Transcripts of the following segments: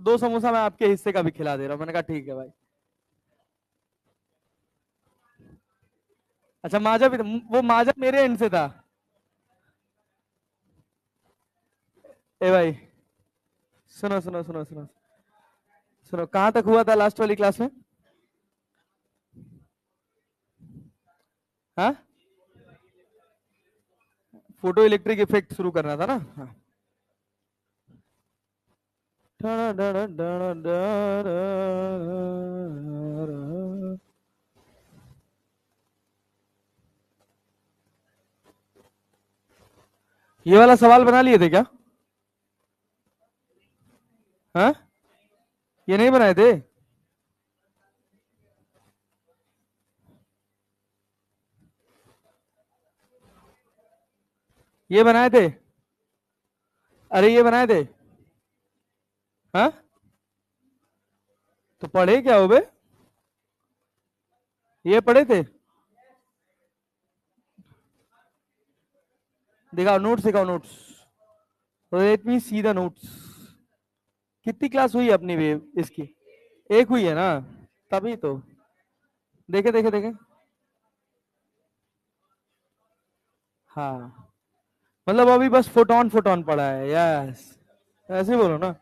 दो समोसा मैं आपके हिस्से का भी खिला दे रहा हूँ। मैंने कहा ठीक है भाई। अच्छा माजा भी, वो माजा मेरे एंड से था। ए भाई सुनो सुनो सुनो सुनो सुनो, कहां तक हुआ था लास्ट वाली क्लास में? हाँ, फोटो इलेक्ट्रिक इफेक्ट शुरू करना था ना। हाँ। ये वाला सवाल बना लिए थे क्या? हाँ, ये नहीं बनाए थे? ये बनाए थे? अरे ये बनाए थे? हाँ, तो पढ़े क्या हो बे? ये पढ़े थे? दिखाओ नोट्स, दिखाओ notes. Let me see the notes. कितनी क्लास हुई है अपनी वेव इसकी? एक हुई है ना, तभी तो। देखे देखे देखे। हाँ, मतलब अभी बस फोटोन फोटोन पड़ा है, यस। ऐसे ही बोलो ना।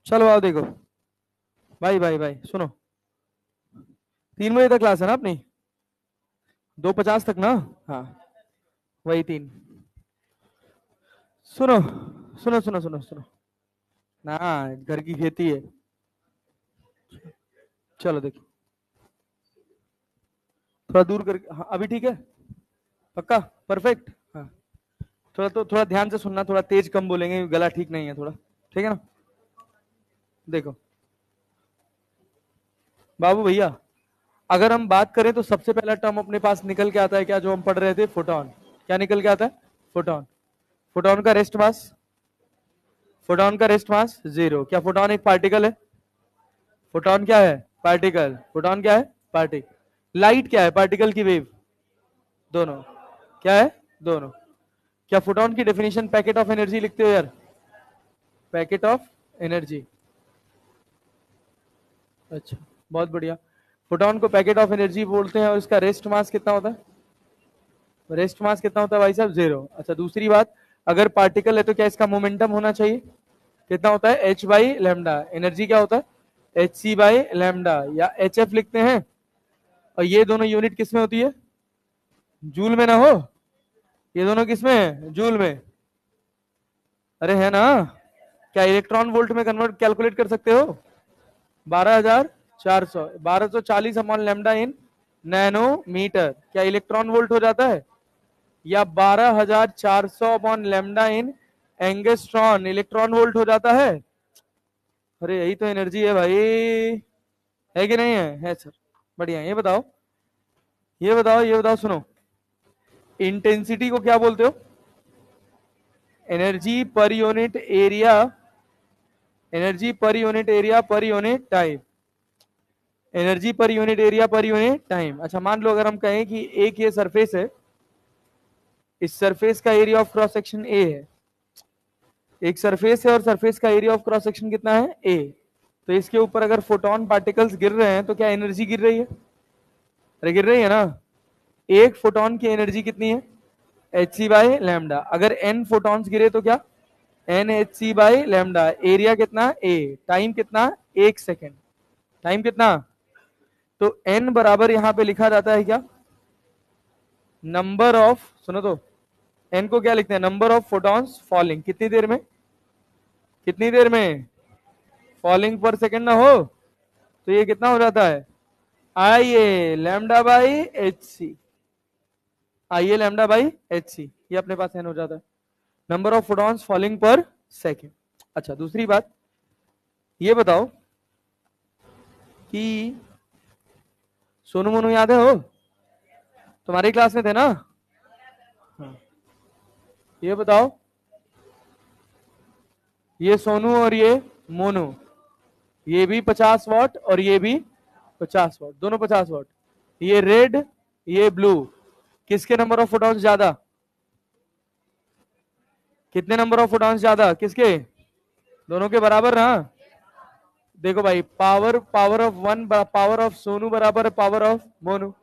चलो आओ देखो। भाई भाई भाई सुनो, 3 बजे तक क्लास है ना अपनी? 2:50 तक ना? हाँ, वही 3। सुनो सुनो सुनो सुनो सुनो ना, घर की खेती है। चलो देखो, थोड़ा दूर कर। हाँ, अभी ठीक है? पक्का? परफेक्ट? हाँ। थोड़ा तो थोड़ा ध्यान से सुनना, थोड़ा तेज कम बोलेंगे, गला ठीक नहीं है थोड़ा। ठीक है ना? देखो बाबू भैया, अगर हम बात करें तो सबसे पहला टर्म अपने पास निकल के आता है क्या, जो हम पढ़ रहे थे, फोटोन। क्या निकल के आता है? फोटोन। फोटोन का रेस्ट मास, फोटोन का रेस्ट मास 0। क्या फोटोन एक पार्टिकल है? फोटोन क्या है? पार्टिकल। फोटोन क्या है? पार्टिकल। लाइट क्या है? पार्टिकल की वेव। दोनों। क्या है? दोनों। क्या फोटोन की डेफिनेशन पैकेट ऑफ एनर्जी लिखते हो यार? Packet of energy. अच्छा, बहुत बढ़िया। फोटोन को पैकेट ऑफ एनर्जी बोलते हैं, और इसका रेस्ट मास कितना होता है? रेस्ट मास कितना होता है भाई साहब? 0। अच्छा, दूसरी बात, अगर पार्टिकल है तो क्या इसका मोमेंटम होना चाहिए? कितना होता है? h by lambda. एनर्जी क्या होता है? एच सी बाई लैम्डा, या एच एफ लिखते हैं। और ये दोनों यूनिट किस में होती है? जूल में ना हो? ये दोनों किस में है? जूल में। अरे है ना? क्या इलेक्ट्रॉन वोल्ट में कन्वर्ट कैलकुलेट कर सकते हो? 12,400, 1240 अपॉन लैम्डा इन नैनोमीटर। क्या इलेक्ट्रॉन वोल्ट हो जाता है? या 12,400 अपॉन लैम्डा इन एंगस्ट्रॉन इलेक्ट्रॉन वोल्ट हो जाता है? अरे यही तो एनर्जी है भाई, है कि नहीं है? है सर। बढ़िया। ये बताओ सुनो, इंटेंसिटी को क्या बोलते हो? एनर्जी पर यूनिट एरिया, एनर्जी पर unit area per unit time, energy पर unit area per unit time. अच्छा मान लो अगर हम कहें कि एक ये सरफेस है, इस सरफेस का area of cross section A है। एक सरफेस है और सरफेस का एरिया ऑफ क्रॉस सेक्शन कितना है? ए। तो इसके ऊपर अगर फोटोन पार्टिकल्स गिर रहे हैं तो क्या एनर्जी गिर रही है? अरे गिर रही है ना? एक फोटोन की एनर्जी कितनी है? H C by lambda. अगर एन फोटॉन्स गिरे तो क्या? N h C by lambda. Area कितना? ए। टाइम कितना? 1 सेकेंड। टाइम कितना? तो एन बराबर यहां पे लिखा जाता है क्या? नंबर ऑफ, सुनो तो, एन को क्या लिखते हैं? Number of photons falling. कितनी देर में? कितनी देर में फॉलिंग पर सेकेंड ना हो? तो ये कितना हो जाता है? I A lambda by H C. I A lambda by H C, ये अपने पास एन हो जाता है, number of photons falling per second. अच्छा दूसरी बात, ये बताओ कि सोनू मोनू याद है हो? तुम्हारी क्लास में थे ना? हाँ। ये बताओ, ये सोनू और ये मोनू, ये भी 50 वाट और ये भी 50 वाट, दोनों 50 वाट। ये रेड, ये ब्लू, किसके नंबर ऑफ फोटॉन्स ज्यादा? कितने नंबर ऑफ फोटॉन्स ज्यादा किसके? दोनों के बराबर ना? देखो भाई, power of one power of Sonu बराबर है पावर ऑफ मोनू।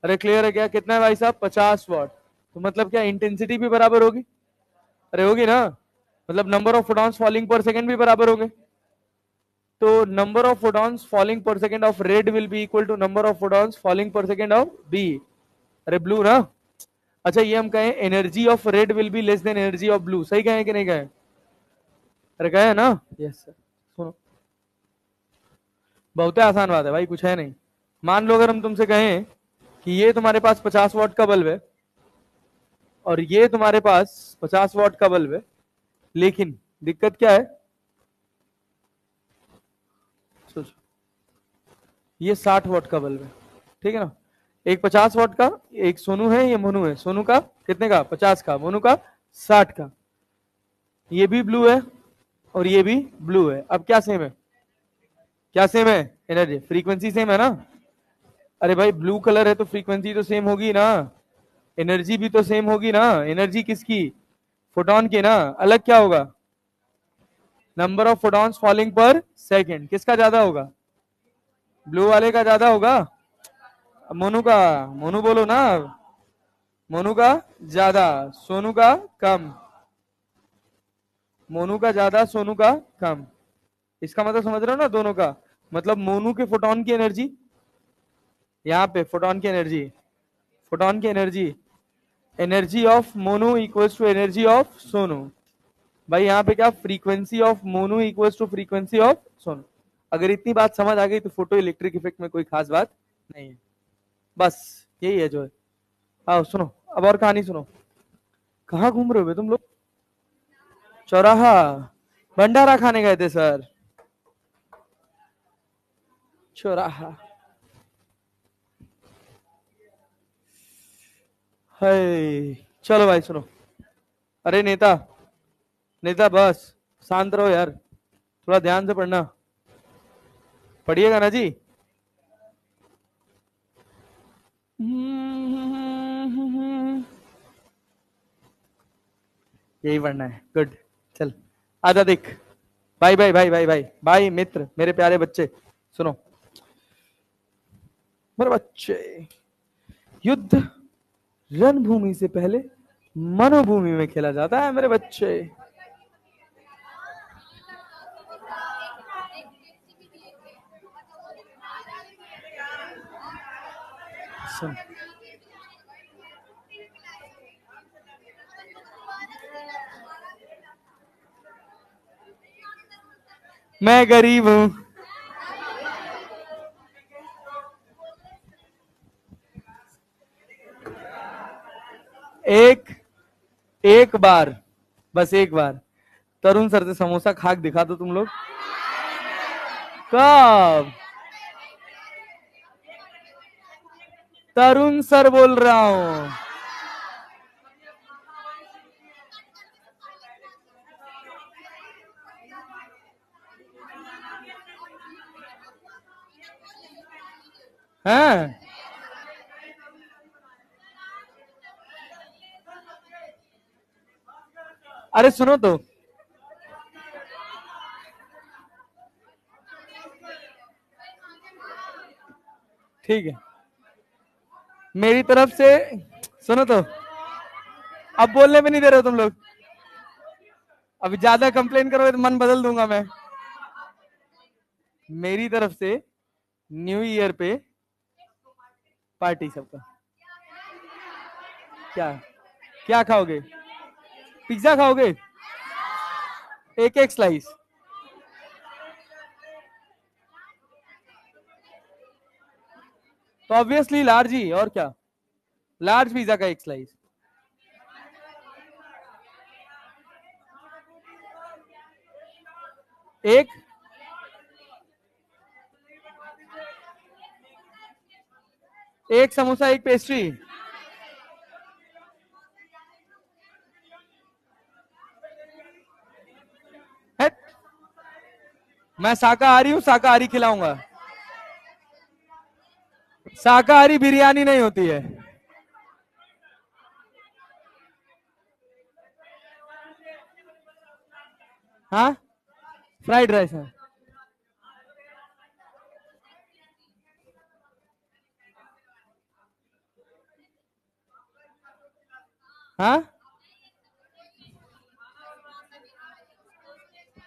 अरे क्लियर है क्या? कितना है भाई साहब? 50 वॉट। तो मतलब क्या इंटेंसिटी भी बराबर होगी? अरे होगी ना। मतलब number of photons falling per second भी बराबर होंगे। तो number of photons falling per second of red will be equal to number of photons falling per second of B. अरे ब्लू ना। अच्छा ये हम कहें energy of red will be less than energy of blue, सही कहें कि नहीं कहें? अरे कहें ना। Yes sir. सुनो, बहुत आसान बात है भाई, कुछ है नहीं। मान लो अगर हम तुमसे कहें कि ये तुम्हारे पास 50 वॉट का बल्ब है और ये तुम्हारे पास 50 वॉट का बल्ब है, लेकिन दिक्कत क्या है? सोचो, ये 60 वॉट का बल्ब है, ठीक है ना? एक 50 वॉट का, एक सोनू है, ये मोनू है। सोनू का कितने का? 50 का। मोनू का 60 का। ये भी ब्लू है और ये भी ब्लू है। अब क्या सेम है? क्या सेम है? एनर्जी, फ्रीक्वेंसी सेम है ना। अरे भाई ब्लू कलर है तो फ्रीक्वेंसी तो सेम होगी ना, एनर्जी भी तो सेम होगी ना। एनर्जी किसकी? फोटोन की ना। अलग क्या होगा? Number of photons falling per second. किसका ज्यादा होगा? ब्लू वाले का ज्यादा होगा। मोनू का, मोनू बोलो ना। मोनू का ज्यादा, सोनू का कम। मोनू का ज्यादा, सोनू का कम। इसका मतलब समझ रहे हो ना दोनों का? मतलब मोनू के फोटोन की एनर्जी, यहाँ पे फोटोन की एनर्जी, फोटोन की energy, energy of Monu equals to energy of Sonu. भाई यहाँ पे क्या? Frequency of Monu equals to frequency of Sonu. अगर इतनी बात समझ आ गई तो फोटो इलेक्ट्रिक इफेक्ट में कोई खास बात नहीं है। बस यही है जो है। आओ सुनो, अब और कहानी सुनो। कहाँ घूम रहे हो बे तुम लोग? चौराहा। भंडारा खाने गए थे सर। चौराहा। है। चलो भाई सुनो। अरे नेता, नेता बस शांत रहो यार, थोड़ा ध्यान से पढ़ना। पढ़िएगा ना जी। यही पढ़ना है, गुड। चल आजा देख। भाई भाई भाई भाई भाई भाई मित्र, मेरे प्यारे बच्चे सुनो। मेरे बच्चे, युद्ध रणभूमि से पहले मनोभूमि में खेला जाता है मेरे बच्चे। सुन, मैं गरीब हूं। एक एक बार, बस एक बार तरुण सर से समोसा खा के दिखा दो तुम लोग। कब? तरुण सर बोल रहा हूं। हैं? अरे सुनो तो, ठीक है मेरी तरफ से। सुनो तो, अब बोलने में नहीं दे रहे हो तुम लोग। अभी ज्यादा कंप्लेन करोगे तो मन बदल दूंगा मैं। मेरी तरफ से न्यू ईयर पे पार्टी सबका। क्या? क्या खाओगे? पिज्जा खाओगे? एक एक स्लाइस? तो ऑब्वियसली लार्ज ही, और क्या? लार्ज पिज्जा का एक स्लाइस। एक एक समोसा, एक पेस्ट्री। है? मैं शाकाहारी हूं, शाकाहारी खिलाऊंगा। शाकाहारी बिरयानी नहीं होती है। हाँ फ्राइड राइस है। हाँ,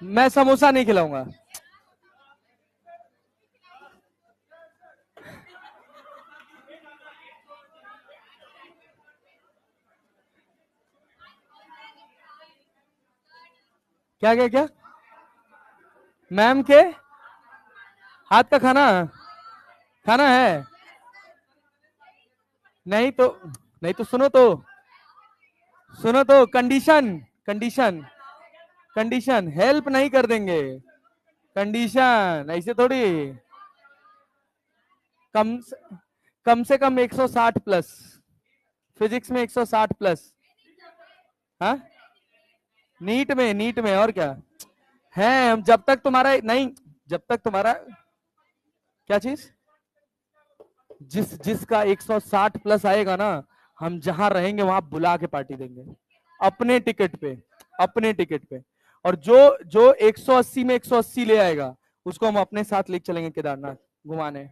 मैं समोसा नहीं खिलाऊंगा। क्या क्या क्या? मैम के हाथ का खाना खाना है? नहीं तो, नहीं तो सुनो तो कंडीशन, कंडीशन, कंडीशन हेल्प नहीं कर देंगे। कंडीशन ऐसे थोड़ी। कम कम से कम 160 प्लस, फिजिक्स में 160 प्लस। हाँ, नीट में और क्या है? हम जब तक तुम्हारा नहीं, जब तक तुम्हारा क्या चीज, जिसका 160 प्लस आएगा ना, हम जहां रहेंगे वहां बुला के पार्टी देंगे, अपने टिकट पे, अपने टिकट पे। और जो जो 180 में 180 ले आएगा, उसको हम अपने साथ लेके चलेंगे केदारनाथ घुमाने।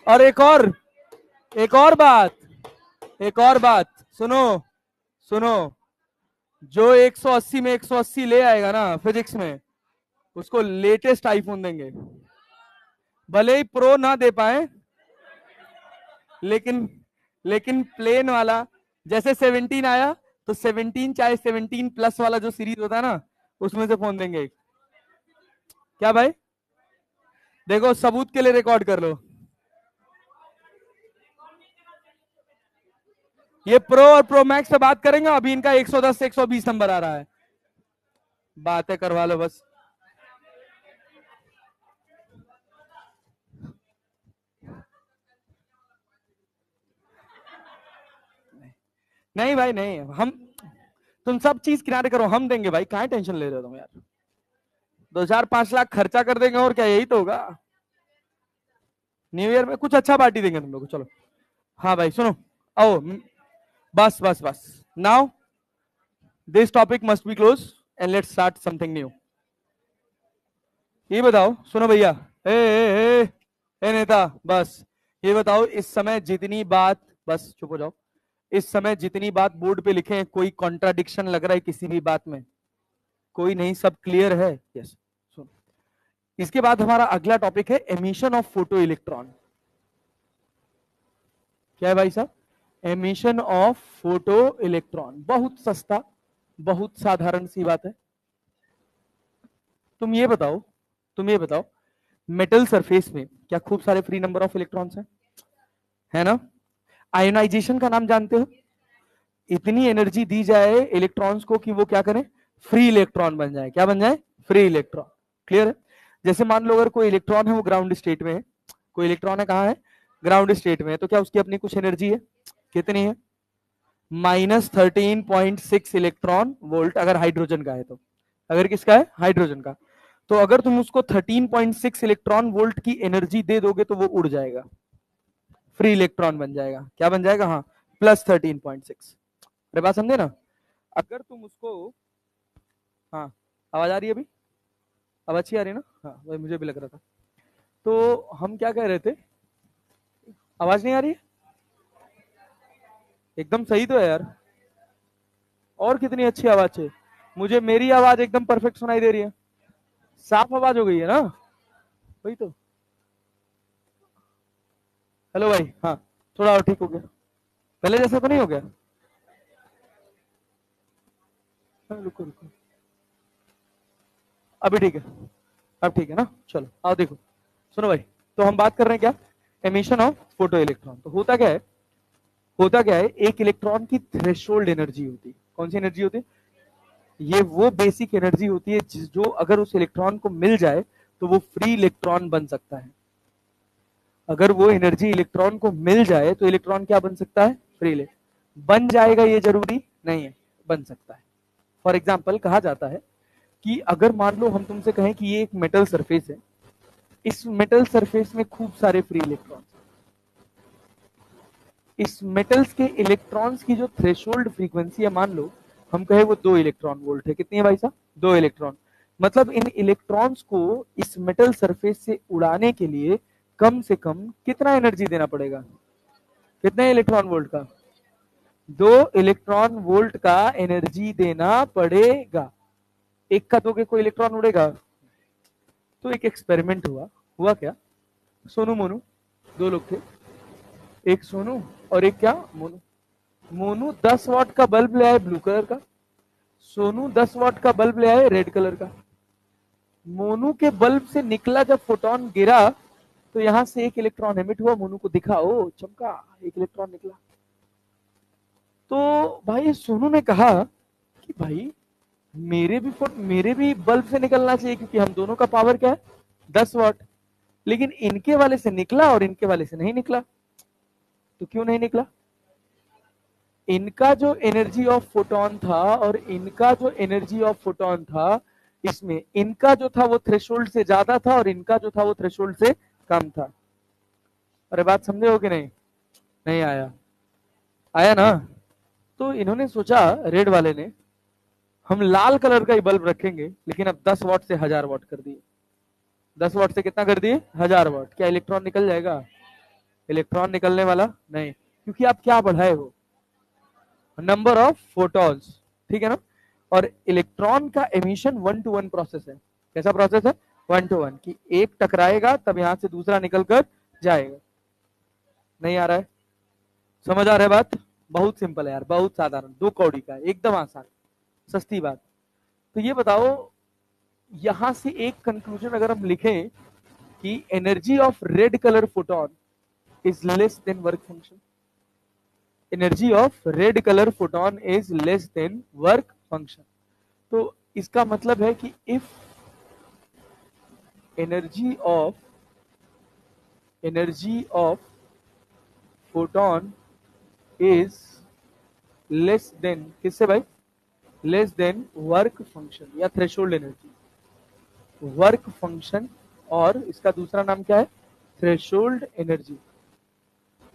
और एक और बात सुनो, सुनो, जो 180 में 180 ले आएगा ना फिजिक्स में, उसको लेटेस्ट आईफोन देंगे। भले ही प्रो ना दे पाए, लेकिन लेकिन प्लेन वाला, जैसे 17 आया, तो 17 चाहे 17 प्लस वाला जो सीरीज होता है ना, उसमें से फोन देंगे। क्या भाई? देखो सबूत के लिए रिकॉर्ड कर लो। ये प्रो और प्रो मैक्स पे बात करेंगे, अभी इनका 110 से 120 नंबर आ रहा है। बातें करवा लो बस। नहीं भाई नहीं, हम, तुम सब चीज किनारे करो, हम देंगे भाई, कहां टेंशन ले रहे हो तुम यार? 2-4-5 लाख खर्चा कर देंगे और क्या, यही तो होगा। न्यू ईयर में कुछ अच्छा पार्टी देंगे तुम लोग को, चलो। हाँ भाई सुनो, आओ, बस बस बस, now this topic must be close and let's start something new. ये बताओ, सुनो भैया, ए नेता, बस ये बताओ, इस समय जितनी बात, बस चुप हो जाओ, इस समय जितनी बात बोर्ड पे लिखे हैं, कोई कॉन्ट्राडिक्शन लग रहा है किसी भी बात में? कोई नहीं, सब क्लियर है? यस। सुन, इसके बाद हमारा अगला टॉपिक है एमिशन ऑफ फोटो इलेक्ट्रॉन। क्या है भाई साहब? एमिशन ऑफ फोटो इलेक्ट्रॉन, बहुत सस्ता, बहुत साधारण सी बात है। तुम ये बताओ, तुम ये बताओ, मेटल सरफेस में क्या खूब सारे फ्री नंबर ऑफ इलेक्ट्रॉन्स हैं? है ना? आयोनाइजेशन का नाम जानते हो? इतनी एनर्जी दी जाए इलेक्ट्रॉन्स को कि वो क्या करें, फ्री इलेक्ट्रॉन बन जाए। क्या बन जाए? Free electron. क्लियर है? जैसे मान लो अगर कोई इलेक्ट्रॉन है वो ग्राउंड स्टेट में है, कोई इलेक्ट्रॉन है कहाँ है, ग्राउंड स्टेट में है, तो क्या उसकी अपनी कुछ एनर्जी है? कितनी है? -13.6 इलेक्ट्रॉन वोल्ट, अगर हाइड्रोजन का है तो। अगर किसका है? हाइड्रोजन का। तो अगर तुम उसको 13.6 इलेक्ट्रॉन वोल्ट की एनर्जी दे दोगे तो वो उड़ जाएगा, फ्री इलेक्ट्रॉन बन जाएगा। क्या बन जाएगा? हाँ, +13.6। अरे बात समझे ना? अगर तुम उसको, हाँ, आवाज आ रही है अभी? अब अच्छी आ रही है ना? हाँ, वही मुझे भी लग रहा था। तो हम क्या कह रहे थे, आवाज नहीं आ रही है? एकदम सही तो है यार। और कितनी अच्छी आवाज है, मुझे मेरी आवाज एकदम परफेक्ट सुनाई दे रही है, साफ आवाज हो गई है ना? वही तो। हेलो भाई, हाँ, थोड़ा और ठीक हो गया, पहले जैसा तो नहीं हो गया? हाँ, रुको रुको, अभी ठीक है, अब ठीक है ना? चलो आओ देखो, सुनो भाई, तो हम बात कर रहे हैं क्या, एमिशन ऑफ फोटो इलेक्ट्रॉन। तो होता क्या है, होता क्या है, एक इलेक्ट्रॉन की थ्रेशोल्ड एनर्जी होती है। कौन सी एनर्जी होती है? ये वो बेसिक एनर्जी होती है जो अगर उस इलेक्ट्रॉन को मिल जाए तो वो फ्री इलेक्ट्रॉन बन सकता है। अगर वो एनर्जी इलेक्ट्रॉन को मिल जाए तो इलेक्ट्रॉन क्या बन सकता है? फ्री इलेक्ट्रॉन बन जाएगा, ये जरूरी नहीं है, बन सकता है। फॉर एग्जाम्पल कहा जाता है कि अगर मान लो हम तुमसे कहें कि ये एक मेटल सरफेस है, इस मेटल सरफेस में खूब सारे फ्री इलेक्ट्रॉन, इस मेटल्स के इलेक्ट्रॉन्स की जो थ्रेशोल्ड फ्रीक्वेंसी है, मान लो हम कहे वो 2 इलेक्ट्रॉन वोल्ट है। कितनी है भाई साहब? 2 इलेक्ट्रॉन। मतलब इन इलेक्ट्रॉन्स को इस मेटल सरफेस से उड़ाने के लिए कम से कम कितना एनर्जी देना पड़ेगा? कितने इलेक्ट्रॉन वोल्ट का? 2 इलेक्ट्रॉन वोल्ट का एनर्जी देना पड़ेगा। एक का दोगे कोई इलेक्ट्रॉन उड़ेगा? तो एक एक्सपेरिमेंट हुआ। हुआ क्या? सोनू मोनू, 2 लोग थे। एक सोनू और एक क्या, मोनू। मोनू 10 वाट का बल्ब ले आए ब्लू कलर का, सोनू 10 वाट का बल्ब ले आए रेड कलर का। मोनू के बल्ब से निकला जब फोटोन गिरा तो यहां से एक इलेक्ट्रॉन एमिट हुआ, मोनू को दिखा, ओ चमका, एक इलेक्ट्रॉन निकला। तो भाई सोनू ने कहा कि भाई मेरे भी बल्ब से निकलना चाहिए, क्योंकि हम दोनों का पावर क्या है, 10 वाट। लेकिन इनके वाले से निकला और इनके वाले से नहीं निकला। तो क्यों नहीं निकला? इनका जो एनर्जी ऑफ फोटोन था और इनका जो एनर्जी ऑफ फोटोन था, इसमें इनका जो था वो थ्रेशोल्ड से ज्यादा था और इनका जो था वो थ्रेशोल्ड से कम था। अरे बात समझे हो कि नहीं? नहीं आया? आया ना? तो इन्होंने सोचा, रेड वाले ने, हम लाल कलर का ही बल्ब रखेंगे, लेकिन अब 10 वाट से 1000 वाट कर दिए। 10 वाट से कितना कर दिए? 1000 वाट। क्या इलेक्ट्रॉन निकल जाएगा? इलेक्ट्रॉन निकलने वाला नहीं, क्योंकि आप क्या बढ़ाए हो, नंबर ऑफ फोटॉन्स। ठीक है ना? और इलेक्ट्रॉन का एमिशन 1 to 1 प्रोसेस है। कैसा प्रोसेस है? 1 to 1, कि एक टकराएगा तब यहां से दूसरा निकल कर जाएगा। नहीं आ रहा है? समझ आ रहा है बात? बहुत सिंपल है यार, बहुत साधारण, 2 कौड़ी का, एकदम आसान, सस्ती बात। तो ये बताओ, यहां से एक कंक्लूजन अगर हम लिखें कि energy of red colour photon is less than work function. Energy of red colour photon is less than work function. तो इसका मतलब है कि if energy of photon is less then, किससे भाई? लेस देन वर्क फंक्शन या threshold energy. Work function और इसका दूसरा नाम क्या है? Threshold energy.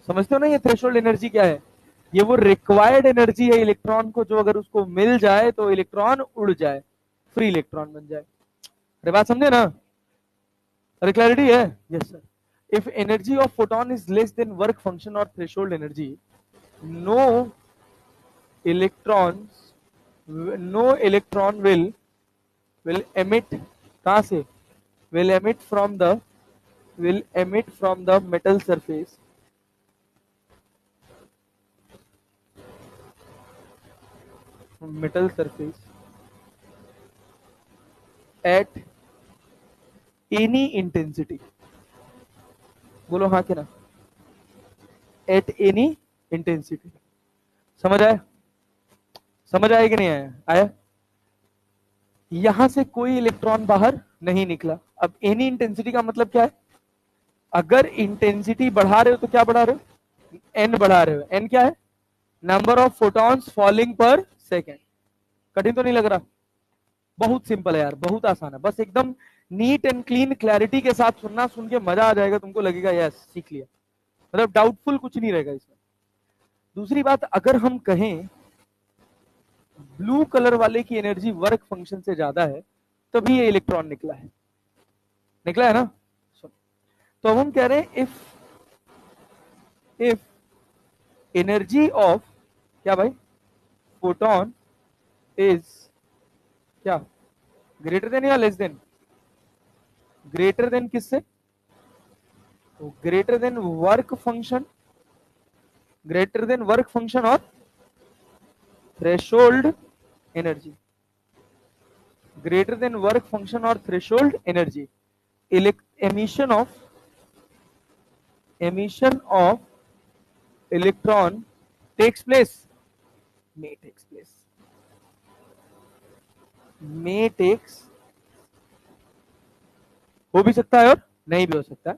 समझते हो ना ये थ्रेशोल्ड एनर्जी क्या है? ये वो रिक्वायर्ड एनर्जी है इलेक्ट्रॉन को, जो अगर उसको मिल जाए तो इलेक्ट्रॉन उड़ जाए, फ्री इलेक्ट्रॉन बन जाए। अरे बात समझे ना? अरे क्लैरिटी है? Yes sir. If energy of photon is less than work function और threshold energy, no electron no electron will emit, कहां से? will emit from the will emit from the metal surface metal surface at any intensity। बोलो हाँ कि ना? at any intensity। समझ आया? समझ आया कि नहीं आया? आया? यहां से कोई इलेक्ट्रॉन बाहर नहीं निकला। अब एनी इंटेंसिटी का मतलब क्या है? अगर इंटेंसिटी बढ़ा रहे हो तो क्या बढ़ा रहे हो? एन बढ़ा रहे हो। एन क्या है? Number of photons falling per second. कठिन तो नहीं लग रहा? बहुत सिंपल है यार, बहुत आसान है, बस एकदम नीट एंड क्लीन क्लैरिटी के साथ सुनना, सुन के मजा आ जाएगा, तुमको लगेगा यस सीख लिया, मतलब डाउटफुल कुछ नहीं रहेगा इसमें। दूसरी बात, अगर हम कहें ब्लू कलर वाले की एनर्जी वर्क फंक्शन से ज्यादा है, तभी ये इलेक्ट्रॉन निकला है। निकला है ना? तो अब हम कह रहे हैं इफ एनर्जी ऑफ, क्या भाई, फोटोन इज क्या, ग्रेटर देन या लेस देन? ग्रेटर देन किससे? Greater than work function, greater than work function और threshold energy. Greater than work function और threshold energy. emission of electron takes place, may takes place, may takes, हो भी सकता है और नहीं भी हो सकता है,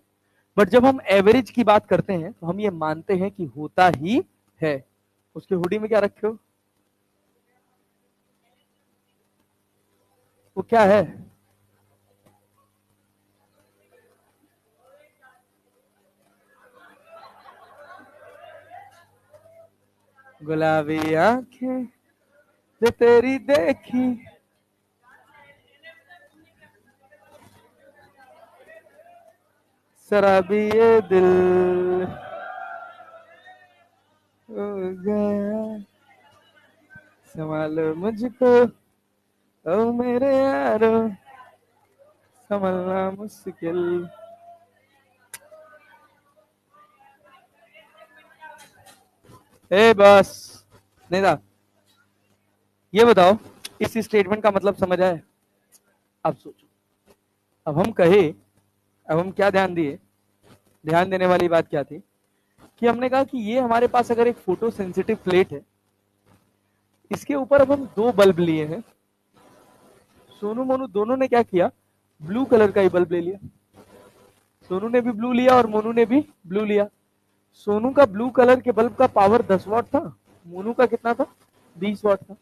बट जब हम एवरेज की बात करते हैं तो हम ये मानते हैं कि होता ही है। उसके हुडी में क्या रखे हो? वो क्या है? गुलाबी आंखें जो तेरी देखी। शराबी ये दिल हो गया, संभालो मुझको ओ मेरे यारो, संभलना मुश्किल। ए बस नहीं था। ये बताओ, इस स्टेटमेंट का मतलब समझ आए? अब सोचो, अब हम कहे, अब हम क्या ध्यान दिए, ध्यान देने वाली बात क्या थी कि हमने कहा कि ये हमारे पास अगर एक फोटो सेंसिटिव प्लेट है, इसके ऊपर अब हम दो बल्ब लिए हैं। सोनू मोनू दोनों ने क्या किया, ब्लू कलर का ही बल्ब ले लिया। सोनू ने भी ब्लू लिया और मोनू ने भी ब्लू लिया। सोनू का ब्लू कलर के बल्ब का पावर 10 वाट था, मोनू का कितना था, 20 वाट था।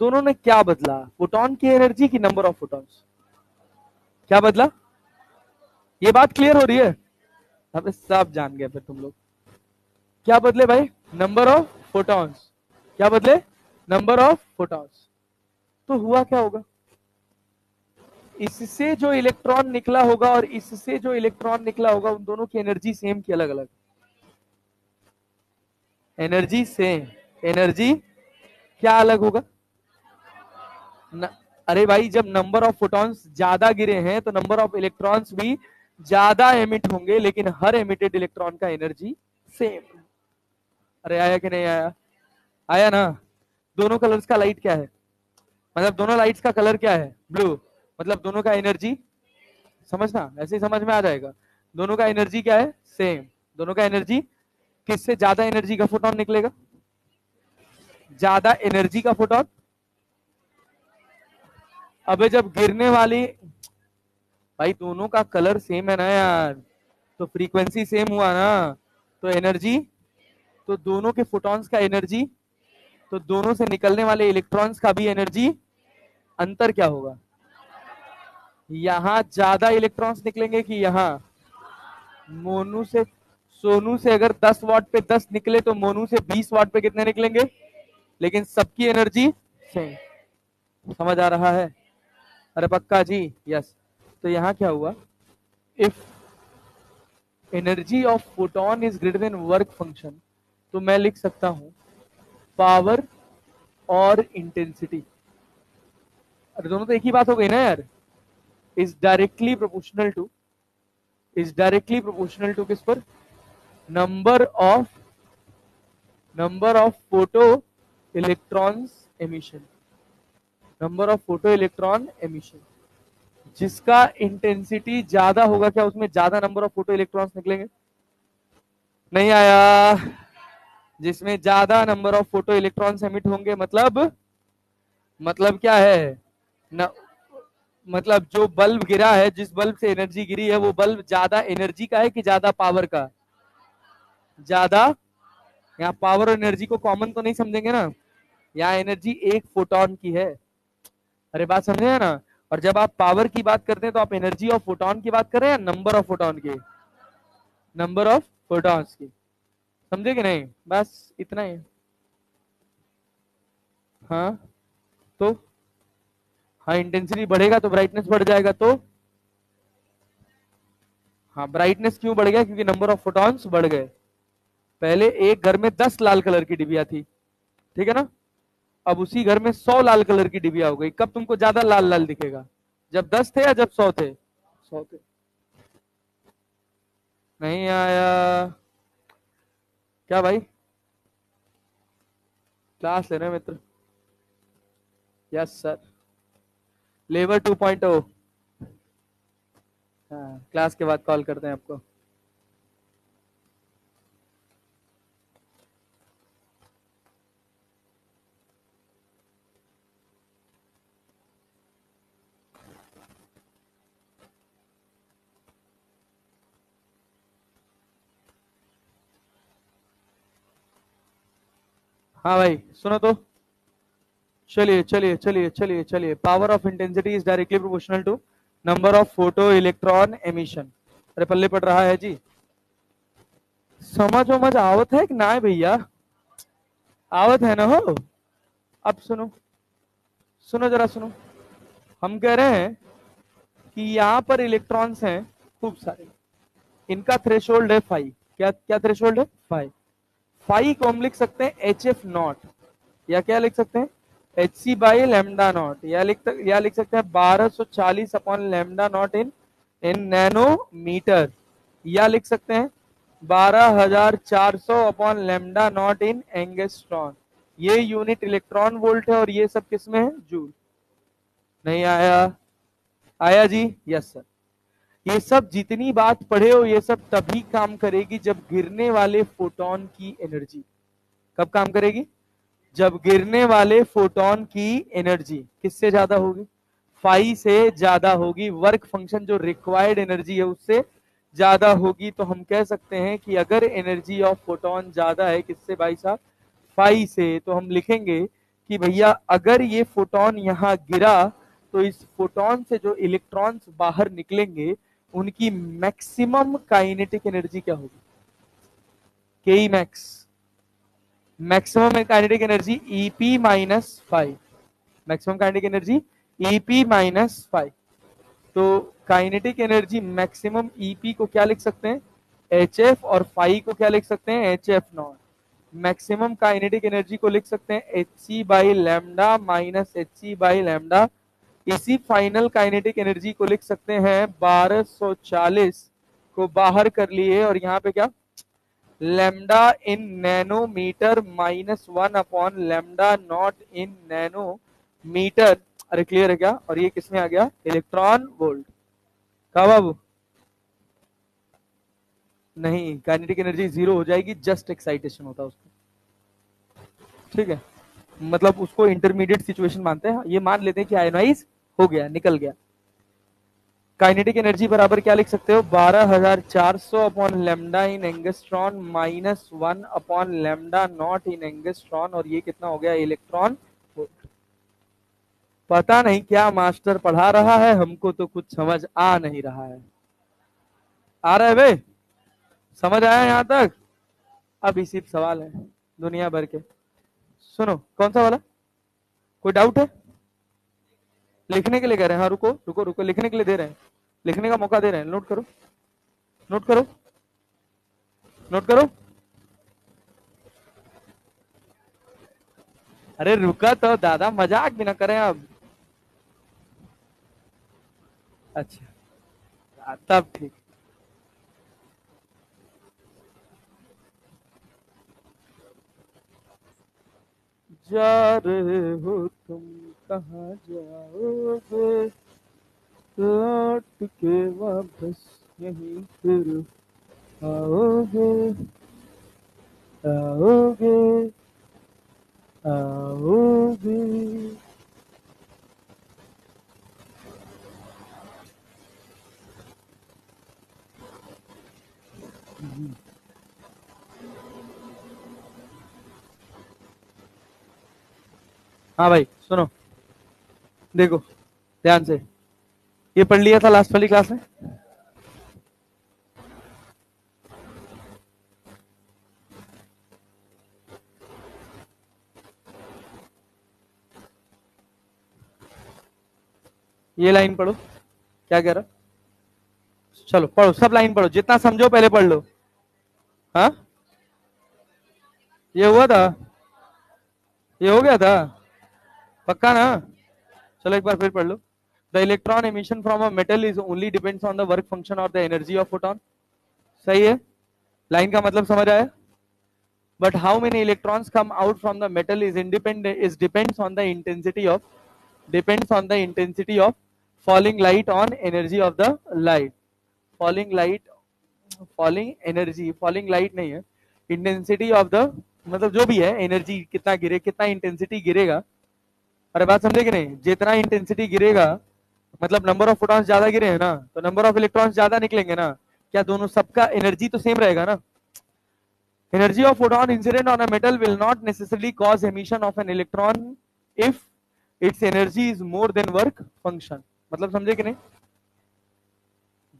दोनों ने क्या बदला, फोटोन की एनर्जी की नंबर ऑफ फोटॉन्स? क्या बदला? ये बात क्लियर हो रही है? अब सब जान गए फिर तुम लोग। क्या बदले भाई? Number of photons. क्या बदले? Number of photons. तो हुआ क्या होगा, इससे जो इलेक्ट्रॉन निकला होगा और इससे जो इलेक्ट्रॉन निकला होगा, उन दोनों की एनर्जी सेम की अलग अलग? Energy same. एनर्जी क्या अलग होगा? न, अरे भाई, जब नंबर ऑफ फोटॉन्स ज्यादा गिरे हैं तो नंबर ऑफ इलेक्ट्रॉन्स भी ज्यादा एमिट होंगे, लेकिन हर एमिटेड इलेक्ट्रॉन का एनर्जी सेम। अरे आया कि नहीं आया? आया ना? दोनों कलर्स का लाइट क्या है, मतलब दोनों लाइट्स का कलर क्या है, ब्लू, मतलब दोनों का एनर्जी, समझना ऐसे ही समझ में आ जाएगा। दोनों का एनर्जी क्या है, सेम। दोनों का एनर्जी, किससे ज्यादा एनर्जी का फोटोन निकलेगा? ज्यादा एनर्जी का फोटोन। अबे जब गिरने वाली, भाई दोनों का कलर सेम है ना यार, तो फ्रीक्वेंसी सेम हुआ ना, तो एनर्जी, तो दोनों के फोटॉन्स का एनर्जी, तो दोनों से निकलने वाले इलेक्ट्रॉन्स का भी एनर्जी। अंतर क्या होगा, यहां ज्यादा इलेक्ट्रॉन्स निकलेंगे कि यहां? मोनू से, सोनू से अगर 10 वाट पे 10 निकले तो मोनू से 20 वाट पे कितने निकलेंगे? लेकिन सबकी एनर्जी सेम। समझ आ रहा है? अरे पक्का जी, यस। तो यहां क्या हुआ, if energy of photon is greater than work function, तो मैं लिख सकता हूं पावर और इंटेंसिटी। अरे दोनों तो एक ही बात हो गई ना यार। Is directly proportional to, is directly proportional to किस पर? Number of, number of photo electrons emission, number of photo electron emission. जिसका इंटेंसिटी ज्यादा होगा, क्या उसमें ज्यादा नंबर ऑफ फोटो इलेक्ट्रॉन्स निकलेंगे? नहीं आया? जिसमें ज्यादा number of photo electrons emit होंगे, मतलब क्या है न, मतलब जो बल्ब गिरा है, जिस बल्ब से एनर्जी गिरी है, वो बल्ब ज्यादा एनर्जी का है कि ज्यादा पावर का? ज्यादा। यहाँ पावर और एनर्जी को कॉमन तो नहीं समझेंगे ना, यहाँ एनर्जी एक फोटोन की है। अरे बात समझे है ना? और जब आप पावर की बात करते हैं तो आप एनर्जी ऑफ फोटोन की बात कर रहे हैं या नंबर ऑफ फोटोन की? नंबर ऑफ फोटॉन्स की। समझे कि नहीं? बस इतना ही। हाँ, तो हाँ, इंटेंसिटी बढ़ेगा तो ब्राइटनेस बढ़ जाएगा, तो हाँ, ब्राइटनेस क्यों बढ़ गया? क्योंकि नंबर ऑफ फोटॉन्स बढ़ गए। पहले एक घर में 10 लाल कलर की डिबिया थी, ठीक है ना? अब उसी घर में 100 लाल कलर की डिबिया हो गई। कब तुमको ज्यादा लाल लाल दिखेगा, जब 10 थे या जब 100 थे? 100 थे। नहीं आया? क्या भाई, क्लास ले रहे हैं मित्र? Yes sir. लेबर 2.0। हाँ, क्लास के बाद कॉल करते हैं आपको। हाँ भाई सुनो तो, चलिए चलिए चलिए चलिए चलिए, power of intensity is directly proportional to number of photo electron emission. अरे पल्ले पड़ रहा है जी? समझ वमझ आवत है कि ना है भैया? आवत है ना हो? अब सुनो, सुनो जरा सुनो। हम कह रहे हैं कि यहाँ पर इलेक्ट्रॉन्स हैं खूब सारे, इनका थ्रेशोल्ड है 5। क्या क्या थ्रेशोल्ड है? 5। 5 को हम लिख सकते हैं एच एफ नॉट, या क्या लिख सकते हैं? H C by lambda naught, या लिख सकते हैं 1240 upon lambda naught in in nanometre, या लिख सकते हैं 12400 upon lambda naught in angstrom. ये यूनिट इलेक्ट्रॉन वोल्ट है और ये सब किसमें है? जूल। नहीं आया? आया जी? Yes sir. ये सब जितनी बात पढ़े हो ये सब तभी काम करेगी जब गिरने वाले फोटोन की एनर्जी, कब काम करेगी? जब गिरने वाले फोटोन की एनर्जी किससे ज्यादा होगी? 5 से ज्यादा होगी। वर्क फंक्शन जो रिक्वायर्ड एनर्जी है उससे ज्यादा होगी। तो हम कह सकते हैं कि अगर एनर्जी ऑफ फोटोन ज्यादा है किससे भाई साहब? 5 से, तो हम लिखेंगे कि भैया अगर ये फोटोन यहां गिरा तो इस फोटोन से जो इलेक्ट्रॉन्स बाहर निकलेंगे उनकी मैक्सिमम काइनेटिक एनर्जी क्या होगी? के max, maximum kinetic energy EP minus 5, maximum kinetic energy EP minus 5। तो काइनेटिक एनर्जी मैक्सिमम ईपी को क्या लिख सकते हैं? एच एफ, और फाई को क्या लिख सकते हैं? H F naught. Maximum kinetic energy को लिख सकते हैं H C by lambda minus H C by lambda. इसी फाइनल काइनेटिक एनर्जी को लिख सकते हैं 1240 को बाहर कर लिए, और यहाँ पे क्या? Lambda in nanometre minus 1 upon lambda naught in nanometre. अरे क्लियर है क्या? और ये किसमें आ गया? Electron volt. कहा बाबू? नहीं, काइनेटिक एनर्जी जीरो हो जाएगी, जस्ट एक्साइटेशन होता है उसको, ठीक है? मतलब उसको इंटरमीडिएट सिचुएशन मानते हैं। ये मान लेते हैं कि आयोनाइज हो गया, निकल गया। काइनेटिक एनर्जी बराबर क्या लिख सकते हो? 12400 upon lambda in angstrom minus 1 upon lambda naught in angstrom, और ये कितना हो गया? Electron volt. पता नहीं क्या मास्टर पढ़ा रहा है, हमको तो कुछ समझ आ नहीं रहा है। आ रहा है भाई? समझ आया यहां तक? अब इसी सवाल है दुनिया भर के। सुनो, कौन सा वाला? कोई डाउट है? लिखने के लिए कह रहे हैं? हाँ रुको रुको रुको, लिखने के लिए दे रहे हैं, लिखने का मौका दे रहे हैं। नोट करो, नोट करो, नोट करो। अरे रुका तो दादा, मजाक भी ना करें अब। अच्छा, तब ठीक। जा रहे हो तुम, कहाँ जाओगे? लौट के वापस यहीं फिर आओगे, आओगे, आओगे। हाँ भाई सुनो, देखो ध्यान से, ये पढ़ लिया था लास्ट वाली क्लास में। ये लाइन पढ़ो, क्या कह रहा? चलो पढ़ो, सब लाइन पढ़ो, जितना समझो पहले पढ़ लो। हाँ, ये हुआ था, ये हो गया था पक्का ना? चलो एक बार फिर पढ़ लो। The electron emission from a metal is only depends on the work function और द एनर्जी ऑफ फोटोन। सही है, लाइन का मतलब समझ आया? But how many electrons come out from the metal is independent, is depends on the intensity of, depends on the intensity of falling light on energy of the light. Falling light, falling energy, falling light नहीं है, intensity of the, मतलब जो भी है energy, कितना गिरे, कितना intensity गिरेगा। अरे बात समझे कि नहीं? जितना इंटेंसिटी गिरेगा मतलब नंबर ऑफ फोटॉन्स ज्यादा गिरे हैं ना, तो नंबर ऑफ इलेक्ट्रॉन्स ज्यादा निकलेंगे ना। क्या दोनों सबका एनर्जी तो सेम रहेगा ना? Energy of photon incident on a metal will not necessarily cause emission of an electron if it's energy is more than work function. मतलब समझे कि नहीं?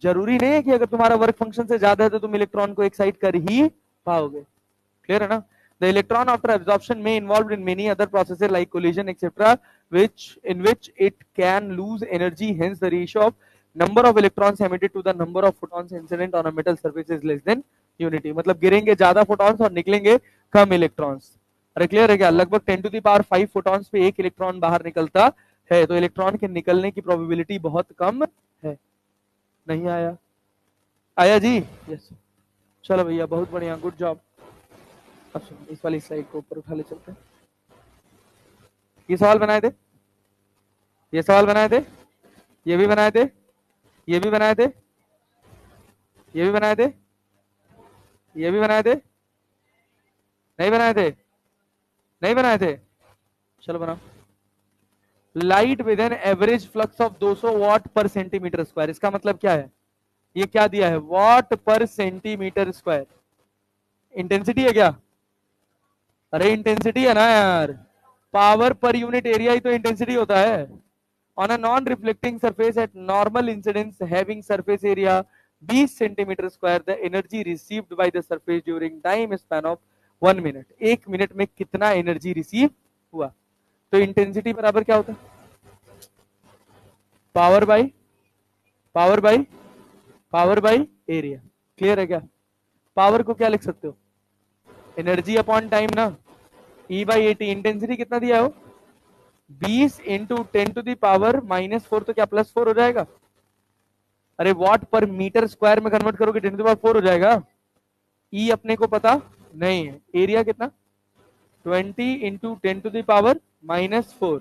जरूरी नहीं है कि अगर तुम्हारा वर्क फंक्शन से ज्यादा है तो तुम इलेक्ट्रॉन को एक्साइट कर ही पाओगे। क्लियर है ना? The electron after absorption may involved in many other processes like collision etc. which in which it can lose energy, hence the ratio of number of electrons emitted to the number of photons incident on a metal surface is less than unity, मतलब गिरेंगे ज्यादा photons और निकलेंगे कम electrons. अरे clear है क्या? लगभग 10⁵ photons पे एक इलेक्ट्रॉन बाहर निकलता है, तो इलेक्ट्रॉन के निकलने की प्रोबेबिलिटी बहुत कम है। नहीं आया? आया जी? यस। चलो भैया बहुत बढ़िया, गुड जॉब। अब सुनो, इस वाली स्लाइड को ऊपर उठा ले चलते हैं। ये सवाल बनाए थे, ये सवाल बनाए थे, ये भी बनाए थे, ये भी बनाए थे, ये भी बनाए थे, ये भी बनाए थे, नहीं बनाए थे, नहीं बनाए थे, चलो बनाओ। Light with an average flux of 200 what पर सेंटीमीटर स्क्वायर, इसका मतलब क्या है? ये क्या दिया है? वॉट पर सेंटीमीटर स्क्वायर। इंटेंसिटी है क्या? अरे इंटेंसिटी है ना यार, पावर पर यूनिट एरिया ही तो इंटेंसिटी होता है। On a non reflecting surface at normal incidence having surface area 20 centimetre square, the energy received by the surface during time span of 1 minute, 1 minute में कितना energy receive हुआ? तो intensity बराबर क्या होता है? Power by power by power by area. Clear है क्या? पावर को क्या लिख सकते हो? एनर्जी अपॉन टाइम ना, E/80। इंटेंसिटी कितना दिया हो? 20 इंटू 10⁻⁻⁴, तो क्या +4 हो जाएगा? अरे वॉट पर मीटर स्क्वायर में कन्वर्ट करोगे 10⁴ हो जाएगा। ई अपने को पता नहीं है। एरिया कितना? 20 इंटू 10⁻⁻⁴।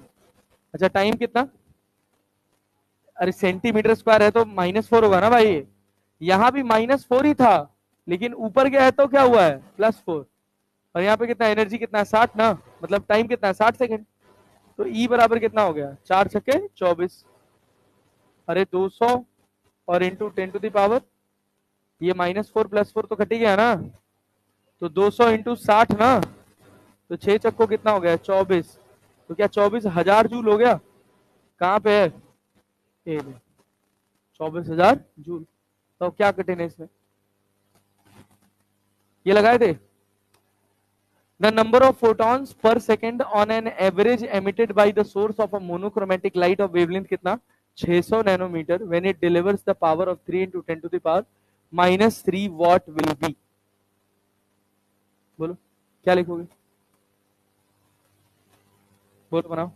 अच्छा टाइम कितना? अरे सेंटीमीटर स्क्वायर है तो -4 होगा ना भाई। यहां भी -4 ही था, लेकिन ऊपर गया है तो क्या हुआ है? +4। और यहाँ पे कितना एनर्जी कितना है? 60 ना, मतलब टाइम कितना है? 60 सेकेंड। तो ई बराबर कितना हो गया? 4 छक्के 24। अरे 200 और इंटू 10⁻, ये -4 +4 तो कट ही गया ना, तो 200 इंटू 60 ना, तो 6 चक्को कितना हो गया? 24। तो क्या 24,000 जूल हो गया? कहाँ पे है? ए में 24,000 जूल। तो क्या कठिन है इसमें? ये लगाए थे। The number of photons per second on an average emitted by the source of a monochromatic light of wavelength कितना? 600 nanometre when it delivers the power of 3 into 10⁻³ watt will be। बोलो क्या लिखोगे? बोलो बनाओ।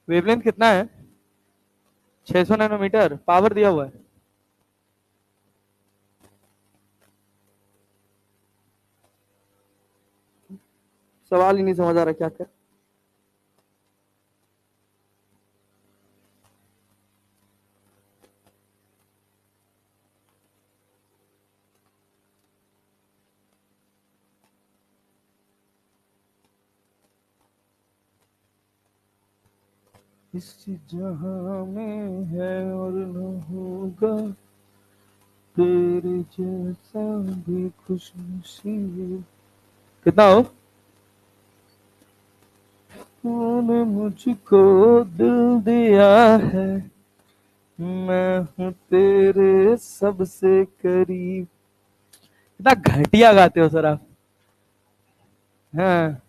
वेवलेंथ कितना है? 600 nanometre. Power दिया हुआ है सवाल ही नहीं समझ आ रहा क्या कर। इस जहां में है और न होगा तेरे जैसा भी खुशनसीब। कितना हो? तूने मुझको दिल दिया है, मैं हूँ तेरे सबसे करीब। कितना घटिया गाते हो सर आप। हाँ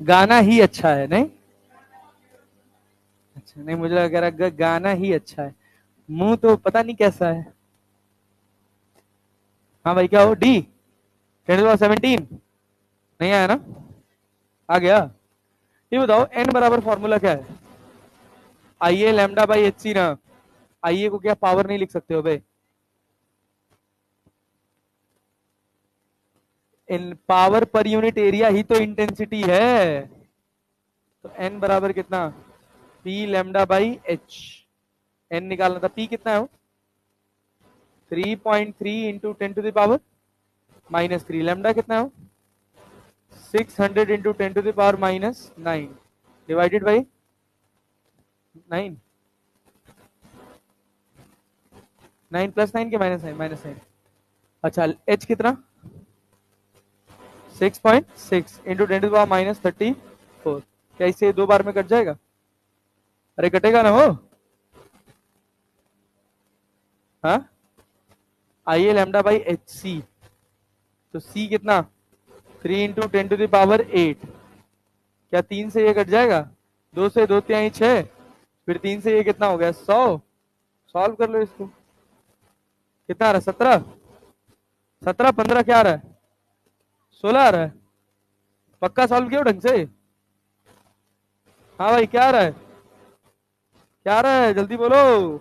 गाना ही अच्छा है नहीं? अच्छा नहीं, मुझे लग रहा गाना ही अच्छा है, मुंह तो पता नहीं कैसा है। हाँ भाई क्या हो? डी 10⁻17 नहीं आया ना? आ गया? ये बताओ एन बराबर फॉर्मूला क्या है? I A lambda by H सी ना। आई ए को क्या पावर नहीं लिख सकते हो भाई? इन पावर पर यूनिट एरिया ही तो इंटेंसिटी है। तो एन बराबर कितना? P lambda by H. N निकालना था, पी कितना है? 3.3 इंटू 10⁻⁻⁴। -3, लैम्डा कितना हो 600 इंटू 10⁻⁹ डिवाइडेड बाई 9, 9 +9 के -9। अच्छा h कितना 6.6 इंटू 10⁻34। क्या इससे 2 बार में कट जाएगा? अरे कटेगा ना हो। हाँ आइए लैम्डा बाई एच सी, तो c कितना 3 इंटू 10⁸ क्या 3 से ये कट जाएगा? 2 से 2 तिहाई 6, फिर 3 से ये कितना हो गया 100। सॉल्व कर लो इसको, कितना आ रहा है 17, 17 15 क्या आ रहा है 16 आ रहा है। पक्का सॉल्व किया ढंग से? हाँ भाई क्या आ रहा है, क्या आ रहा है जल्दी बोलो।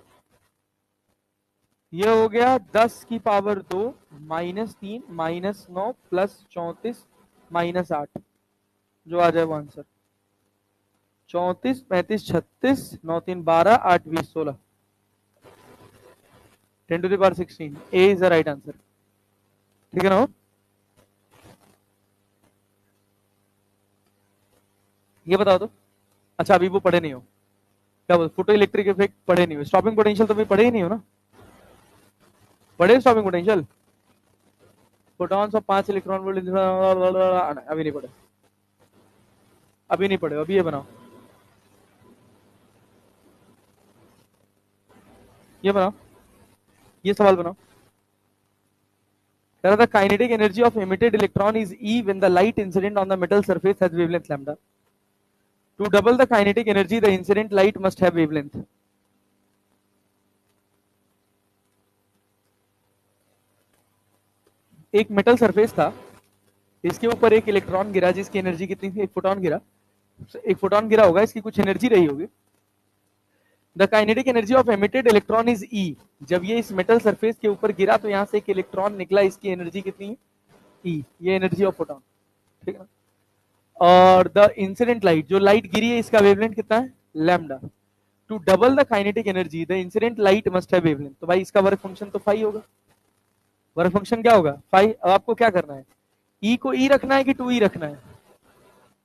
ये हो गया 10⁻2 -3 -9 +34 -8, जो आ जाए वो answer 34 35 36 9 3 12 8 20 16 10⁻16 A is the right answer. ठीक है ना? ये बताओ तो। अच्छा अभी वो पढ़े नहीं हो, क्या बोल फोटो इलेक्ट्रिक इफेक्ट पढ़े नहीं हो, स्टॉपिंग पोटेंशियल तो भी पढ़े ही नहीं हो ना? पढ़े stopping potential, photons of 5 electron volt, अभी नहीं पढ़े, अभी नहीं पढ़े, अभी ये बनाओ, ये बनाओ, ये सवाल बनाओ। The kinetic energy of emitted electron is E when the light incident on the metal surface has wavelength lambda. To double the kinetic energy, the incident light must have wavelength. एक मेटल सरफेस था, इसके ऊपर एक electron गिरा जिसकी energy कितनी थी, एक फोटोन गिरा, एक फोटोन गिरा होगा, इसकी कुछ एनर्जी रही होगी। The kinetic energy of emitted electron is E. जब ये इस मेटल सरफेस के ऊपर गिरा तो यहां से एक इलेक्ट्रॉन निकला, इसकी एनर्जी कितनी है ई, ये एनर्जी ऑफ फोटोन। ठीक है। और द इंसिडेंट लाइट, जो लाइट गिरी है इसका वेवलेंथ कितना है lambda. To double the kinetic energy the incident light must have wavelength. तो भाई इसका वर्क फंक्शन तो फाई होगा, वर्क फंक्शन क्या होगा फाई। अब आपको क्या करना है, ई को ई रखना है कि 2e रखना है,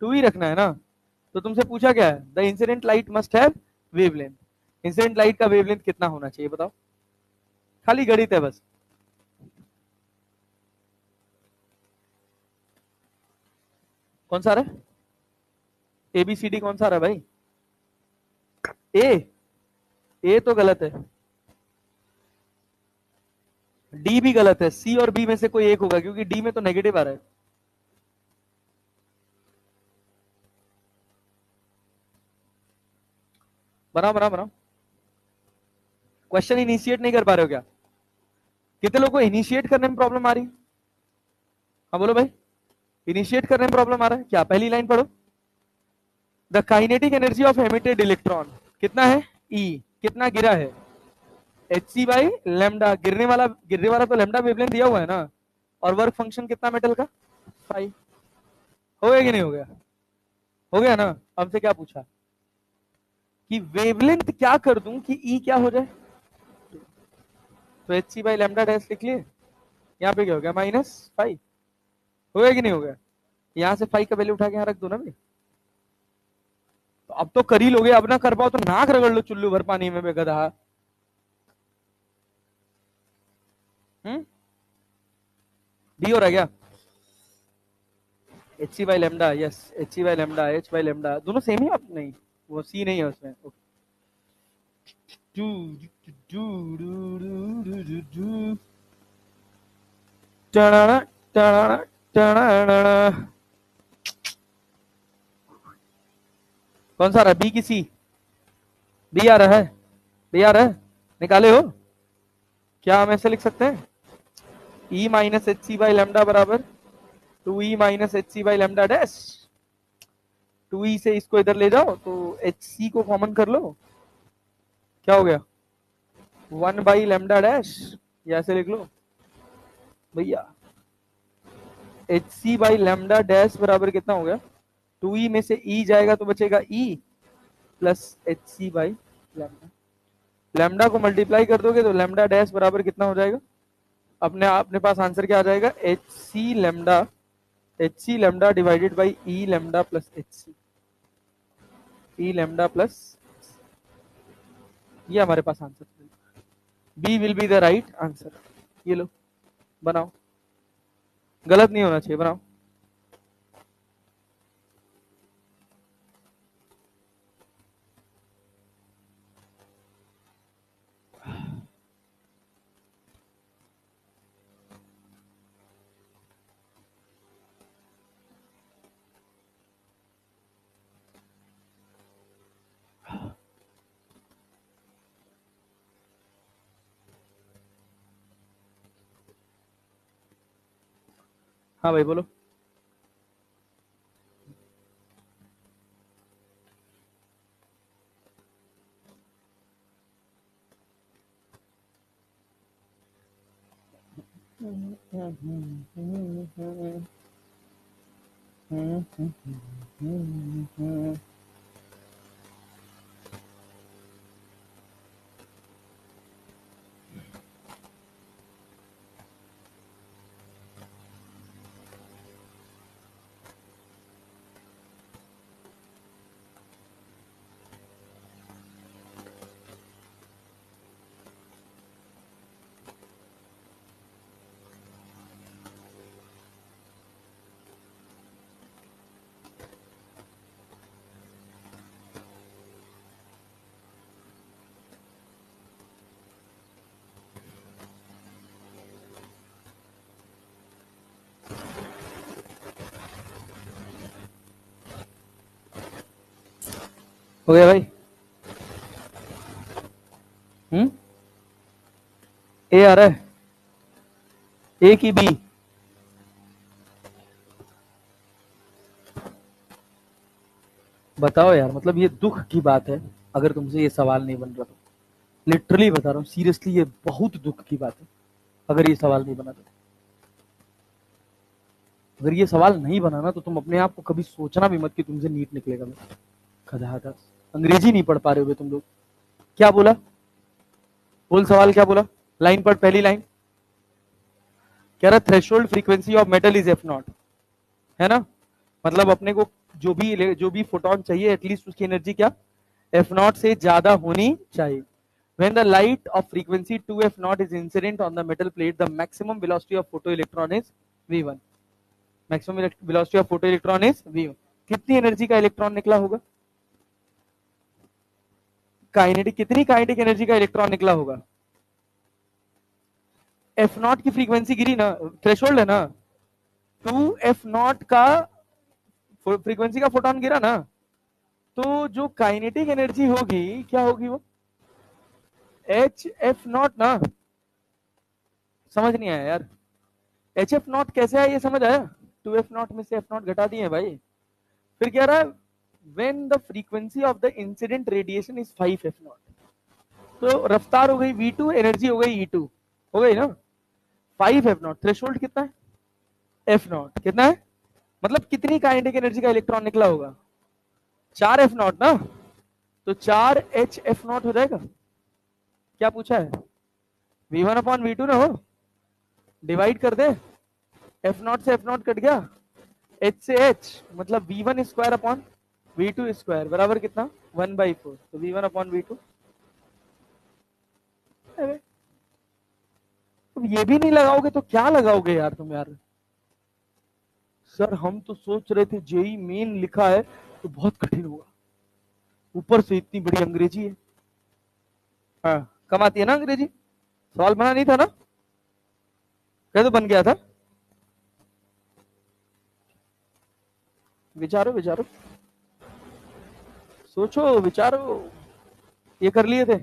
2e रखना है ना। तो तुमसे पूछा क्या है, the incident light must have wavelength. Incident light का वेवलेंथ कितना होना चाहिए बताओ, खाली गणित है बस। कौन सा आ रहा है एबीसीडी, कौन सा आ रहा है भाई? ए तो गलत है, डी भी गलत है, सी और बी में से कोई एक होगा क्योंकि डी में तो नेगेटिव आ रहा है। बनाओ बनाओ बनाओ। क्वेश्चन इनिशिएट नहीं कर पा रहे हो क्या? कितने लोगों को इनिशिएट करने में प्रॉब्लम आ रही है? हाँ बोलो भाई, इनिशिएट करने में प्रॉब्लम आ रहा है क्या? पहली लाइन पढ़ो। The kinetic energy of emitted electron कितना है ई, कितना गिरा है एच सी बाई लेमडा। गिरने वाला तो लेमडा वेवलेंथ दिया हुआ है ना, और वर्क फंक्शन कितना मेटल का 5। हो गया कि नहीं हो गया? हो गया ना। हमसे क्या पूछा कि वेवलेंथ क्या कर दूं कि ई क्या हो जाए, तो H C by lambda dash लिख लिए, यहाँ पे क्या हो गया -5। हो गया कि नहीं हो गया? यहां से 5 का वैल्यू उठा के यहाँ रख दो ना भाई। तो अब तो कर ही लोगे, अब ना कर पाओ तो नाक रगड़ लो चुल्लू भर पानी में बेगधा। डी हो रहा है क्या? H C by lambda, yes H C by lambda, H by lambda दोनों सेम ही। आप नहीं, वो सी नहीं है उसमें। कौन सा आ रहा है, बी की सी? बी आ रहा है, बी आ रहा है, निकाले हो क्या? हम ऐसे लिख सकते हैं E minus H C by lambda बराबर 2e minus H C by lambda dash. 2e से इसको इधर ले जाओ तो एच सी को कॉमन कर लो, क्या हो गया 1 बाई लेमडा डैश, या ऐसे लिख लो भैया H C by lambda dash बराबर कितना हो गया 2e में से e जाएगा तो बचेगा e plus H C by lambda. Lambda को मल्टीप्लाई कर दोगे तो लेमडा डैश बराबर कितना हो जाएगा अपने पास आंसर क्या आ जाएगा, H C lambda divided by E lambda plus H C, E lambda plus, ये हमारे पास answer, B will be the right answer. ये लो बनाओ, गलत नहीं होना चाहिए, बनाओ। हाँ भाई बोलो। हो गया भाई। ए आ रहा है, ए की बी, बताओ यार, मतलब ये दुख की बात है अगर तुमसे ये सवाल नहीं बन रहा तो, लिटरली बता रहा हूँ सीरियसली, ये बहुत दुख की बात है अगर ये सवाल नहीं बना तो। अगर ये सवाल नहीं बना ना तो तुम अपने आप को कभी सोचना भी मत कि तुमसे नीट निकलेगा। खदादास, अंग्रेजी नहीं पढ़ पा रहे हो तुम लोग। क्या बोला, बोल सवाल क्या बोला, लाइन पढ़, पहली लाइन कह रहा threshold frequency of metal is F not, है ना, मतलब अपने को जो भी फोटोन चाहिए एटलीस्ट उसकी एनर्जी क्या, एफ नॉट से ज्यादा होनी चाहिए। When the light of frequency 2f naught is incident on the metal plate, the maximum velocity of photoelectron is v1. Maximum velocity of photoelectron is v1. कितनी energy का electron निकला होगा, kinetic, कितनी kinetic energy का electron निकला होगा। F not की frequency गिरी ना, थ्रेशोल्ड है ना, 2f0 का फ्रीक्वेंसी का फोटोन गिरा ना, तो जो काइनेटिक एनर्जी होगी क्या होगी वो, एच एफ नॉट ना। समझ नहीं आया यार, एच एफ नॉट कैसे आया ये समझ आया, 2f0 में से f0 घटा दिए भाई। फिर क्या रहा है, when the frequency of the incident radiation is 5f0, तो रफ्तार हो गई v2, एनर्जी हो गई e2, हो गई ना। 5f0, थ्रेशोल्ड कितना है, f0 कितना है, मतलब कितनी काइनेटिक एनर्जी का इलेक्ट्रॉन निकला होगा, 4f0 ना, तो 4hf0 हो जाएगा। क्या पूछा है, v1/v2 ना हो, डिवाइड कर दे, f0 से f0 कट गया, h से h, मतलब v1 square upon v2 square बराबर कितना 1/4, तो v1/v2। तुम ये भी नहीं लगाओगे तो क्या लगाओगे यार तुम यार। सर हम तो सोच रहे थे जेई मेन लिखा है तो बहुत कठिन होगा, ऊपर से इतनी बड़ी अंग्रेजी है। हाँ कम आती है ना अंग्रेजी, सवाल बना नहीं था ना, कैसे बन गया था, विचारो विचारो, सोचो विचारो। ये कर लिए थे,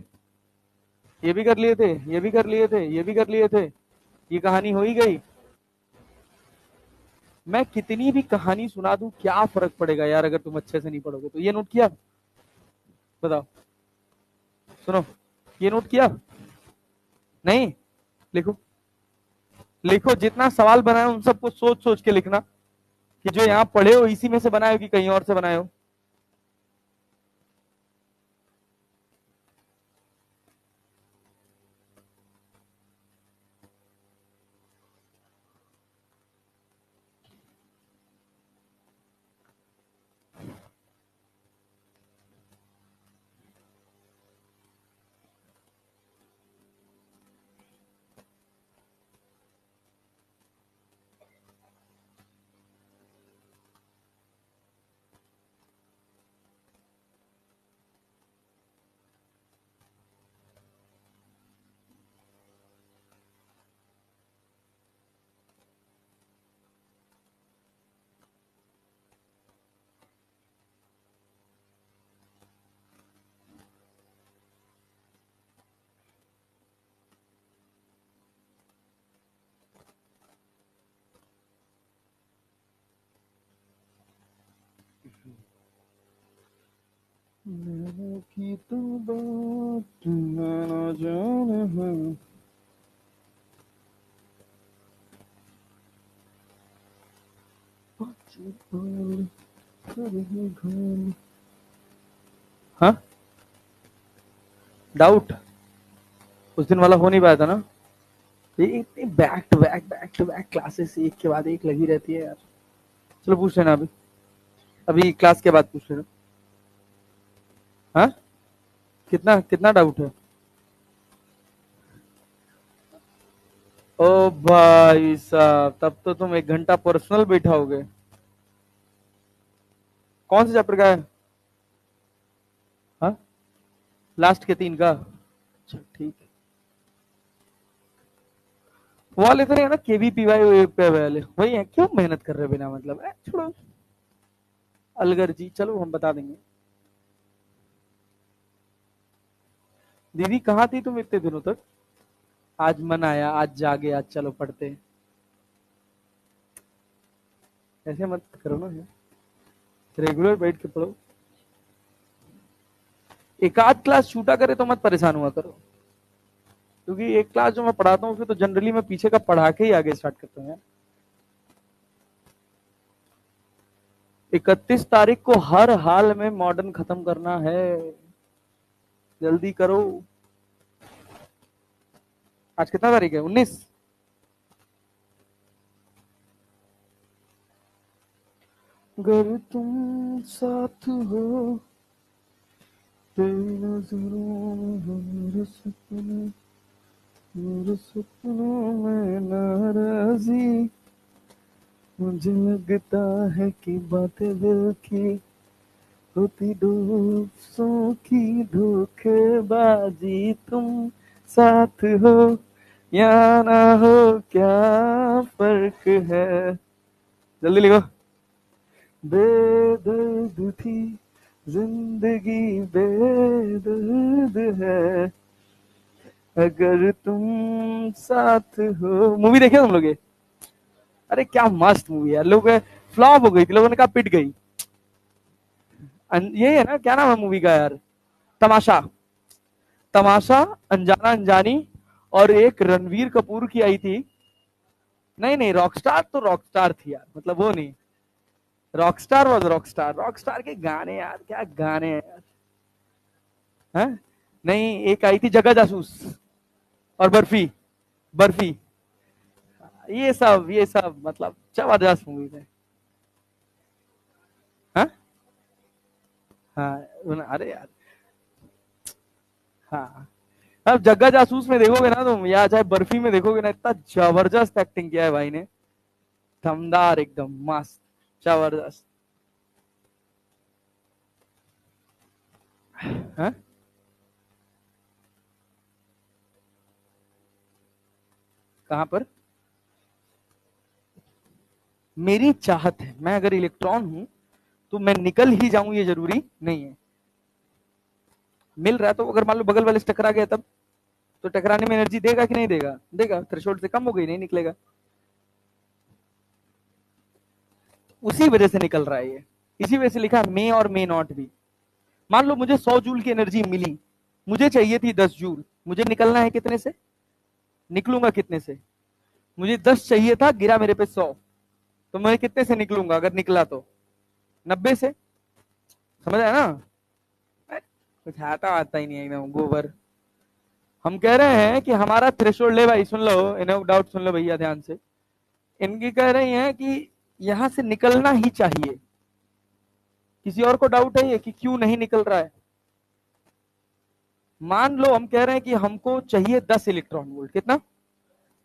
ये भी कर लिए थे, ये भी कर लिए थे, ये भी कर लिए थे, ये कहानी हो ही गई। मैं कितनी भी कहानी सुना दूं क्या फर्क पड़ेगा यार अगर तुम अच्छे से नहीं पढ़ोगे तो। ये नोट किया, बताओ, सुनो, ये नोट किया नहीं, लिखो, लिखो, जितना सवाल बनाए उन सबको सोच सोच के लिखना कि जो यहाँ पढ़े हो इसी में से बनाए हो कि कहीं और से बनाए हो। की तो बात मैं न जाने हूँ। हाँ, डाउट उस दिन वाला हो नहीं पाया था ना। ये इतनी बैक टू बैक क्लासेस एक के बाद एक लगी रहती है यार। चलो पूछ लेना अभी, अभी क्लास के बाद पूछ लेना। हाँ, कितना कितना डाउट है? ओ भाई साहब, तब तो तुम 1 घंटा पर्सनल बैठाओगे। कौन से चैप्टर का है? हाँ, लास्ट के 3 का। अच्छा ठीक है। वो वाले तो नहीं है ना, केवीपीवाई पे वाले वही है? क्यों मेहनत कर रहे बिना मतलब, छोड़ो। अलगर जी, चलो हम बता देंगे। दीदी कहाँ थी तुम इतने दिनों तक? आज मन आया, आज जागे, आज चलो पढ़ते हैं। ऐसे मत करो ना, रेगुलर बैठ के पढ़ो। एक आध क्लास छूटा करे तो मत परेशान हुआ करो, क्योंकि एक क्लास जो मैं पढ़ाता हूँ फिर तो जनरली मैं पीछे का पढ़ा के ही आगे स्टार्ट करता हूँ यार। 31 तारीख को हर हाल में मॉडर्न खत्म करना है, जल्दी करो। आज कितना तारीख है? 19। अगर तुम साथ हो तेरी नजरों में हो मेरे सपनों में नाराजी। मुझे लगता है कि बातें दिल की होती दोस्तों की धोखेबाजी। तुम साथ हो या ना हो क्या फर्क है? जल्दी लिखो। बेदर्द थी जिंदगी, बेदर्द है अगर तुम साथ हो। मूवी देखे तुम लोग ये? अरे क्या मस्त मूवी है, लोग फ्लॉप हो गई थी, लोगों ने कहा पिट गई। ये है ना, क्या नाम है मूवी का यार? तमाशा। तमाशा, अनजाना अनजानी, और एक रणवीर कपूर की आई थी। नहीं नहीं, रॉकस्टार तो रॉकस्टार थी यार, मतलब वो नहीं। रॉकस्टार वॉज रॉकस्टार, रॉकस्टार के गाने यार, क्या गाने हैं यार। है? नहीं, एक आई थी जगह जासूस और बर्फी। बर्फी, ये सब मतलब जबरदस्त मूवी थे। हाँ हाँ, अरे यार। हाँ, अब जग्गा जासूस में देखोगे ना तुम, या चाहे बर्फी में देखोगे ना, इतना जबरदस्त एक्टिंग किया है भाई ने। दमदार एकदम मस्त, जबरदस्त। हाँ? कहाँ पर? मेरी चाहत है, मैं अगर इलेक्ट्रॉन हूं तो मैं निकल ही जाऊं, ये जरूरी नहीं है। मिल रहा है तो अगर मान लो बगल वाले से टकरा गया तब, तो टकराने में एनर्जी देगा कि नहीं देगा? देगा, थ्रेशोल्ड से कम हो गई, नहीं निकलेगा। उसी वजह से निकल रहा है ये, इसी वजह से लिखा मे और मे नॉट भी। मान लो मुझे 100 जूल की एनर्जी मिली, मुझे चाहिए थी 10 जूल, मुझे निकलना है कितने से? निकलूंगा कितने से? मुझे 10 चाहिए था, गिरा मेरे पे 100, तो मैं कितने से निकलूंगा अगर निकला तो? 90 से। समझ आया ना? कुछ आता ही नहीं है, एकदम गोबर। हम कह रहे हैं कि हमारा थ्रेशोल्ड है भाई, सुन लो, इन्हें डाउट सुन लो भैया ध्यान से। इनकी कह रही हैं कि यहां से निकलना ही चाहिए। किसी और को डाउट है ये कि क्यों नहीं निकल रहा है? मान लो हम कह रहे हैं कि हमको चाहिए 10 इलेक्ट्रॉन वोल्ट, कितना?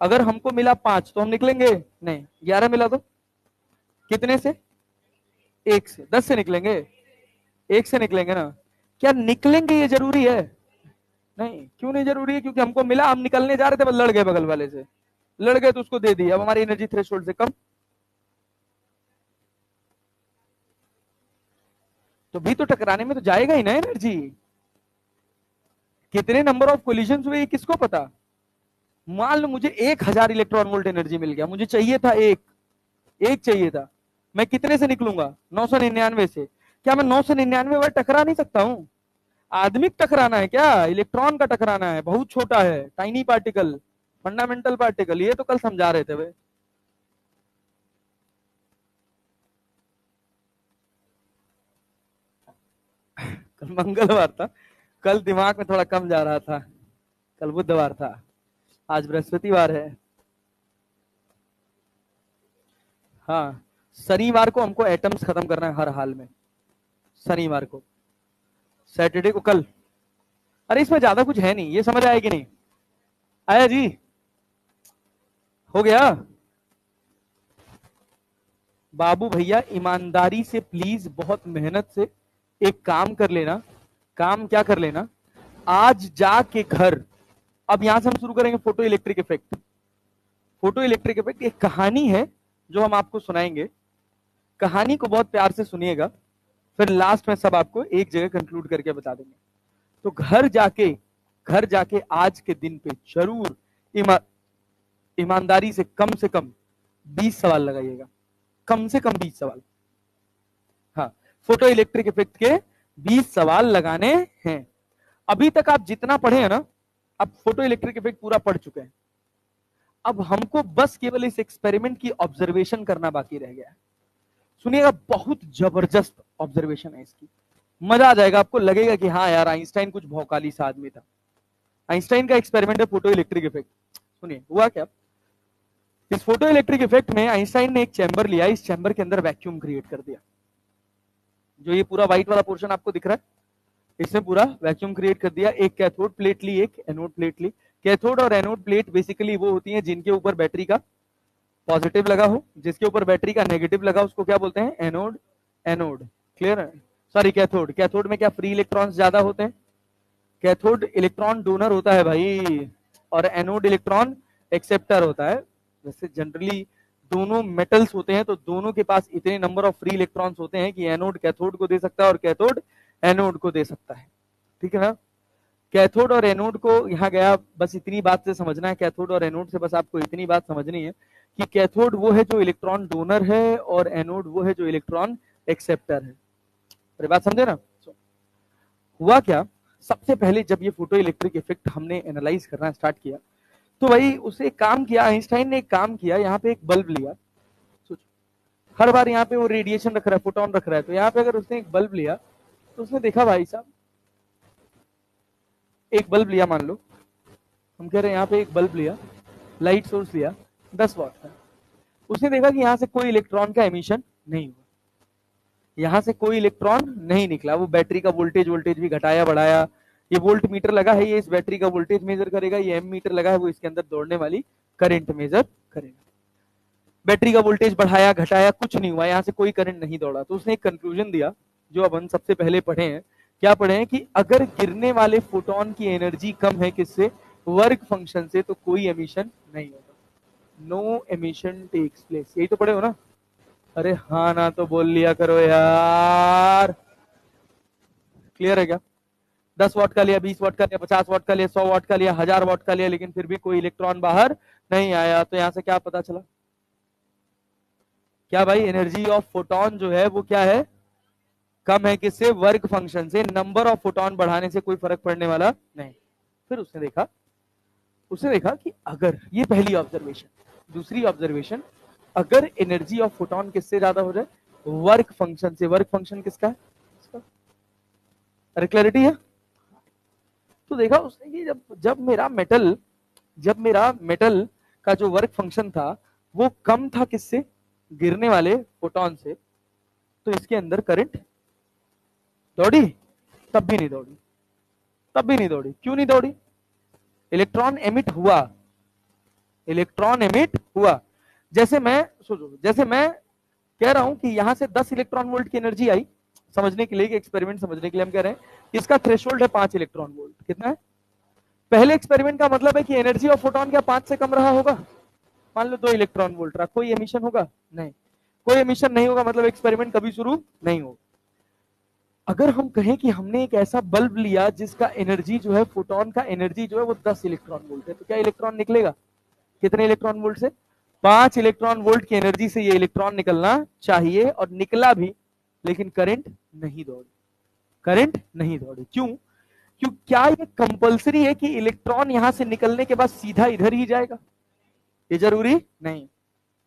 अगर हमको मिला 5 तो हम निकलेंगे नहीं, 11 मिला तो कितने से? 1 से। 10 से निकलेंगे? 1 से निकलेंगे ना। क्या निकलेंगे ये जरूरी है? नहीं। क्यों नहीं जरूरी है? क्योंकि हमको मिला, हम निकलने जा रहे थे, बस लड़ गए बगल वाले से। लड़ गए तो उसको दे दी, अब हमारी एनर्जी थ्रेशोल्ड से कम। तो भी तो टकराने में तो जाएगा ही ना एनर्जी। कितने नंबर ऑफ कोलिजन हुए ये किसको पता? मान लो मुझे 1000 इलेक्ट्रॉन वोल्ट एनर्जी मिल गया, मुझे चाहिए था एक, एक चाहिए था। मैं कितने से निकलूंगा? 999 से। क्या मैं 999 बार टकरा नहीं सकता हूं? आदमी टकराना है क्या? इलेक्ट्रॉन का टकराना है, बहुत छोटा है, टाइनी पार्टिकल, फंडामेंटल पार्टिकल। ये तो कल समझा रहे थे भाई। कल मंगलवार था, कल दिमाग में थोड़ा कम जा रहा था, कल बुधवार था, आज बृहस्पतिवार है। हाँ, शनिवार को हमको एटम्स खत्म करना है हर हाल में, शनिवार को। सैटरडे को कल। अरे इसमें ज्यादा कुछ है नहीं, ये समझ आया कि नहीं आया जी? हो गया बाबू भैया, ईमानदारी से प्लीज, बहुत मेहनत से एक काम कर लेना। काम क्या कर लेना, आज जाके घर, अब यहां से हम शुरू करेंगे photo electric effect. Photo electric effect एक कहानी है जो हम आपको सुनाएंगे, कहानी को बहुत प्यार से सुनिएगा, फिर लास्ट में सब आपको एक जगह कंक्लूड करके बता देंगे। तो घर जाके आज के दिन पे जरूर ईमानदारी से कम 20 सवाल लगाइएगा, कम से कम 20 सवाल। हाँ, फोटो इलेक्ट्रिक इफेक्ट के 20 सवाल लगाने हैं। अभी तक आप जितना पढ़े हैं ना, अब फोटो इलेक्ट्रिक इफेक्ट पूरा पढ़ चुके हैं। अब हमको बस केवल इस एक्सपेरिमेंट की ऑब्जर्वेशन करना बाकी रह गया है। सुनिएगा, बहुत जबरदस्त ऑब्जर्वेशन है इसकी, मजा आ जाएगा आपको, लगेगा कि हाँ यार, आइंस्टाइन कुछ भौकाली सा आदमी था। आइंस्टाइन का एक्सपेरिमेंट है फोटो इलेक्ट्रिक इफेक्ट। सुनिए हुआ क्या। इस फोटो इलेक्ट्रिक इफेक्ट में आइंस्टाइन ने एक चैम्बर लिया, इस चैम्बर के अंदर वैक्यूम क्रिएट कर दिया। जो ये पूरा व्हाइट वाला पोर्शन आपको दिख रहा है, इसने पूरा वैक्यूम क्रिएट कर दिया। एक कैथोड प्लेट ली, एक एनोड प्लेट ली। कैथोड और एनोड प्लेट बेसिकली वो होती हैं जिनके ऊपर बैटरी का पॉजिटिव लगा हो, जिसके ऊपर बैटरी का नेगेटिव लगा उसको क्या बोलते हैं, एनोड। एनोड क्लियर है? Sorry, cathode. कैथोड में क्या फ्री इलेक्ट्रॉन्स ज्यादा होते हैं? कैथोड इलेक्ट्रॉन डोनर होता है भाई, और एनोड इलेक्ट्रॉन एक्सेप्टर होता है। जैसे जनरली दोनों मेटल्स होते हैं तो दोनों के पास इतने नंबर ऑफ फ्री इलेक्ट्रॉन्स होते हैं कि एनोड कैथोड को दे सकता है और कैथोड एनोड को दे सकता है। ठीक है ना? कैथोड और एनोड को यहाँ गया, बस इतनी बात से समझना है। कैथोड और एनोड से बस आपको इतनी बात समझनी है कि कैथोड वो है जो इलेक्ट्रॉन डोनर है और एनोड वो है जो इलेक्ट्रॉन एक्सेप्टर है। अरे बात समझे ना? हुआ क्या, सबसे पहले जब ये फोटो इलेक्ट्रिक इफेक्ट हमने एनालाइज करना स्टार्ट किया, तो भाई उसे एक काम किया, आइंस्टाइन ने एक काम किया, यहाँ पे एक बल्ब लिया। सोचो, हर बार यहाँ पे वो रेडिएशन रख रहा है, फोटोन रख रहा है, तो यहाँ पे अगर उसने एक बल्ब लिया तो उसने देखा भाई साहब, एक बल्ब लिया, मान लो हम कह रहे हैं यहाँ पे एक बल्ब लिया, लाइट सोर्स लिया 10 वॉट का। उसने देखा कि यहाँ से कोई इलेक्ट्रॉन का एमिशन नहीं हुआ, यहाँ से कोई इलेक्ट्रॉन नहीं निकला। वो बैटरी का वोल्टेज भी घटाया बढ़ाया, ये वोल्ट मीटर लगा है, ये इस बैटरी का वोल्टेज मेजर करेगा, ये एम मीटर लगा है, वो इसके अंदर दौड़ने वाली करंट मेजर करेगा। बैटरी का वोल्टेज बढ़ाया घटाया, कुछ नहीं हुआ, यहाँ से कोई करंट नहीं दौड़ा। तो उसने एक कंक्लूजन दिया जो अब हम सबसे पहले पढ़े हैं। क्या पढ़े हैं कि अगर गिरने वाले फोटोन की एनर्जी कम है किससे, वर्क फंक्शन से, तो कोई एमिशन नहीं होगा, नो एमिशन टेक्स प्लेस। यही तो पढ़े हो ना? अरे हाँ ना तो बोल लिया करो यार। क्लियर है क्या? 10 वॉट का लिया, 20 वॉट का लिया, 50 वॉट का लिया, 100 वॉट का लिया, 1000 वॉट का लिया, लेकिन फिर भी कोई इलेक्ट्रॉन बाहर नहीं आया। तो यहां से क्या पता चला, क्या भाई, एनर्जी ऑफ फोटोन जो है वो क्या है, कम है किससे, वर्क फंक्शन से। नंबर ऑफ फोटोन बढ़ाने से कोई फर्क पड़ने वाला नहीं। फिर उसने देखा कि अगर, ये पहली ऑब्जर्वेशन। दूसरी ऑब्जर्वेशन, अगर एनर्जी ऑफ फोटोन किससे ज्यादा हो जाए, वर्क फंक्शन से। वर्क फंक्शन किसका है, इसका। अरे क्लैरिटी है? तो देखा उसने कि जब मेरा मेटल का जो वर्क फंक्शन था वो कम था किससे, गिरने वाले फोटोन से, तो इसके अंदर करंट दौड़ी, तब भी नहीं दौड़ी। क्यों नहीं दौड़ी? इलेक्ट्रॉन एमिट हुआ। जैसे मैं कह रहा हूं कि यहां से 10 इलेक्ट्रॉन वोल्ट की एनर्जी आई, समझने के लिए, एक्सपेरिमेंट समझने के लिए हम कह रहे हैं इसका थ्रेशोल्ड है 5 इलेक्ट्रॉन वोल्ट। कितना है? पहले एक्सपेरिमेंट का मतलब है कि एनर्जी ऑफ फोटोन क्या 5 से कम रहा होगा? मान लो 2 इलेक्ट्रॉन वोल्ट रहा, कोई एमिशन होगा? नहीं, कोई एमिशन नहीं होगा, मतलब एक्सपेरिमेंट कभी शुरू नहीं होगा। अगर हम कहें कि हमने एक ऐसा बल्ब लिया जिसका एनर्जी जो है, फोटोन का एनर्जी जो है वो 10 इलेक्ट्रॉन वोल्ट है, तो क्या इलेक्ट्रॉन निकलेगा? कितने इलेक्ट्रॉन वोल्ट से? 5 इलेक्ट्रॉन वोल्ट की एनर्जी से ये इलेक्ट्रॉन निकलना चाहिए, और निकला भी। लेकिन करंट नहीं दौड़ी, करंट नहीं दौड़ी। क्यों? क्यों? क्या ये कंपलसरी है कि इलेक्ट्रॉन यहां से निकलने के बाद सीधा इधर ही जाएगा? ये जरूरी नहीं।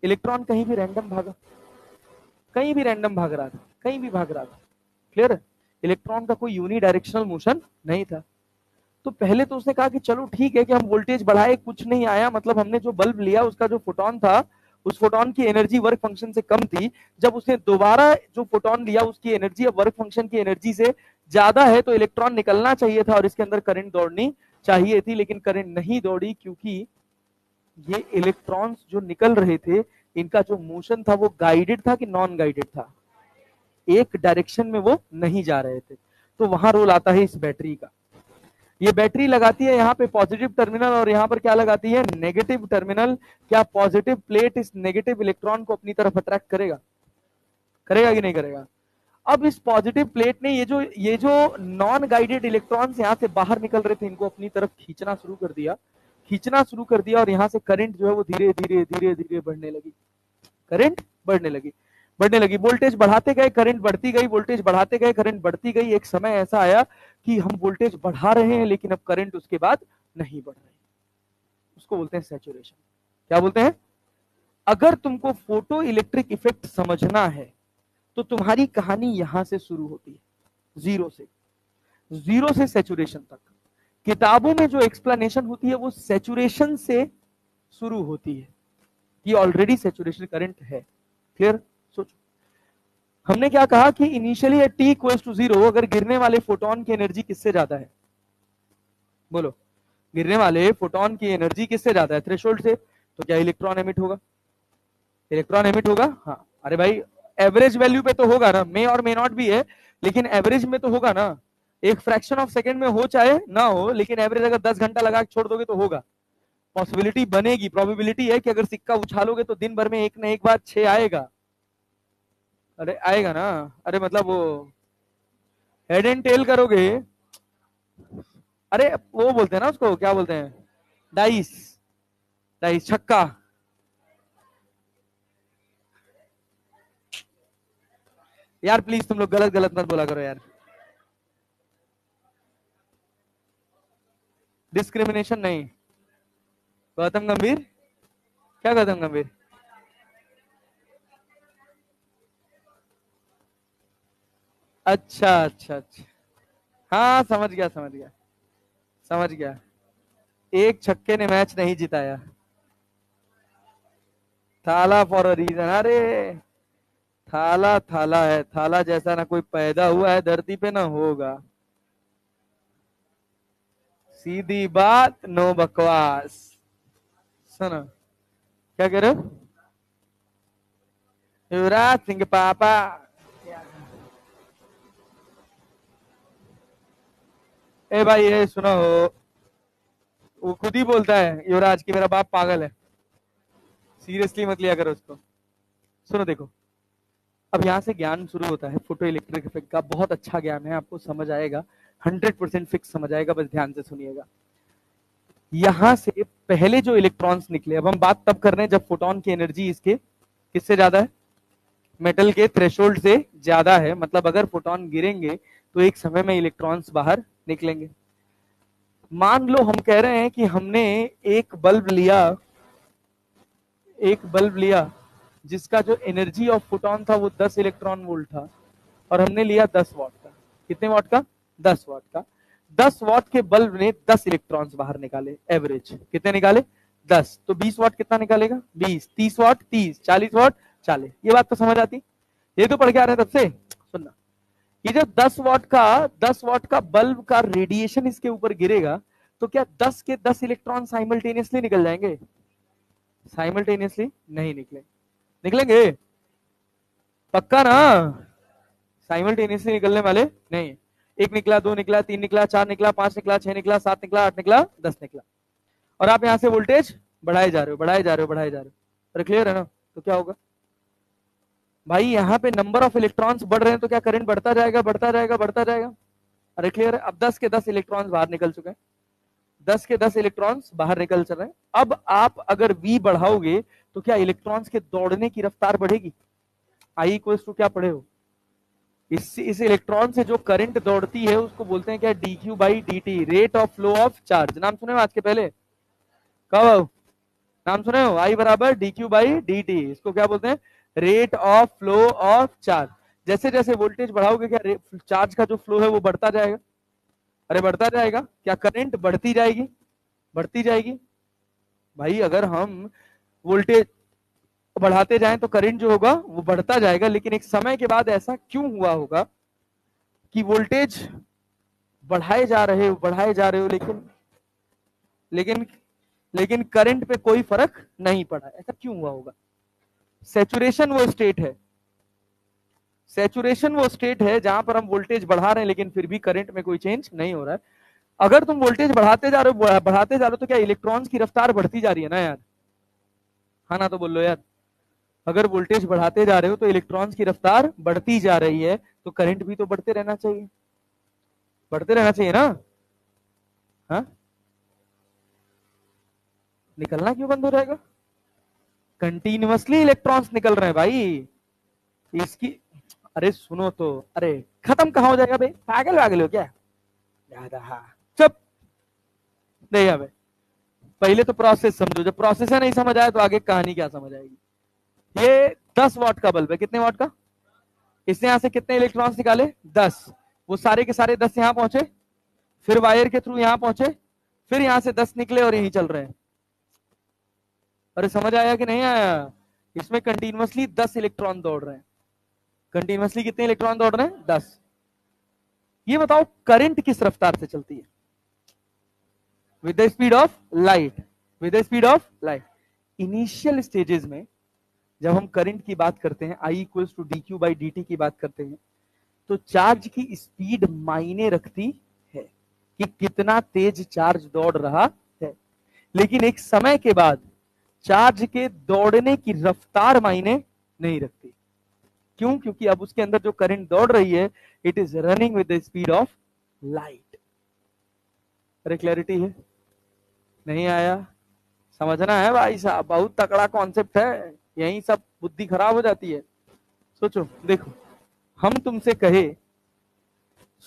इलेक्ट्रॉन कहीं भी रैंडम भागा, कहीं भी रैंडम भाग रहा था, कहीं भी भाग रहा था। क्लियर है? इलेक्ट्रॉन का कोई यूनी डायरेक्शनल मोशन नहीं था। तो पहले तो उसने कहा कि चलो ठीक है कि हम वोल्टेज बढ़ाए, कुछ नहीं आया, मतलब हमने जो बल्ब लिया उसका जो फोटोन था उस फोटोन की एनर्जी वर्क फंक्शन से कम थी। जब उसने दोबारा जो फोटोन लिया उसकी एनर्जी अब वर्क फंक्शन की एनर्जी से ज्यादा है, तो इलेक्ट्रॉन निकलना चाहिए था और इसके अंदर करंट दौड़नी चाहिए थी, लेकिन करंट नहीं दौड़ी क्योंकि ये इलेक्ट्रॉन्स जो निकल रहे थे इनका जो मोशन था वो गाइडेड था कि नॉन गाइडेड था? एक डायरेक्शन में वो नहीं जा रहे थे। तो वहां रोल आता है इस बैटरी का। ये बैटरी लगाती है यहाँ पे पॉजिटिव टर्मिनल और यहाँ पर क्या लगाती है? Negative terminal. क्या पॉजिटिव प्लेट इस नेगेटिव इलेक्ट्रॉन को अपनी तरफ अट्रैक्ट करेगा? करेगा कि नहीं करेगा? अब इस पॉजिटिव प्लेट ने ये जो नॉन गाइडेड इलेक्ट्रॉन्स यहाँ से बाहर निकल रहे थे इनको अपनी तरफ खींचना शुरू कर दिया, खींचना शुरू कर दिया, और यहाँ से करंट जो है वो धीरे धीरे धीरे धीरे बढ़ने लगी। करंट बढ़ने लगी, बढ़ने लगी, वोल्टेज बढ़ाते गए, करंट बढ़ती गई, वोल्टेज बढ़ाते गए, करंट बढ़ती गई। एक समय ऐसा आया कि हम वोल्टेज बढ़ा रहे हैं लेकिन अब करंट उसके बाद नहीं बढ़ रही। उसको बोलते हैं सैचुरेशन। क्या बोलते हैं? अगर तुमको फोटो इलेक्ट्रिक इफेक्ट समझना है तो तुम्हारी कहानी यहां से शुरू होती है, जीरो से, जीरो से सैचुरेशन तक। किताबों में जो एक्सप्लेनेशन होती है वो सैचुरेशन से शुरू होती है, ये ऑलरेडी सैचुरेशन करंट है। क्लियर? सोचो, हमने क्या कहा कि initially at T equals to 0 अगर गिरने वाले फोटोन की एनर्जी किससे ज्यादा है? बोलो, गिरने वाले फोटोन की एनर्जी किससे ज्यादा है? थ्रेशोल्ड से। तो क्या इलेक्ट्रॉन एमिट होगा? इलेक्ट्रॉन एमिट होगा। हाँ, अरे भाई एवरेज वैल्यू पे तो होगा ना, मे और मे नॉट भी है लेकिन एवरेज में तो होगा ना। एक फ्रैक्शन ऑफ सेकंड में हो चाहे ना हो, लेकिन एवरेज अगर 10 घंटा लगा छोड़ दोगे तो होगा। पॉसिबिलिटी बनेगी, प्रोबेबिलिटी है कि अगर सिक्का उछालोगे तो दिन भर में एक ना एक बार 6 आएगा। अरे आएगा ना, अरे मतलब वो हेड एंड टेल करोगे, अरे वो बोलते हैं ना उसको, क्या बोलते हैं? डाइस, डाइस, छक्का। यार प्लीज तुम लोग गलत गलत मत बोला करो यार। डिस्क्रिमिनेशन नहीं। गौतम गंभीर? क्या गौतम गंभीर? अच्छा अच्छा अच्छा, हाँ समझ गया समझ गया समझ गया। एक छक्के ने मैच नहीं जिताया। थाला फॉर अ रीजन। अरे थाला थाला है, थाला जैसा ना कोई पैदा हुआ है धरती पे ना होगा। सीधी बात, नो बकवास। सुनो, क्या कह रहे हो? युवराज सिंह के पापा। ए भाई ये सुनो, वो खुद ही बोलता है युवराज की मेरा बाप पागल है। सीरियसली मत लिया करो उसको। सुनो देखो, अब यहाँ से ज्ञान शुरू होता है फोटो इलेक्ट्रिक इफेक्ट का। बहुत अच्छा ज्ञान है, आपको समझ आएगा, 100% फिक्स समझ आएगा, बस ध्यान से सुनिएगा। यहां से पहले जो इलेक्ट्रॉन्स निकले, अब हम बात तब कर रहे हैं जब फोटोन की एनर्जी इसके किससे ज्यादा है? मेटल के थ्रेशोल्ड से ज्यादा है। मतलब अगर फोटोन गिरेंगे तो एक समय में इलेक्ट्रॉन्स बाहर निकलेंगे। मान लो हम कह रहे हैं कि हमने एक बल्ब लिया, एक बल्ब लिया जिसका जो एनर्जी ऑफ फोटोन था वो 10 इलेक्ट्रॉन वोल्ट था, और हमने लिया 10 वॉट का। कितने वॉट का? 10 वॉट का। 10 वॉट के बल्ब ने 10 इलेक्ट्रॉन्स बाहर निकाले। एवरेज कितने निकाले? 10। तो 20 वॉट कितना निकालेगा? 20। 30 वॉट 30, 40 वॉट 40। ये बात तो समझ आती? ये तो पढ़ के आ रहे हैं तब से। सुनना, ये जो 10 वॉट का बल्ब का रेडिएशन इसके ऊपर गिरेगा, तो क्या 10 के 10 इलेक्ट्रॉन साइमल्टेनियसली निकल जाएंगे? साइमल्टेनियसली नहीं निकले। निकलेंगे? पक्का ना? साइमल्टेनियसली निकलने वाले नहीं। एक निकला, दो निकला, तीन निकला, चार निकला, पांच निकला, छह निकला, सात निकला, आठ निकला, 10 निकला, और आप यहां से वोल्टेज बढ़ाए जा रहे हो, बढ़ाए जा रहे हो, बढ़ाए जा रहे हो। अरे क्लियर है ना? तो क्या होगा भाई? यहाँ पे नंबर ऑफ इलेक्ट्रॉन्स बढ़ रहे हैं तो क्या करंट बढ़ता जाएगा, बढ़ता जाएगा, बढ़ता जाएगा। अरे क्लियर है? अब 10 के 10 इलेक्ट्रॉन्स बाहर निकल चुके हैं, 10 के 10 इलेक्ट्रॉन्स बाहर निकल चल रहे हैं। अब आप अगर V बढ़ाओगे तो क्या इलेक्ट्रॉन्स के दौड़ने की रफ्तार बढ़ेगी? आई इक्वल्स टू क्या पढ़े हो? इस इलेक्ट्रॉन से जो करंट दौड़ती है उसको बोलते हैं क्या, dq by dt, rate of flow of charge. नाम सुने हो आज के पहले, कब नाम सुने हो, I बराबर dq बाई dt, इसको क्या बोलते हैं, rate of flow of charge. जैसे जैसे वोल्टेज बढ़ाओगे क्या चार्ज का जो फ्लो है वो बढ़ता जाएगा, अरे बढ़ता जाएगा, क्या करंट बढ़ती जाएगी, बढ़ती जाएगी। भाई अगर हम वोल्टेज बढ़ाते जाएं तो करंट जो होगा वो बढ़ता जाएगा, लेकिन एक समय के बाद ऐसा क्यों हुआ होगा कि वोल्टेज बढ़ाए जा रहे हो लेकिन लेकिन करंट पे कोई फर्क नहीं पड़ा, ऐसा क्यों हुआ होगा। सैचुरेशन वो स्टेट है, सैचुरेशन वो स्टेट है जहां पर हम वोल्टेज बढ़ा रहे हैं लेकिन फिर भी करंट में कोई चेंज नहीं हो रहा है। अगर तुम वोल्टेज बढ़ाते जा रहे हो तो क्या इलेक्ट्रॉन्स की रफ्तार बढ़ती जा रही है ना यार, हाँ ना तो बोल लो यार, अगर वोल्टेज बढ़ाते जा रहे हो तो इलेक्ट्रॉन्स की रफ्तार बढ़ती जा रही है, तो करंट भी तो बढ़ते रहना चाहिए, बढ़ते रहना चाहिए ना। हाँ निकलना क्यों बंद हो जाएगा, कंटिन्यूअसली इलेक्ट्रॉन्स निकल रहे हैं भाई इसकी। अरे सुनो तो, अरे खत्म कहां हो जाएगा भाई, पागल वागल हो क्या, ज्यादा हाँ चुप नहीं है भाई, पहले तो प्रोसेस समझो, जब प्रोसेस है नहीं समझ आया तो आगे कहानी क्या समझ आएगी। ये 10 वाट का बल्ब है, कितने वाट का, इसने यहां से कितने इलेक्ट्रॉन्स निकाले 10, वो सारे के सारे 10 यहां पहुंचे, फिर वायर के थ्रू यहां पहुंचे, फिर यहां से 10 निकले और यहीं चल रहे हैं। अरे समझ आया कि नहीं आया, इसमें कंटिन्यूअसली 10 इलेक्ट्रॉन दौड़ रहे हैं, कंटिन्यूअसली कितने इलेक्ट्रॉन दौड़ रहे हैं 10। ये बताओ करंट किस रफ्तार से चलती है, with the speed of light, with the speed of light. Initial stages में जब हम करंट की बात करते हैं, I equals to dq by dt की बात करते हैं, तो चार्ज की स्पीड मायने रखती है कि कितना तेज चार्ज दौड़ रहा है, लेकिन एक समय के बाद चार्ज के दौड़ने की रफ्तार मायने नहीं रखती। क्यों, क्योंकि अब उसके अंदर जो करंट दौड़ रही है it is running with the speed of light. अरे क्लैरिटी है, नहीं आया, समझना है भाई साहब, बहुत तगड़ा कॉन्सेप्ट है, यही सब बुद्धि खराब हो जाती है। सोचो देखो, हम तुमसे कहे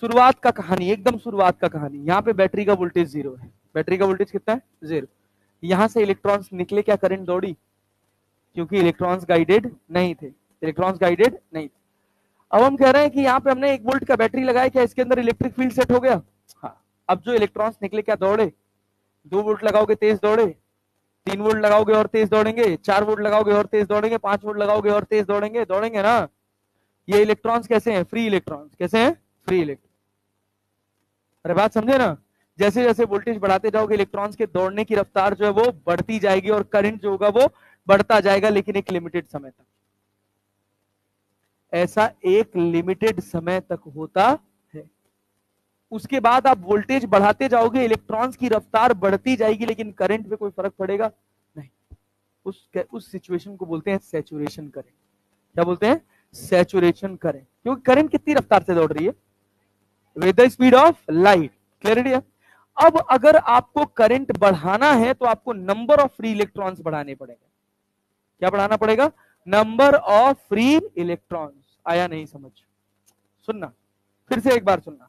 शुरुआत का कहानी, एकदम शुरुआत का कहानी, यहाँ पे बैटरी का वोल्टेज 0 है, बैटरी का वोल्टेज कितना है 0, यहां से इलेक्ट्रॉन्स निकले, क्या करंट दौड़ी, क्योंकि इलेक्ट्रॉन्स गाइडेड नहीं थे, इलेक्ट्रॉन्स गाइडेड नहीं थे। अब हम कह रहे हैं कि यहाँ पे हमने 1 वोल्ट का बैटरी लगाया, क्या इसके अंदर इलेक्ट्रिक फील्ड सेट हो गया, हाँ। अब जो इलेक्ट्रॉन्स निकले क्या दौड़े, 2 वोल्ट लगाओगे तेज दौड़े, 3 वोल्ट लगाओगे और तेज दौड़ेंगे, 4 वोल्ट लगाओगे और तेज दौड़ेंगे, 5 वोल्ट लगाओगे और तेज दौड़ेंगे, दौड़ेंगे ना। ये इलेक्ट्रॉन्स कैसे हैं, फ्री इलेक्ट्रॉन्स, कैसे हैं, फ्री इलेक्ट्रॉन। अरे बात समझे ना, जैसे जैसे वोल्टेज बढ़ाते जाओगे इलेक्ट्रॉन्स के दौड़ने की रफ्तार जो है वो बढ़ती जाएगी और करंट जो होगा वो बढ़ता जाएगा, लेकिन एक लिमिटेड समय तक, ऐसा एक लिमिटेड समय तक होता है। उसके बाद आप वोल्टेज बढ़ाते जाओगे, इलेक्ट्रॉन्स की रफ्तार बढ़ती जाएगी, लेकिन करंट पे कोई फर्क पड़ेगा नहीं। उस सिचुएशन को बोलते हैं सैचुरेशन करंट। क्या बोलते हैं, सैचुरेशन करंट, क्योंकि करंट कितनी रफ्तार से दौड़ रही है, with the speed of light. Clarity है। अब अगर आपको करंट बढ़ाना है तो आपको नंबर ऑफ फ्री इलेक्ट्रॉन्स बढ़ाने पड़ेंगे। क्या बढ़ाना पड़ेगा, नंबर ऑफ फ्री इलेक्ट्रॉन्स। आया नहीं समझ, सुनना फिर से एक बार सुनना,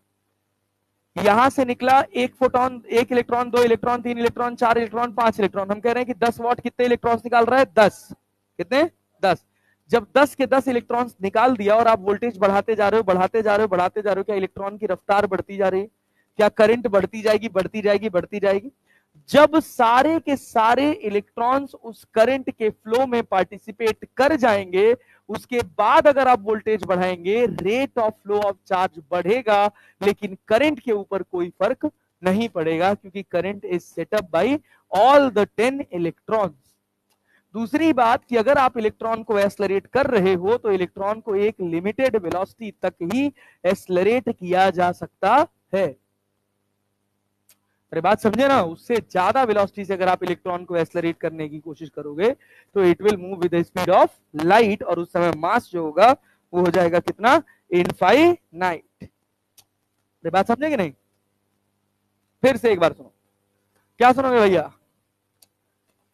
यहां से निकला एक photon, 1 electron, 2 electron, 3 electron, 4 electron, 5 electron. हम कह रहे हैं कि 10 वाट कितने इलेक्ट्रॉन्स निकाल रहा है, 10, कितने 10। जब 10 के 10 इलेक्ट्रॉन्स निकाल दिया और आप वोल्टेज बढ़ाते जा रहे हो, बढ़ाते जा रहे हो, बढ़ाते जा रहे हो, क्या इलेक्ट्रॉन की रफ्तार बढ़ती जा रही है, क्या करंट बढ़ती जाएगी, बढ़ती जाएगी, बढ़ती जाएगी। जब सारे के सारे इलेक्ट्रॉन्स उस करंट के फ्लो में पार्टिसिपेट कर जाएंगे, उसके बाद अगर आप वोल्टेज बढ़ाएंगे, rate of flow of charge बढ़ेगा, लेकिन करंट के ऊपर कोई फर्क नहीं पड़ेगा, क्योंकि current is set up by all the 10 electrons. दूसरी बात कि अगर आप इलेक्ट्रॉन को एक्सेलरेट कर रहे हो तो इलेक्ट्रॉन को एक लिमिटेड वेलोसिटी तक ही एक्सेलरेट किया जा सकता है। अरे बात समझे ना, उससे ज्यादा वेलोसिटी से अगर आप इलेक्ट्रॉन को एक्सेलरेट करने की कोशिश करोगे तो it will move with the speed of light, और उस समय मास जो होगा वो हो जाएगा कितना, इनफाइनाइट। अरे बात समझे कि नहीं, फिर से एक बार सुनो, क्या सुनोगे भैया,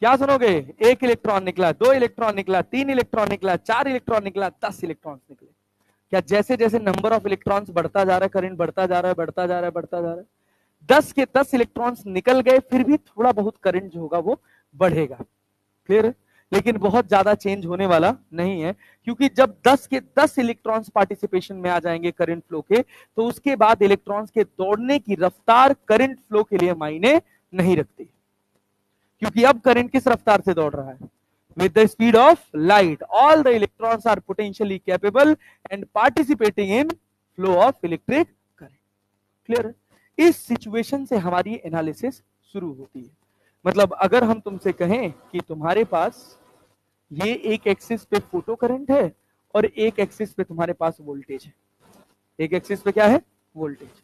क्या सुनोगे, 1 इलेक्ट्रॉन निकला, 2 इलेक्ट्रॉन निकला, 3 इलेक्ट्रॉन निकला, 4 इलेक्ट्रॉन निकला, 10 इलेक्ट्रॉन निकले, क्या जैसे जैसे नंबर ऑफ इलेक्ट्रॉन्स बढ़ता जा रहा है, करंट बढ़ता जा रहा है, बढ़ता जा रहा है, बढ़ता जा रहा है, 10 के 10 इलेक्ट्रॉन्स निकल गए, फिर भी थोड़ा बहुत करंट जो होगा वो बढ़ेगा। क्लियर है? लेकिन बहुत ज्यादा चेंज होने वाला नहीं है, क्योंकि जब 10 के 10 इलेक्ट्रॉन्स पार्टिसिपेशन में आ जाएंगे करंट फ्लो के, तो उसके बाद इलेक्ट्रॉन्स के दौड़ने की रफ्तार करंट फ्लो के लिए मायने नहीं रखती, क्योंकि अब करंट किस रफ्तार से दौड़ रहा है? with the speed of light. All the electrons are potentially capable and participating in flow of electric current. Clear है? इस सिचुएशन से हमारी एनालिसिस शुरू होती है। मतलब अगर हम तुमसे कहें कि तुम्हारे पास ये एक एक्सिस पे फोटो करंट है और एक एक्सिस पे तुम्हारे पास वोल्टेज है, एक एक्सिस पे क्या है? वोल्टेज।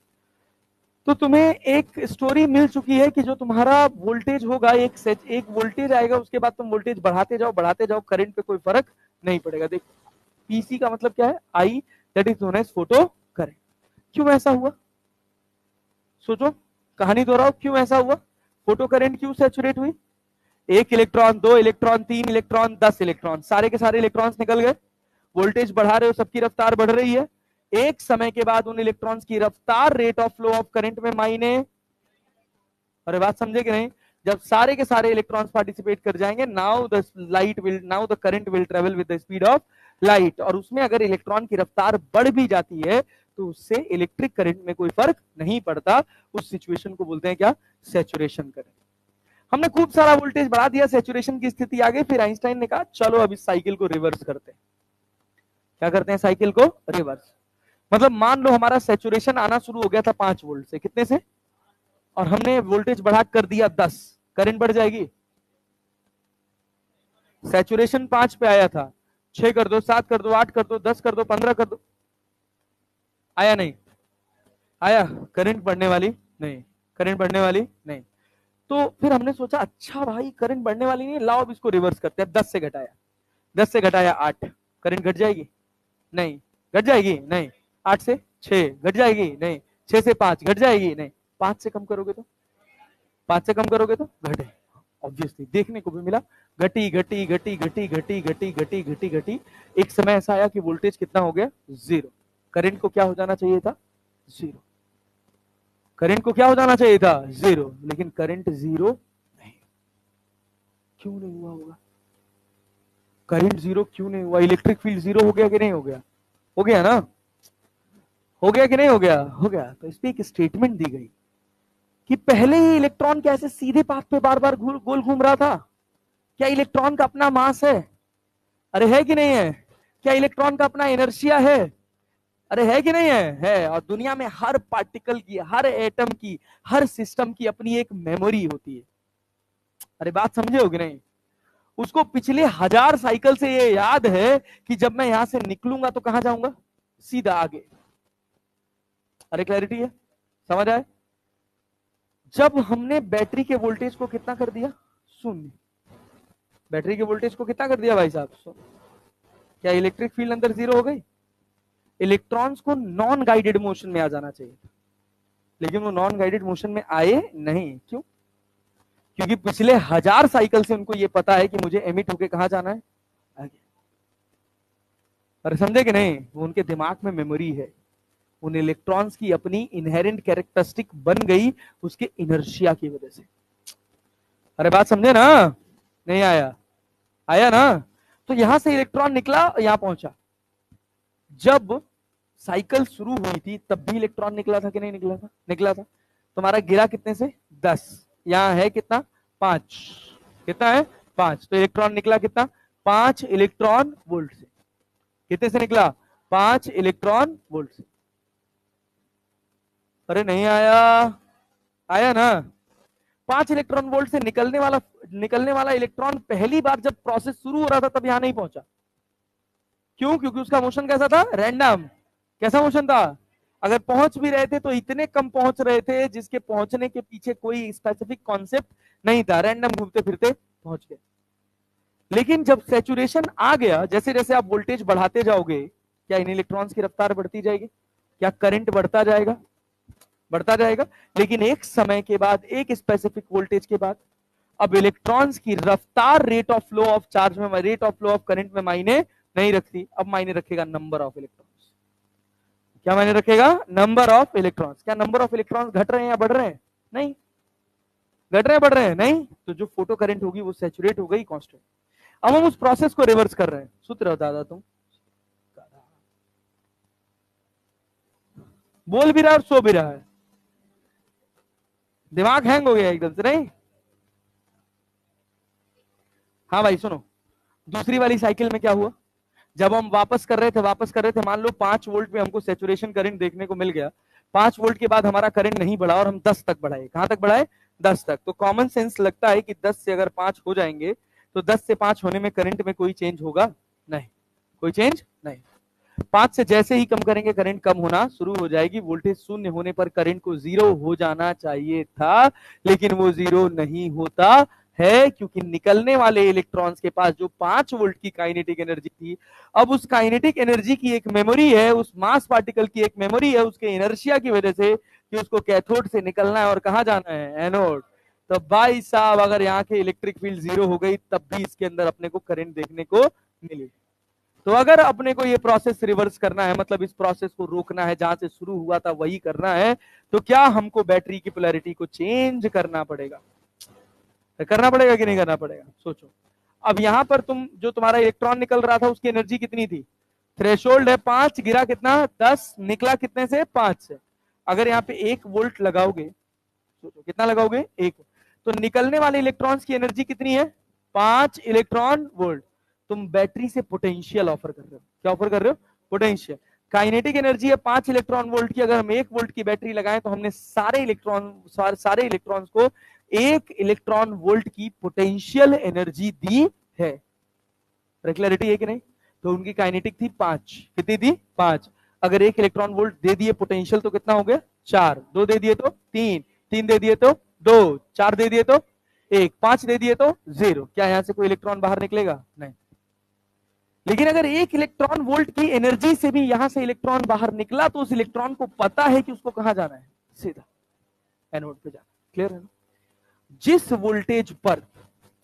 तो तुम्हें एक स्टोरी मिल चुकी है कि जो तुम्हारा वोल्टेज होगा, एक वोल्टेज आएगा, उसके बाद तुम वोल्टेज बढ़ाते जाओ, करंट पे कोई फर्क नहीं पड़ेगा। देखो, पीसी का मतलब क्या है? I, that is known as photo current. क्यों ऐसा हुआ? सोचो, कहानी दोहराओ, क्यों ऐसा हुआ? फोटो करंट क्यों सैचुरेट हुई? 1 इलेक्ट्रॉन, 2 इलेक्ट्रॉन, 3 इलेक्ट्रॉन, 10 इलेक्ट्रॉन, सारे के सारे इलेक्ट्रॉन्स निकल गए। वोल्टेज बढ़ा रहे हो, सबकी रफ्तार बढ़ रही है। एक समय के बाद उन इलेक्ट्रॉन्स की रफ्तार rate of flow of current में मायने, अरे बात समझे कि नहीं? जब सारे के सारे इलेक्ट्रॉन्स पार्टिसिपेट कर जाएंगे, now the current will travel with the speed of light, और उसमें अगर इलेक्ट्रॉन की रफ्तार बढ़ भी जाती है तो उससे इलेक्ट्रिक करंट में कोई फर्क नहीं पड़ता। उस सिचुएशन को बोलते हैं क्या? Saturation current. हमने खूब सारा वोल्टेज बढ़ा दिया, सैचुरेशन की स्थिति आ गई, फिर आइंस्टाइन ने कहा चलो अब इस साइकिल को रिवर्स करते हैं। क्या करते हैं? साइकिल को रिवर्स। मतलब मान लो हमारा सैचुरेशन आना शुरू हो गया था 5 वोल्ट से, कितने से? और हमने वोल्टेज बढ़ा कर दिया 10, करंट बढ़ जाएगी? सैचुरेशन 5 पे आया था, 6 कर दो, 7 कर दो, 8 कर दो, 10 कर दो, 15 कर दो, आया नहीं? आया? करंट बढ़ने वाली नहीं, करंट बढ़ने वाली नहीं। तो फिर हमने सोचा अच्छा भाई करंट बढ़ने वाली नहीं, लाओ अब इसको रिवर्स करते हैं। 10 से घटाया, 10 से घटाया 8, करंट घट जाएगी? नहीं। घट जाएगी? नहीं। 8 से 6 घट जाएगी? नहीं। 6 से 5 घट जाएगी? नहीं। 5 से कम करोगे तो? 5 से कम करोगे तो घटे। ऑब्वियसली देखने को भी मिला, घटी घटी घटी घटी घटी घटी घटी घटी घटी, एक समय ऐसा आया कि वोल्टेज कितना हो गया? 0। करंट को क्या हो जाना चाहिए था? 0। करंट को क्या हो जाना चाहिए था? 0। लेकिन करंट 0 नहीं। क्यों नहीं हुआ होगा? करंट 0 क्यों नहीं हुआ? इलेक्ट्रिक फील्ड 0 हो गया कि नहीं हो गया? हो गया ना? हो गया कि नहीं हो गया? हो गया। तो इस पे एक स्टेटमेंट दी गई कि पहले ही इलेक्ट्रॉन कैसे सीधे पाथ पे बार बार गोल घूम रहा था। क्या इलेक्ट्रॉन का अपना मास है? अरे है कि नहीं है? क्या इलेक्ट्रॉन का अपना इनर्शिया है? अरे है कि नहीं है? है। और दुनिया में हर पार्टिकल की, हर एटम की, हर सिस्टम की अपनी एक मेमोरी होती है। अरे बात समझे हो कि नहीं? उसको पिछले 1000 साइकिल से ये याद है कि जब मैं यहां से निकलूंगा तो कहां जाऊंगा? सीधा आगे। अरे क्लैरिटी है? समझ आए? जब हमने बैटरी के वोल्टेज को कितना कर दिया? 0। बैटरी के वोल्टेज को कितना कर दिया भाई साहब? 0। क्या इलेक्ट्रिक फील्ड अंदर 0 हो गई? इलेक्ट्रॉन्स को नॉन गाइडेड मोशन में आ जाना चाहिए था, लेकिन वो नॉन गाइडेड मोशन में आए नहीं। क्यों? क्योंकि पिछले 1000 साइकिल से उनको ये पता है कि मुझे एमिट होके कहां जाना है? आगे। अरे समझे कि नहीं? वो उनके दिमाग में मेमोरी है, उन इलेक्ट्रॉन्स की अपनी इनहेरेंट कैरेक्टरिस्टिक बन गई उसके इनर्शिया की वजह से। अरे बात समझे ना? नहीं आया? आया ना? तो यहां से इलेक्ट्रॉन निकला, यहां पहुंचा। जब साइकिल शुरू हुई थी तब भी इलेक्ट्रॉन निकला था कि नहीं निकला था? निकला था। तुम्हारा गिरा कितने से? 10। यहां है कितना? 5। कितना है? 5। तो इलेक्ट्रॉन निकला कितना? 5 इलेक्ट्रॉन वोल्ट से। कितने से निकला? 5 इलेक्ट्रॉन वोल्ट से। अरे नहीं आया? आया ना? 5 इलेक्ट्रॉन वोल्ट से निकलने वाला इलेक्ट्रॉन पहली बार जब प्रोसेस शुरू हो रहा था तब यहां नहीं पहुंचा। क्यों? क्योंकि उसका मोशन कैसा था? रैंडम। कैसा मोशन था? अगर पहुंच भी रहे थे तो इतने कम पहुंच रहे थे जिसके पहुंचने के पीछे कोई स्पेसिफिक कॉन्सेप्ट नहीं था, रैंडम घूमते फिरते पहुंच गए। लेकिन जब सैचुरेशन आ गया, जैसे जैसे आप वोल्टेज बढ़ाते जाओगे, क्या इन इलेक्ट्रॉन्स की रफ्तार बढ़ती जाएगी? क्या करंट बढ़ता जाएगा? बढ़ता जाएगा। लेकिन एक समय के बाद, एक स्पेसिफिक वोल्टेज के बाद, अब इलेक्ट्रॉन्स की रफ्तार rate of flow of charge में, rate of flow of current में मायने नहीं रखती। अब मायने रखेगा नंबर ऑफ इलेक्ट्रॉन्स। क्या मायने रखेगा? Number of electrons. क्या नंबर ऑफ इलेक्ट्रॉन्स घट रहे हैं या बढ़ रहे हैं? नहीं। घट रहे हैं बढ़ रहे हैं? नहीं। तो जो फोटो करंट होगी वो सैचुरेट हो गई कांस्टेंट। अब हम उस प्रोसेस को रिवर्स कर रहे हैं। सुत रहो दादा तुम, बोल भी रहा है और सो भी रहा है, दिमाग हैंग हो गया एकदम से, नहीं? हाँ भाई सुनो, दूसरी वाली साइकिल में क्या हुआ, जब हम वापस कर रहे थे, मान लो 5 वोल्ट में हमको सैचुरेशन करंट देखने को मिल गया। 5 वोल्ट के बाद हमारा करंट नहीं बढ़ा और हम 10 तक बढ़ाए। कहां तक बढ़ाए? 10 तक। तो कॉमन सेंस लगता है कि 10 से अगर 5 हो जाएंगे तो 10 से 5 होने में करंट में कोई चेंज होगा? नहीं, कोई चेंज नहीं। 5 से जैसे ही कम करेंगे करंट कम होना शुरू हो जाएगी। वोल्टेज शून्य होने पर करंट को 0 हो जाना चाहिए था, लेकिन वो 0 नहीं होता है, क्योंकि निकलने वाले इलेक्ट्रॉन्स के पास जो 5 वोल्ट की काइनेटिक एनर्जी थी, अब उस काइनेटिक एनर्जी की एक मेमोरी है, उस मास पार्टिकल की एक मेमोरी है, उसके इनर्शिया की वजह से कि उसको कैथोड से निकलना है और कहां जाना है? एनोड। तो भाई साहब, अगर यहाँ के इलेक्ट्रिक फील्ड 0 हो गई तब भी इसके अंदर अपने को करंट देखने को मिली। तो अगर अपने को ये प्रोसेस रिवर्स करना है, मतलब इस प्रोसेस को रोकना है, जहां से शुरू हुआ था वही करना है, तो क्या हमको बैटरी की पोलैरिटी को चेंज करना पड़ेगा? करना पड़ेगा कि नहीं करना पड़ेगा? सोचो। अब यहां पर जो तुम्हारा इलेक्ट्रॉन निकल रहा था उसकी एनर्जी कितनी थी? थ्रेशोल्ड है 5, गिरा कितना? 10, निकला कितने से? 5 से। अगर यहाँ पे 1 वोल्ट लगाओगे, सोचो कितना लगाओगे? 1। तो निकलने वाले इलेक्ट्रॉन्स की एनर्जी कितनी है? 5 इलेक्ट्रॉन वोल्ट। तुम बैटरी से पोटेंशियल ऑफर कर रहे हो। क्या ऑफर कर रहे हो? पोटेंशियल। काइनेटिक एनर्जी है 5 इलेक्ट्रॉन वोल्ट की। अगर हम 1 वोल्ट की बैटरी लगाएं तो हमने सारे इलेक्ट्रॉन्स को 1 इलेक्ट्रॉन वोल्ट की पोटेंशियल एनर्जी दी है। क्लैरिटी है कि नहीं? तो उनकी काइनेटिक थी 5। कितनी थी? 5। अगर 1 इलेक्ट्रॉन वोल्ट दे दिए पोटेंशियल तो कितना हो गया? 4। 2 दे दिए तो 3, 3 दे दिए तो 2, 4 दे दिए तो 1, 5 दे दिए तो 0। क्या यहां से कोई इलेक्ट्रॉन बाहर निकलेगा? नहीं। लेकिन अगर 1 इलेक्ट्रॉन वोल्ट की एनर्जी से भी यहां से इलेक्ट्रॉन बाहर निकला तो उस इलेक्ट्रॉन को पता है कि उसको कहां जाना है? सीधा एनोड पे जाना। क्लियर है ना? जिस वोल्टेज पर,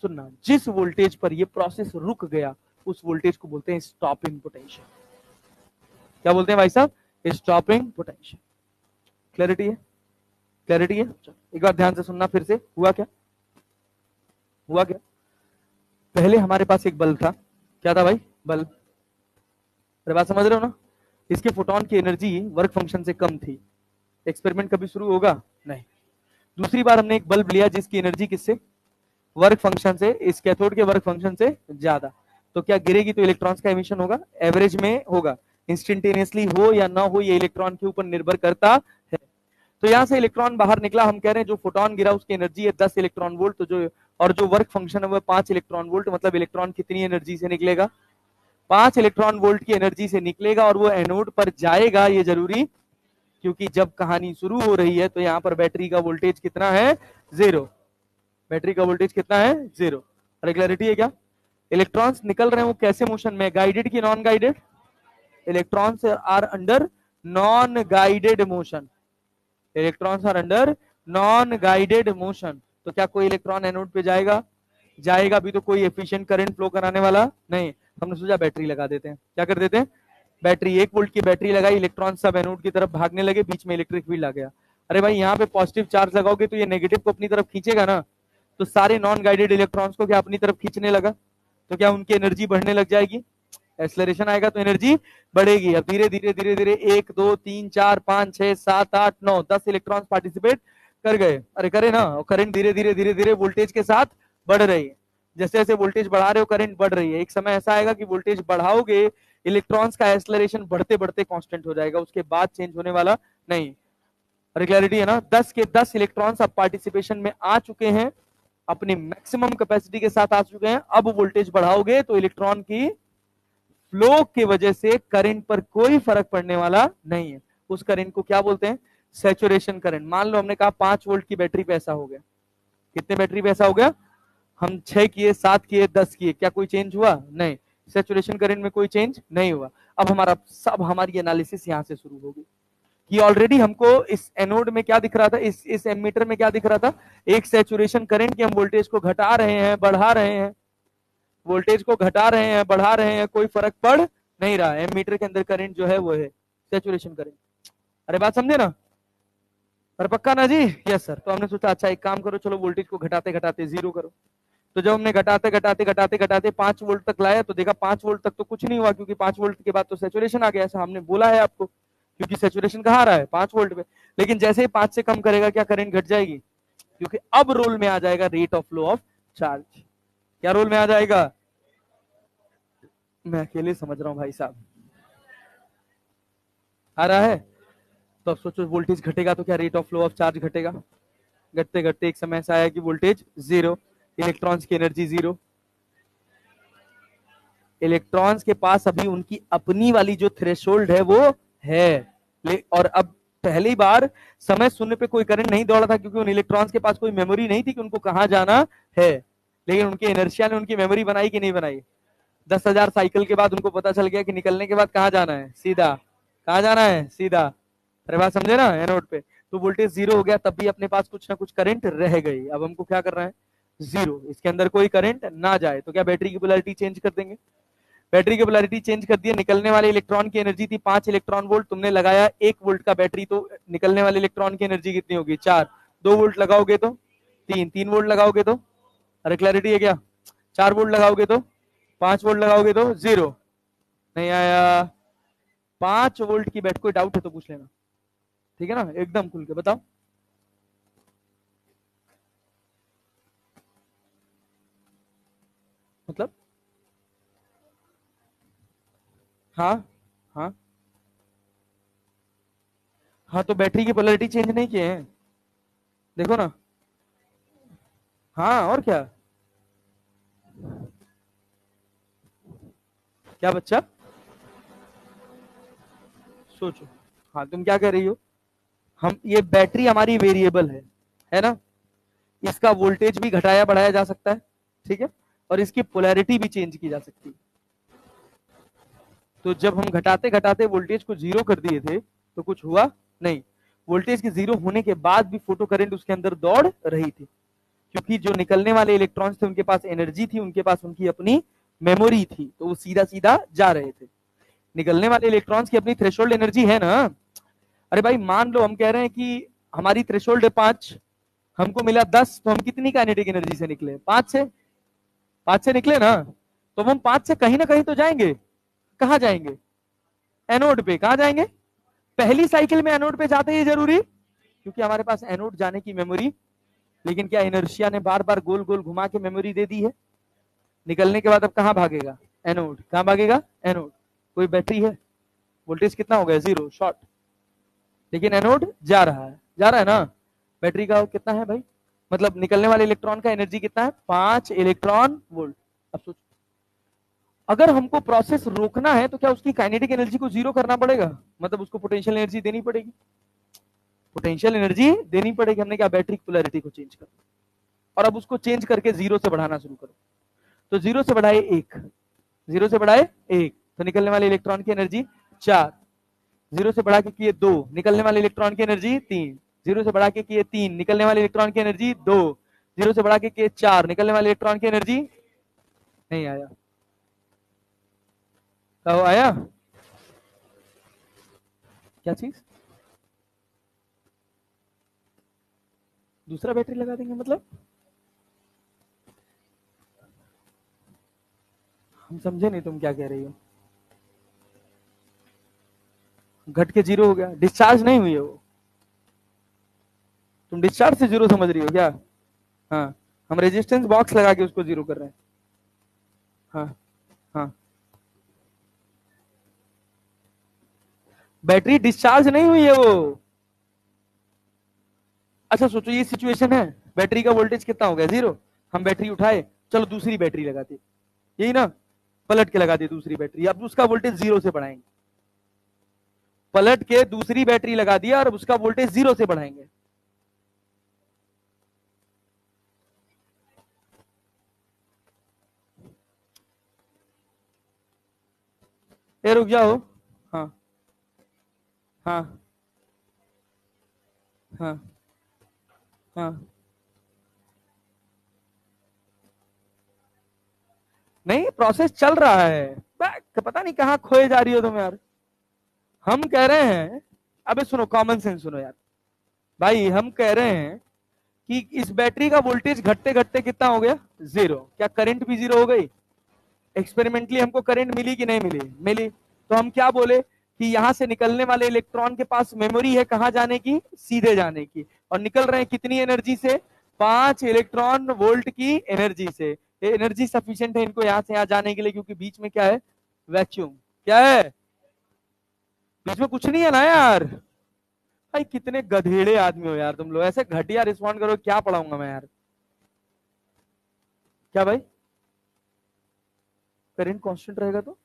सुनना, जिस वोल्टेज पर ये प्रोसेस रुक गया उस वोल्टेज को बोलते हैं स्टॉपिंग पोटेंशियल। क्या बोलते हैं भाई साहब? Stopping potential. क्लैरिटी है? क्लैरिटी है? एक बार ध्यान से सुनना फिर से। हुआ क्या? हुआ क्या? पहले हमारे पास एक बल्ब था। क्या था भाई? बल्ब। अरे बात समझ रहे हो ना? इसके फोटोन की एनर्जी वर्क फंक्शन से कम थी। एक्सपेरिमेंट कभी शुरू होगा? नहीं। दूसरी बार हमने एक बल्ब लिया जिसकी एनर्जी किससे? वर्क फंक्शन से, इस कैथोड के वर्क फंक्शन से ज्यादा। तो क्या गिरेगी तो इलेक्ट्रॉन्स का एमिशन होगा? एवरेज में होगा। इंस्टेंटेनियसली हो या ना हो ये इलेक्ट्रॉन के ऊपर निर्भर करता है। तो यहां से इलेक्ट्रॉन बाहर निकला। हम कह रहे हैं जो फोटोन गिरा उसकी एनर्जी है 10 इलेक्ट्रॉन वोल्ट, तो जो वर्क फंक्शन है वो 5 इलेक्ट्रॉन वोल्ट। मतलब इलेक्ट्रॉन कितनी एनर्जी से निकलेगा? 5 इलेक्ट्रॉन वोल्ट की एनर्जी से निकलेगा और वो एनोड पर जाएगा। ये जरूरी, क्योंकि जब कहानी शुरू हो रही है तो यहां पर बैटरी का वोल्टेज कितना है? 0। बैटरी का वोल्टेज कितना है? 0। रेगुलरिटी है क्या? इलेक्ट्रॉन्स निकल रहे हैं वो कैसे मोशन में? गाइडेड की non guided? Electrons are under non guided motion. Electrons are under non guided motion. तो क्या कोई इलेक्ट्रॉन एनोड पे जाएगा? जाएगा भी, तो कोई एफिशिएंट करंट फ्लो कराने वाला नहीं। हमने सोचा बैटरी लगा देते हैं। क्या कर देते हैं? बैटरी, 1 वोल्ट की बैटरी लगाई, इलेक्ट्रॉन सब एनोड की तरफ भागने लगे, बीच में इलेक्ट्रिक फील्ड आ गया। अरे भाई यहाँ पे पॉजिटिव चार्ज लगाओगे तो ये नेगेटिव को अपनी तरफ खींचेगा ना, तो सारे नॉन गाइडेड इलेक्ट्रॉन्स को क्या अपनी तरफ खींचने लगा, तो क्या उनकी एनर्जी बढ़ने लग जाएगी? एक्सेलरेशन आएगा तो एनर्जी बढ़ेगी। अब धीरे धीरे धीरे धीरे 1 2 3 4 5 6 7 8 9 10 इलेक्ट्रॉन्स पार्टिसिपेट कर गए। अरे करे ना, करंट धीरे धीरे धीरे धीरे वोल्टेज के साथ बढ़ रही है। जैसे जैसे वोल्टेज बढ़ा रहे हो करंट बढ़ रही है। एक समय ऐसा आएगा कि वोल्टेज बढ़ाओगे, इलेक्ट्रॉन्स का एक्सेलरेशन बढ़ते बढ़ते कांस्टेंट हो जाएगा, उसके बाद चेंज होने वाला नहीं। क्लैरिटी है ना? 10 के 10 इलेक्ट्रॉन्स अब पार्टिसिपेशन में आ चुके हैं, अपनी मैक्सिमम कैपेसिटी के साथ आ चुके हैं। अब वोल्टेज बढ़ाओगे तो इलेक्ट्रॉन की फ्लो की वजह से करंट पर कोई फर्क पड़ने वाला नहीं है। उस करंट को क्या बोलते हैं? Saturation current. मान लो हमने कहा 5 वोल्ट की बैटरी पे ऐसा हो गया। कितने बैटरी पे ऐसा हो गया? हम 6 किए, 7 किए, 10 किए, क्या कोई चेंज हुआ? नहीं। सैचुरेशन करंट में कोई चेंज नहीं हुआ। अब हमारी एनालिसिस यहां से शुरू होगी कि ऑलरेडी हमको इस एनोड में क्या दिख रहा था, इस एमीटर में क्या दिख रहा था? एक सैचुरेशन करंट की हम वोल्टेज को घटा रहे हैं, बढ़ा रहे हैं, वोल्टेज को घटा रहे हैं, बढ़ा रहे हैं, कोई फर्क पड़ नहीं रहा है। एमीटर के अंदर करंट जो है वो है सैचुरेशन करंट। अरे बात समझे ना? पर पक्का ना जी? Yes sir. तो हमने सोचा अच्छा एक काम करो, चलो वोल्टेज को घटाते घटाते जीरो करो। तो जब हमने घटाते घटाते घटाते घटाते 5 वोल्ट तक लाया तो देखा 5 वोल्ट तक तो कुछ नहीं हुआ, क्योंकि 5 वोल्ट के बाद तो सैचुरेशन आ गया, ऐसा हमने बोला है आपको, क्योंकि सैचुरेशन कहाँ आ रहा है? 5 वोल्ट पे। लेकिन जैसे ही 5 से कम करेगा क्या करंट घट जाएगी? क्योंकि अब रोल में आ जाएगा rate of flow of charge. क्या रोल में आ जाएगा? मैं अकेले समझ रहा हूं भाई साहब, आ रहा है? तो अब सोचो वोल्टेज घटेगा तो क्या rate of flow of charge घटेगा? घटते घटते एक समय ऐसा आया कि वोल्टेज जीरो, इलेक्ट्रॉन्स की एनर्जी जीरो। इलेक्ट्रॉन्स के पास अभी उनकी अपनी वाली जो थ्रेशोल्ड है वो है, और अब पहली बार समय शून्य पे कोई करंट नहीं दौड़ा था, क्योंकि उन इलेक्ट्रॉन्स के पास कोई मेमोरी नहीं थी कि उनको कहां जाना है। लेकिन उनके इनर्शिया ने उनकी मेमोरी बनाई कि नहीं बनाई? 10,000 साइकिल के बाद उनको पता चल गया कि निकलने के बाद कहां जाना है? सीधा। कहां जाना है? सीधा। अरे बात समझे ना? एनोड पे। तो वोल्टेज जीरो हो गया, तब भी अपने पास कुछ ना कुछ करंट रह गई। अब हमको क्या करना है? जीरो, इसके अंदर कोई करंट ना जाए। तो क्या बैटरी की पोलैरिटी चेंज कर देंगे? बैटरी की पोलैरिटी चेंज कर दिया। निकलने वाले इलेक्ट्रॉन की एनर्जी थी 5 इलेक्ट्रॉन वोल्ट, तुमने लगाया 1 वोल्ट का बैटरी, तो निकलने वाले इलेक्ट्रॉन की एनर्जी कितनी होगी? 4। 2 वोल्ट लगाओगे तो 3, 3 वोल्ट लगाओगे तो, अरे क्लैरिटी है क्या? 4 वोल्ट लगाओगे तो, 5 वोल्ट लगाओगे तो जीरो। नहीं आया? 5 वोल्ट की बैट, कोई डाउट है तो पूछ लेना, ठीक है ना? एकदम खुल के बताओ। मतलब? हाँ हाँ हाँ, तो बैटरी की पोलैरिटी चेंज नहीं किए हैं, देखो ना। हाँ और क्या? क्या बच्चा? सोचो। हाँ तुम क्या कह रही हो? हम, ये बैटरी हमारी वेरिएबल है ना? इसका वोल्टेज भी घटाया बढ़ाया जा सकता है, ठीक है, और इसकी पोलैरिटी भी चेंज की जा सकती है। तो जब हम घटाते घटाते वोल्टेज को जीरो कर दिए थे तो कुछ हुआ नहीं। वोल्टेज के जीरो होने के बाद भी फोटो करंट उसके अंदर दौड़ रही थी, क्योंकि जो निकलने वाले इलेक्ट्रॉन्स थे उनके पास एनर्जी थी, उनके पास उनकी अपनी मेमोरी थी, तो वो सीधा सीधा जा रहे थे। निकलने वाले इलेक्ट्रॉन्स की अपनी थ्रेशोल्ड एनर्जी है ना? अरे भाई मान लो हम कह रहे हैं कि हमारी थ्रेशोल्ड है 5, हमको मिला 10, तो हम कितनी काइनेटिक एनर्जी से निकले? 5 से। 5 से निकले ना? तो हम 5 से कहीं ना कहीं तो जाएंगे। कहां जाएंगे? एनोड पे। कहां जाएंगे? पहली साइकिल में एनोड पे जाते ही जरूरी, क्योंकि हमारे पास एनोड जाने की मेमोरी। लेकिन क्या इनर्शिया ने बार बार गोल गोल घुमा के मेमोरी दे दी है? निकलने के बाद अब कहां भागेगा? एनोड। कहां भागेगा? एनोड। कोई बैटरी है? वोल्टेज कितना हो गया? Zero, short. लेकिन एनोड जा रहा है, जा रहा है ना? बैटरी का कितना है भाई? मतलब निकलने वाले इलेक्ट्रॉन का एनर्जी कितना है? 5 इलेक्ट्रॉन वोल्ट। अब सोचो, अगर हमको प्रोसेस रोकना है तो क्या उसकी काइनेटिक एनर्जी को जीरो करना पड़ेगा? मतलब उसको पोटेंशियल एनर्जी देनी पड़ेगी, पोटेंशियल एनर्जी देनी पड़ेगी। हमने क्या? बैटरी की पोलैरिटी को चेंज कर, और अब उसको चेंज करके जीरो से बढ़ाना शुरू करो। तो जीरो से बढ़ाए 1, जीरो से बढ़ाए 1, तो निकलने वाले इलेक्ट्रॉन की एनर्जी 4। जीरो से बढ़ा के किए 2, निकलने वाले इलेक्ट्रॉन की एनर्जी 3। जीरो से बढ़ा के किए 3, निकलने वाले इलेक्ट्रॉन की एनर्जी 2। जीरो से बढ़ा के किए 4, निकलने वाले इलेक्ट्रॉन की एनर्जी नहीं आया। कहो आया? क्या चीज? दूसरा बैटरी लगा देंगे मतलब? हम समझे नहीं तुम क्या कह रही हो। घट के जीरो हो गया, डिस्चार्ज नहीं हुई है वो। तुम डिस्चार्ज से जीरो समझ रही हो क्या? हाँ, हम रेजिस्टेंस बॉक्स लगा के उसको जीरो कर रहे हैं। हाँ हाँ, बैटरी डिस्चार्ज नहीं हुई है वो। अच्छा सोचो ये सिचुएशन है, बैटरी का वोल्टेज कितना हो गया? जीरो। हम बैटरी उठाए, चलो दूसरी बैटरी लगाते, यही ना? पलट के लगा दी दूसरी बैटरी, अब उसका वोल्टेज जीरो से बढ़ाएंगे। पलट के दूसरी बैटरी लगा दिया और उसका वोल्टेज जीरो से बढ़ाएंगे। ये रुक जाओ। हाँ हाँ हाँ हाँ, नहीं प्रोसेस चल रहा है। पता नहीं कहां खोए जा रही हो तुम यार। हम कह रहे हैं अबे सुनो, कॉमन सेंस सुनो यार भाई, हम कह रहे हैं कि इस बैटरी का वोल्टेज घटते घटते कितना हो गया, 0। क्या करंट भी 0 हो गई? एक्सपेरिमेंटली हमको करंट मिली कि नहीं मिली? मिली। तो हम क्या बोले कि यहां से निकलने वाले इलेक्ट्रॉन के पास मेमोरी है कहां जाने की, सीधे जाने की, और निकल रहे हैं कितनी एनर्जी से, 5 इलेक्ट्रॉन वोल्ट की एनर्जी से। एनर्जी सफिशिएंट है इनको यहां से यहां जाने के लिए, क्योंकि बीच में क्या है, वैक्यूम। क्या है बीच में? कुछ नहीं है ना यार। भाई कितने गधेड़े आदमी हो यार तुम लोग, ऐसे घटिया रिस्पॉन्ड करो, क्या पढ़ाऊंगा मैं यार। क्या भाई? करंट कांस्टेंट रहेगा तो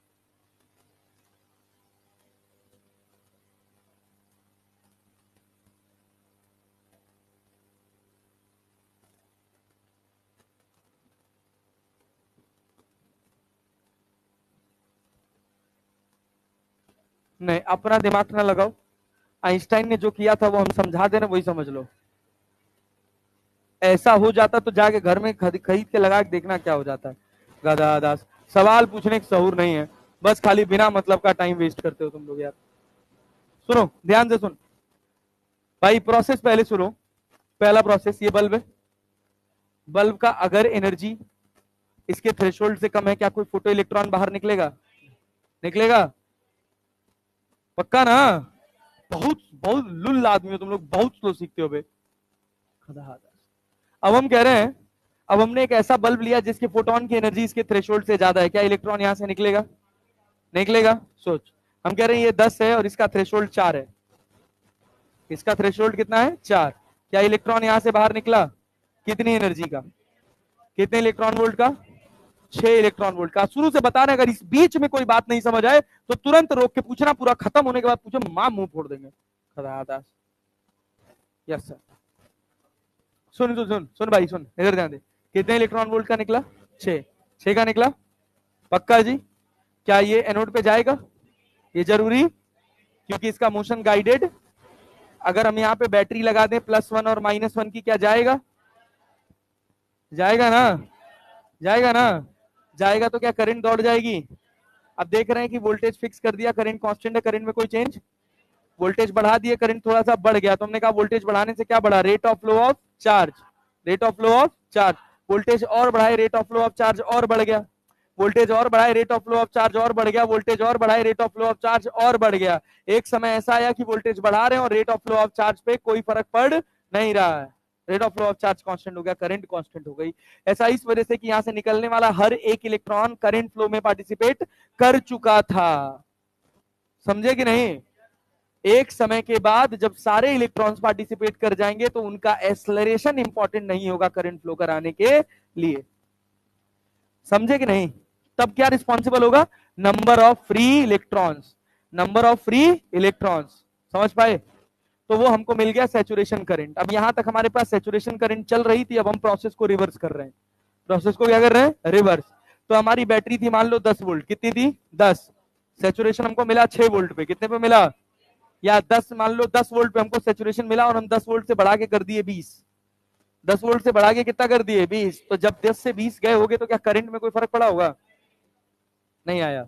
नहीं, अपना दिमाग ना लगाओ। आइंस्टाइन ने जो किया था वो हम समझा देना, वही समझ लो। ऐसा हो जाता तो जाके घर में खरीद के लगा के देखना क्या हो जाता है। गदादास, सवाल पूछने की सहूर नहीं है, बस खाली बिना मतलब का टाइम वेस्ट करते हो तुम लोग यार। सुनो ध्यान से सुन भाई, प्रोसेस पहले सुनो। पहला प्रोसेस, ये बल्ब है। बल्ब का अगर एनर्जी इसके थ्रेशोल्ड से कम है, क्या कोई फोटो इलेक्ट्रॉन बाहर निकलेगा? निकलेगा? पक्का ना? बहुत बहुत लुल्ल आदमी हो तुम लोग, बहुत स्लो सीखते हो बे। अब हम कह रहे हैं, अब हमने एक ऐसा बल्ब लिया जिसके फोटोन की एनर्जी इसके थ्रेशोल्ड से ज्यादा है, क्या इलेक्ट्रॉन यहां से निकलेगा? निकलेगा? सोच, हम कह रहे हैं ये 10 है और इसका थ्रेशोल्ड 4 है। इसका थ्रेशोल्ड कितना है? 4। क्या इलेक्ट्रॉन यहां से बाहर निकला? कितनी एनर्जी का? कितने इलेक्ट्रॉन वोल्ट का? 6 इलेक्ट्रॉन वोल्ट का। शुरू से बता रहे, अगर इस बीच में कोई बात नहीं समझ आए तो तुरंत रोक के पूछना, पूरा खत्म होने के बाद पूछो, मां मुंह फोड़ देंगे। खदादास। Yes sir. सुन सुन सुन सुन भाई सुन, इधर ध्यान दे। कितने इलेक्ट्रॉन वोल्ट का निकला? 6। 6 का निकला? पक्का जी? क्या ये एनोड पे जाएगा? ये जरूरी, क्योंकि इसका मोशन गाइडेड। अगर हम यहाँ पे बैटरी लगा दें +1 और -1 की, क्या जाएगा? जाएगा ना? जाएगा ना? जाएगा तो क्या करंट दौड़ जाएगी? अब देख रहे हैं कि वोल्टेज फिक्स कर दिया, करंट कांस्टेंट है, करंट में कोई चेंज। वोल्टेज बढ़ा दिए, करंट थोड़ा सा बढ़ गया, तो हमने कहा वोल्टेज बढ़ाने से क्या बढ़ा, rate of flow of charge. Rate of flow of charge. Voltage और बढ़ाए, rate of flow of charge और बढ़ गया। वोल्टेज और बढ़ाए, rate of flow of charge और बढ़ गया। वोल्टेज और बढ़ाए, rate of flow of charge और बढ़ गया। एक समय ऐसा आया कि वोल्टेज बढ़ा रहे हैं और rate of flow of charge पे कोई फर्क पड़ नहीं रहा है। Rate of flow of charge constant हो गया, करंट कांस्टेंट हो गई। ऐसा इस वजह से कि यहां से निकलने वाला हर एक इलेक्ट्रॉन करंट फ्लो में पार्टिसिपेट कर चुका था। समझे कि नहीं? एक समय के बाद जब सारे इलेक्ट्रॉन्स पार्टिसिपेट कर जाएंगे तो उनका एक्सेलरेशन इंपॉर्टेंट नहीं होगा करंट फ्लो कराने के लिए। समझे कि नहीं? तब क्या रिस्पॉन्सिबल होगा? Number of free electrons. Number of free electrons, समझ पाए? तो वो हमको मिल गया सैचुरेशन करंट। अब यहां तक हमारे पास सैचुरेशन करंट चल रही थी, अब हम प्रोसेस को रिवर्स कर रहे हैं। प्रोसेस को क्या कर रहे हैं? रिवर्स। तो हमारी बैटरी थी मान लो 10 वोल्ट, कितनी थी? 10। सैचुरेशन हमको मिला 6 वोल्ट पे, कितने पे मिला? या 10, मान लो 10 वोल्ट पे हमको सैचुरेशन मिला और हम 10 वोल्ट से बढ़ा के कर दिए 20। 10 वोल्ट से बढ़ा के कितना कर दिए? 20। तो जब 10 से 20 गए होगे तो क्या करंट में कोई फर्क पड़ा होगा? नहीं आया?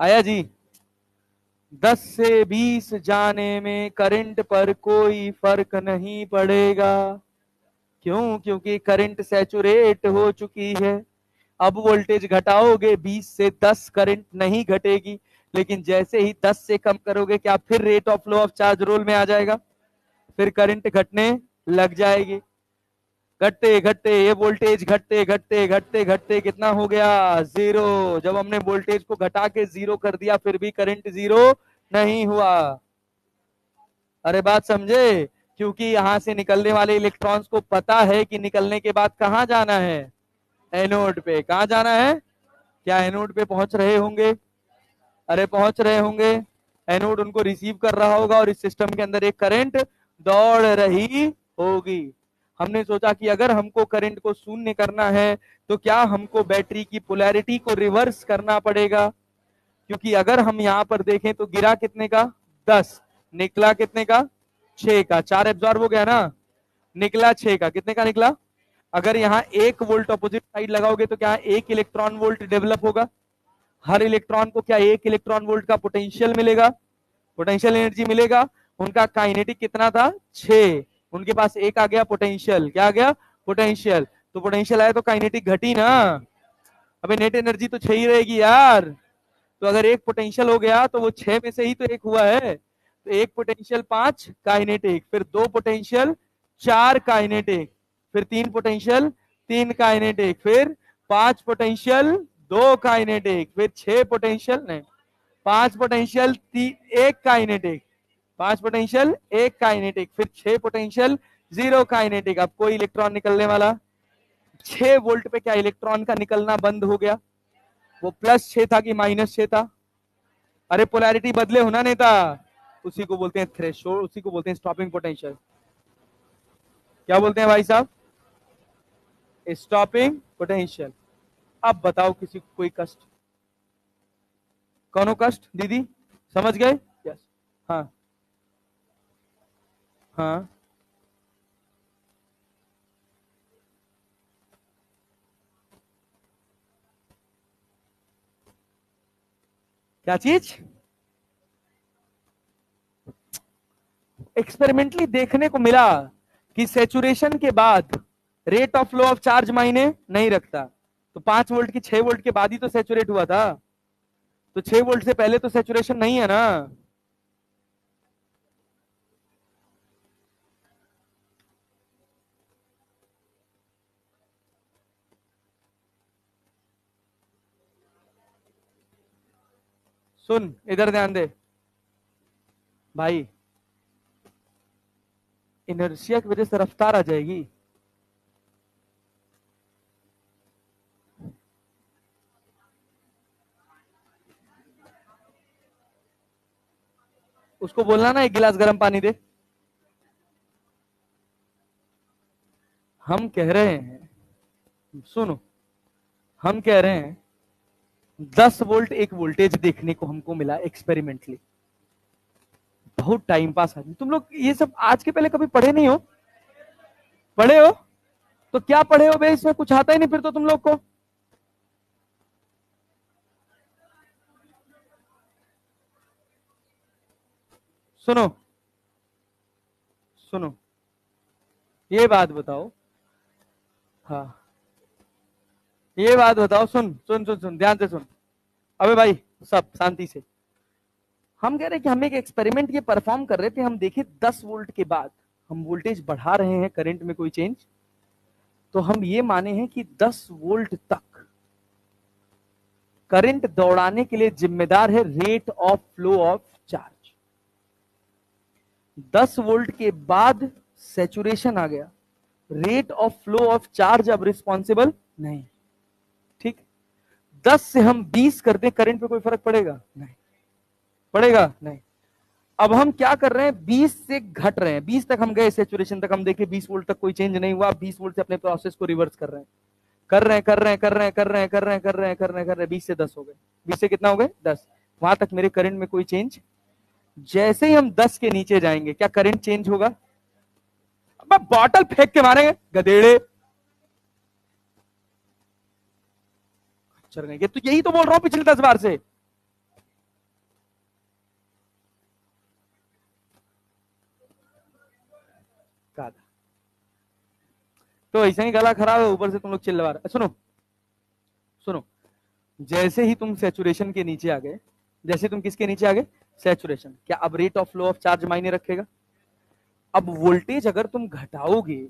आया जी? 10 से 20 जाने में करंट पर कोई फर्क नहीं पड़ेगा। क्यों? क्योंकि करंट सैचुरेट हो चुकी है। अब वोल्टेज घटाओगे 20 से 10, करंट नहीं घटेगी, लेकिन जैसे ही 10 से कम करोगे क्या फिर rate of flow of charge role में आ जाएगा, फिर करंट घटने लग जाएगी। घटते घटते ये वोल्टेज घटते घटते घटते घटते कितना हो गया? 0। जब हमने वोल्टेज को घटा के 0 कर दिया फिर भी करंट 0 नहीं हुआ। अरे बात समझे? क्योंकि यहां से निकलने वाले इलेक्ट्रॉन्स को पता है कि निकलने के बाद कहां जाना है? एनोड पे। कहां जाना है? क्या एनोड पे पहुंच रहे होंगे? अरे पहुंच रहे होंगे। एनोड उनको रिसीव कर रहा होगा और इस सिस्टम के अंदर एक करंट दौड़ रही होगी। हमने सोचा कि अगर हमको करंट को शून्य करना है तो क्या हमको बैटरी की पोलैरिटी को रिवर्स करना पड़ेगा, क्योंकि अगर हम यहां पर देखें तो गिरा कितने का? 10। निकला कितने का? 6 का। 4 एब्जॉर्ब हो गया ना, निकला 6 का। कितने का निकला? अगर यहाँ 1 वोल्ट अपोजिट साइड लगाओगे तो क्या 1 इलेक्ट्रॉन वोल्ट डेवलप होगा? हर इलेक्ट्रॉन को क्या 1 इलेक्ट्रॉन वोल्ट का पोटेंशियल मिलेगा? पोटेंशियल एनर्जी मिलेगा। उनका काइनेटिक कितना था 6, उनके पास एक आ गया पोटेंशियल, क्या आ गया पोटेंशियल, तो पोटेंशियल आया तो काइनेटिक घटी ना, अबे नेट एनर्जी तो 6 ही रहेगी यार। तो अगर एक पोटेंशियल हो गया तो वो 6 में से ही तो एक हुआ है, तो एक पोटेंशियल 5 काइनेटिक, फिर 2 पोटेंशियल 4 काइनेटिक, फिर 3 पोटेंशियल 3 काइनेटिक, फिर 5 पोटेंशियल 2 काइनेटिक, फिर 6 पोटेंशियल नहीं 5 पोटेंशियल 1 काइनेटिक, 5 पोटेंशियल 1 काइनेटिक, फिर 6 पोटेंशियल 0 काइनेटिक। अब कोई इलेक्ट्रॉन निकलने वाला 6 वोल्ट पे क्या इलेक्ट्रॉन का निकलना बंद हो गया? वो +6 था कि -6 था? अरे पोलैरिटी बदले होना नेता, उसी को बोलते हैं थ्रेशोल्ड, उसी को बोलते हैं स्टॉपिंग पोटेंशियल। क्या बोलते हैं भाई साहब? Stopping potential. अब बताओ किसी को कोई कष्ट? कौनो कष्ट दीदी? समझ गए? यस। हाँ हाँ क्या चीज? एक्सपेरिमेंटली देखने को मिला कि सेचुरेशन के बाद rate of flow of charge मायने नहीं रखता। तो 5 वोल्ट की 6 वोल्ट के बाद ही तो सेचुरेट हुआ था, तो 6 वोल्ट से पहले तो सेचुरेशन नहीं है ना। सुन इधर ध्यान दे भाई, इनर्शिया की वजह से रफ्तार आ जाएगी। उसको बोलना ना एक गिलास गर्म पानी दे। हम कह रहे हैं, सुनो, हम कह रहे हैं 10 वोल्ट एक वोल्टेज देखने को हमको मिला एक्सपेरिमेंटली। बहुत टाइम पास आदमी तुम लोग, ये सब आज के पहले कभी पढ़े नहीं हो? पढ़े हो? तो क्या पढ़े हो बे, इसमें कुछ आता ही नहीं फिर तो तुम लोग को। सुनो सुनो, ये बात बताओ, हाँ ये बात बताओ, सुन सुन सुन सुन ध्यान से सुन। अबे भाई सब शांति से, हम कह रहे हैं कि हम एक एक्सपेरिमेंट ये परफॉर्म कर रहे थे, हम देखे 10 वोल्ट के बाद हम वोल्टेज बढ़ा रहे हैं, करंट में कोई चेंज, तो हम ये माने हैं कि 10 वोल्ट तक करंट दौड़ाने के लिए जिम्मेदार है rate of flow of charge. 10 volt के बाद सैचुरेशन आ गया, rate of flow of charge अब रिस्पॉन्सिबल नहीं। ठीक, 10 से हम 20 कर दें, करंट पे कोई फर्क पड़ेगा नहीं, पड़ेगा नहीं। अब हम क्या कर रहे हैं, 20 से घट रहे हैं, 20 तक हम गए, सैचुरेशन तक हम देखे 20 वोल्ट तक कोई चेंज नहीं हुआ, 20 वोल्ट से अपने प्रोसेस को रिवर्स कर रहे हैं, कर रहे हैं कर रहे हैं कर रहे हैं कर रहे हैं कर रहे हैं कर रहे हैं कर रहे हैं कर रहे हैं, 20 से 10 हो गए, 20 से कितना हो गए 10, वहां तक मेरे करंट में कोई चेंज। जैसे ही हम 10 के नीचे जाएंगे क्या करंट चेंज होगा? अब बॉटल फेंक के मारेंगे गधेड़े, चल गए। तो यही तो बोल रहा हूं पिछले 10 बार से। तो ऐसा ही गला खराब है, ऊपर से तुम लोग चिल्ला रहे। सुनो सुनो, जैसे ही तुम सैचुरेशन के नीचे आ गए, जैसे तुम किसके नीचे आ गए, सैचुरेशन, क्या अब rate of flow of charge मायने रखेगा? अब वोल्टेज अगर तुम घटाओगे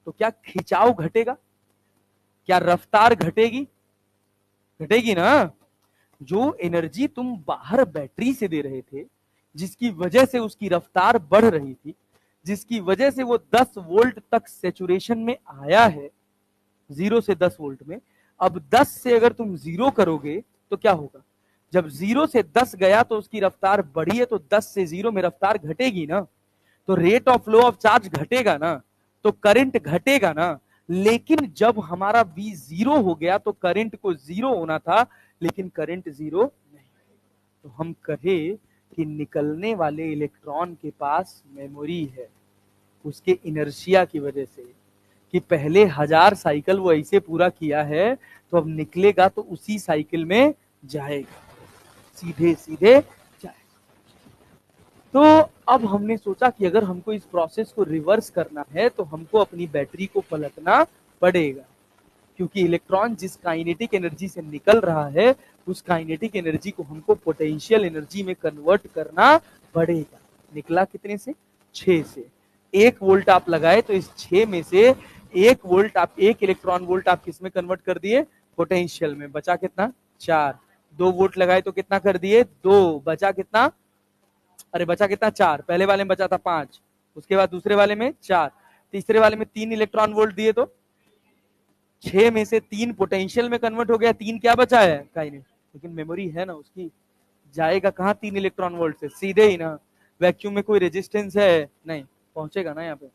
तो क्या खिंचाव घटेगा? क्या रफ्तार घटेगी? घटेगी ना। जो एनर्जी तुम बाहर बैटरी से दे रहे थे, जिसकी वजह से उसकी रफ्तार बढ़ रही थी, जिसकी वजह से वो 10 वोल्ट तक सैचुरेशन में आया है, 0 से 10 वोल्ट में, अब 10 से अगर तुम 0 करोगे तो क्या होगा? जब 0 से 10 गया तो उसकी रफ्तार बढ़ी है, तो 10 से 0 में रफ्तार घटेगी ना, तो rate of flow of charge घटेगा ना, तो करंट घटेगा ना। लेकिन जब हमारा V 0 हो गया तो करंट को 0 होना था, लेकिन करंट 0 नहीं। तो हम कहे कि निकलने वाले इलेक्ट्रॉन के पास मेमोरी है, उसके इनर्शिया की वजह से, कि पहले 1000 साइकिल वो ऐसे पूरा किया है, तो अब निकलेगा तो उसी साइकिल में जाएगा, सीधे सीधे जाएगा। तो अब हमने सोचा कि अगर हमको इस प्रोसेस को रिवर्स करना है तो हमको अपनी बैटरी को पलटना पड़ेगा, क्योंकि इलेक्ट्रॉन जिस काइनेटिक एनर्जी से निकल रहा है उस काइनेटिक एनर्जी को हमको पोटेंशियल एनर्जी में कन्वर्ट करना पड़ेगा। निकला कितने से? 6 से। 1 वोल्ट आप लगाए तो इस 6 में से 1 वोल्ट आप 1 इलेक्ट्रॉन वोल्ट आप किस में कन्वर्ट कर दिए? पोटेंशियल में। बचा कितना? 4। 2 वोल्ट लगाए तो कितना कर दिए? 2। बचा कितना? अरे बचा कितना? 4। पहले वाले में बचा था 5, उसके बाद दूसरे वाले में 4, तीसरे वाले में 3 इलेक्ट्रॉन वोल्ट दिए तो 6 में से 3 पोटेंशियल में कन्वर्ट हो गया, 3 क्या बचा है? कहीं नहीं। लेकिन मेमोरी है ना उसकी, जाएगा कहां 3 इलेक्ट्रॉन वोल्ट से? सीधे ही ना। वैक्यूम में कोई रेजिस्टेंस है? नहीं। पहुंचेगा ना यहाँ पे?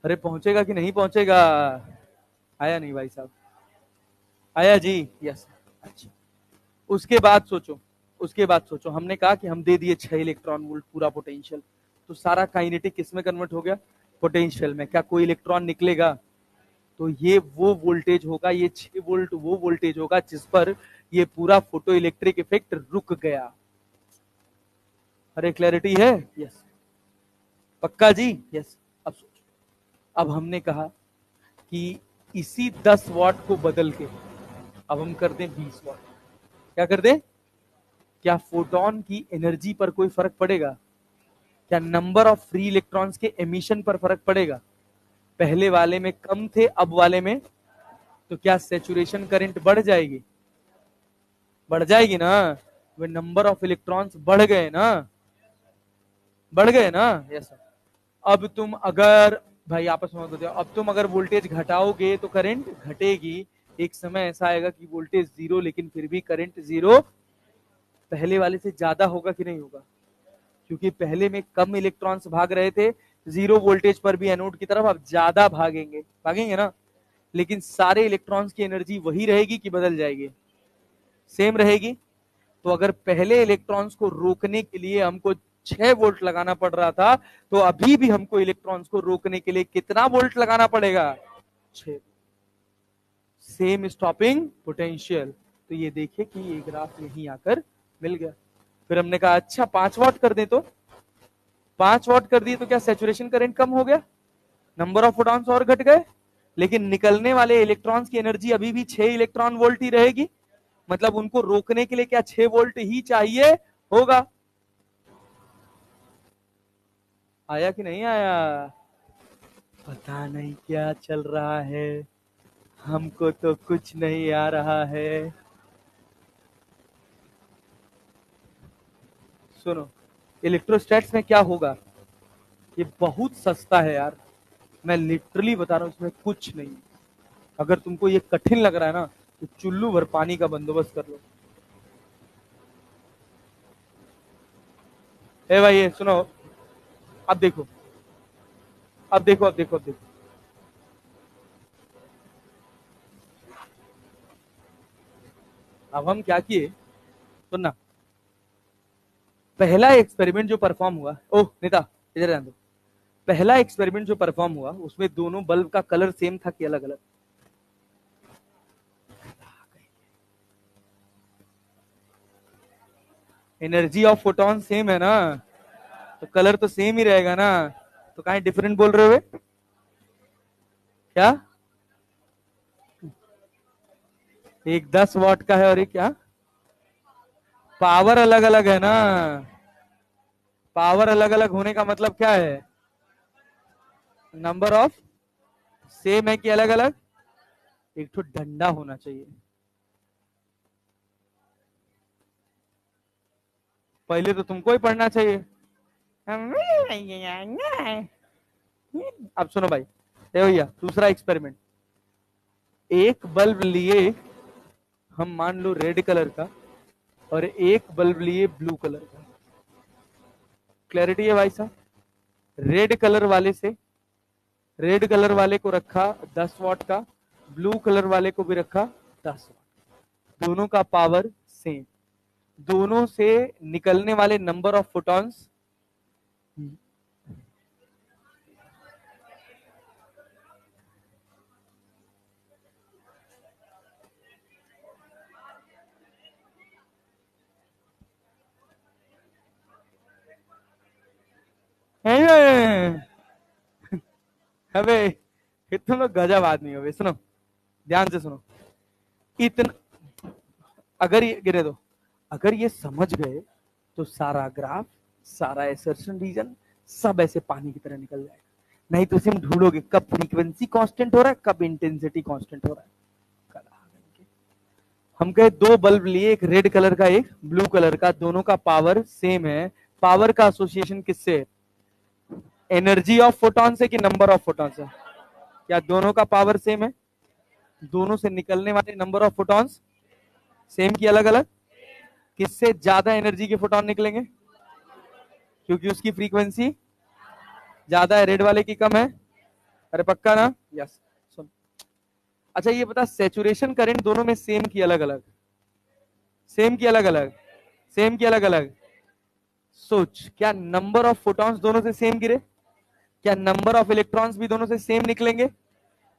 अरे पहुंचेगा कि नहीं पहुंचेगा? आया नहीं भाई साहब? आया जी? यस। अच्छा, उसके बाद सोचो, उसके बाद सोचो, हमने कहा कि हम दे दिए 6 इलेक्ट्रॉन वोल्ट पूरा पोटेंशियल, तो सारा काइनेटिक किस में कन्वर्ट हो गया? पोटेंशियल में। क्या कोई इलेक्ट्रॉन निकलेगा? तो ये वो वोल्टेज होगा, ये 6 वोल्ट वो वोल्टेज होगा जिस पर ये पूरा फोटो इलेक्ट्रिक इफेक्ट रुक गया। अरे क्लैरिटी है? यस। पक्का जी? यस। अब सोचो, अब हमने कहा कि इसी 10 वॉट को बदल के अब हम कर दें 20 वॉट। क्या कर दें? क्या फोटोन की एनर्जी पर कोई फर्क पड़ेगा? क्या नंबर ऑफ फ्री इलेक्ट्रॉन्स के एमिशन पर फर्क पड़ेगा? पहले वाले में कम थे, अब वाले में, तो क्या सैचुरेशन करंट बढ़ जाएगी? बढ़ जाएगी ना। वे नंबर ऑफ इलेक्ट्रॉन्स बढ़ गए ना, बढ़ गए ना। Yes sir. अब तुम अगर, भाई आपस में होते हो, अब तुम अगर वोल्टेज घटाओगे तो करंट घटेगी। एक समय ऐसा आएगा कि वोल्टेज 0 लेकिन फिर भी करंट 0 पहले वाले से ज्यादा होगा कि नहीं होगा? क्योंकि पहले में कम इलेक्ट्रॉन्स भाग रहे थे, 0 वोल्टेज पर भी एनोड की तरफ अब ज्यादा भागेंगे, भागेंगे ना। लेकिन सारे इलेक्ट्रॉन्स की एनर्जी वही रहेगी कि बदल जाएगी? सेम रहेगी। तो अगर पहले इलेक्ट्रॉन्स को रोकने के लिए हमको 6 वोल्ट लगाना पड़ रहा था, तो अभी भी हमको इलेक्ट्रॉन्स को रोकने के लिए कितना वोल्ट लगाना पड़ेगा? 6। Same stopping potential. तो ये देखिए कि ये ग्राफ यहीं आकर मिल गया। फिर हमने कहा अच्छा 5 वॉट कर दें, तो 5 वॉट कर दिए तो क्या सैचुरेशन करंट कम हो गया? नंबर ऑफ फोटॉन्स और घट गए, लेकिन निकलने वाले इलेक्ट्रॉन्स की एनर्जी अभी भी 6 इलेक्ट्रॉन वोल्ट ही रहेगी। मतलब उनको रोकने के लिए क्या 6 वोल्ट ही चाहिए होगा? आया कि नहीं आया? पता नहीं क्या चल रहा है, हमको तो कुछ नहीं आ रहा है। सुनो, इलेक्ट्रोस्टैट्स में क्या होगा, ये बहुत सस्ता है यार, मैं लिटरली बता रहा हूं, इसमें कुछ नहीं। अगर तुमको ये कठिन लग रहा है ना, तो चुल्लू भर पानी का बंदोबस्त कर लो। ए भाई ये सुनो, अब देखो, अब देखो, अब देखो, अब देखो। अब हम क्या किए, सुनना। पहला एक्सपेरिमेंट जो परफॉर्म हुआ, ओह नेता इधर ध्यान दो। पहला एक्सपेरिमेंट जो परफॉर्म हुआ उसमें दोनों बल्ब का कलर सेम था कि अलग अलग? एनर्जी ऑफ फोटॉन सेम है ना, तो कलर तो सेम ही रहेगा ना। तो कहीं डिफरेंट बोल रहे हो? क्या? एक 10 वॉट का है और एक क्या? पावर अलग अलग है ना। पावर अलग अलग होने का मतलब क्या है? नंबर ऑफ सेम है कि अलग अलग? एक तो डंडा होना चाहिए। पहले तो तुमको ही पढ़ना चाहिए। अब सुनो भाई, ये भैया दूसरा एक्सपेरिमेंट। एक बल्ब लिए हम, मान लो रेड कलर का, और एक बल्ब लिए ब्लू कलर का। क्लैरिटी है भाई साहब? रेड कलर वाले से, रेड कलर वाले को रखा 10 वॉट का, ब्लू कलर वाले को भी रखा 10 वॉट। दोनों का पावर सेम, दोनों से निकलने वाले नंबर ऑफ फोटॉन्स अबे तुम लोग गजब आदमी हो बे। सुनो ध्यान से सुनो, इतना अगर ये गिरे दो, अगर ये समझ गए तो सारा ग्राफ, सारा एसर्शन रीजन सब ऐसे पानी की तरह निकल जाएगा। नहीं तो सिर्फ ढूंढोगे कब फ्रीक्वेंसी कांस्टेंट हो रहा है, कब इंटेंसिटी कांस्टेंट हो रहा है। हम कहे दो बल्ब लिए, एक रेड कलर का एक ब्लू कलर का, दोनों का पावर सेम है। पावर का एसोसिएशन किससे? एनर्जी ऑफ फोटॉन से कि नंबर ऑफ फोटॉन से? क्या दोनों का पावर सेम है? दोनों से निकलने वाले नंबर ऑफ फोटॉन्स सेम की अलग अलग? किससे ज्यादा एनर्जी के फोटॉन निकलेंगे? क्योंकि उसकी फ्रीक्वेंसी ज्यादा है, रेड वाले की कम है। अरे पक्का ना? यस। सुन, अच्छा ये बता, सैचुरेशन करंट दोनों में सेम की अलग अलग? सेम की अलग अलग? सेम की अलग अलग। सोच, क्या नंबर ऑफ फोटॉन्स दोनों से सेम गिरे? क्या नंबर ऑफ इलेक्ट्रॉन्स भी दोनों से सेम निकलेंगे?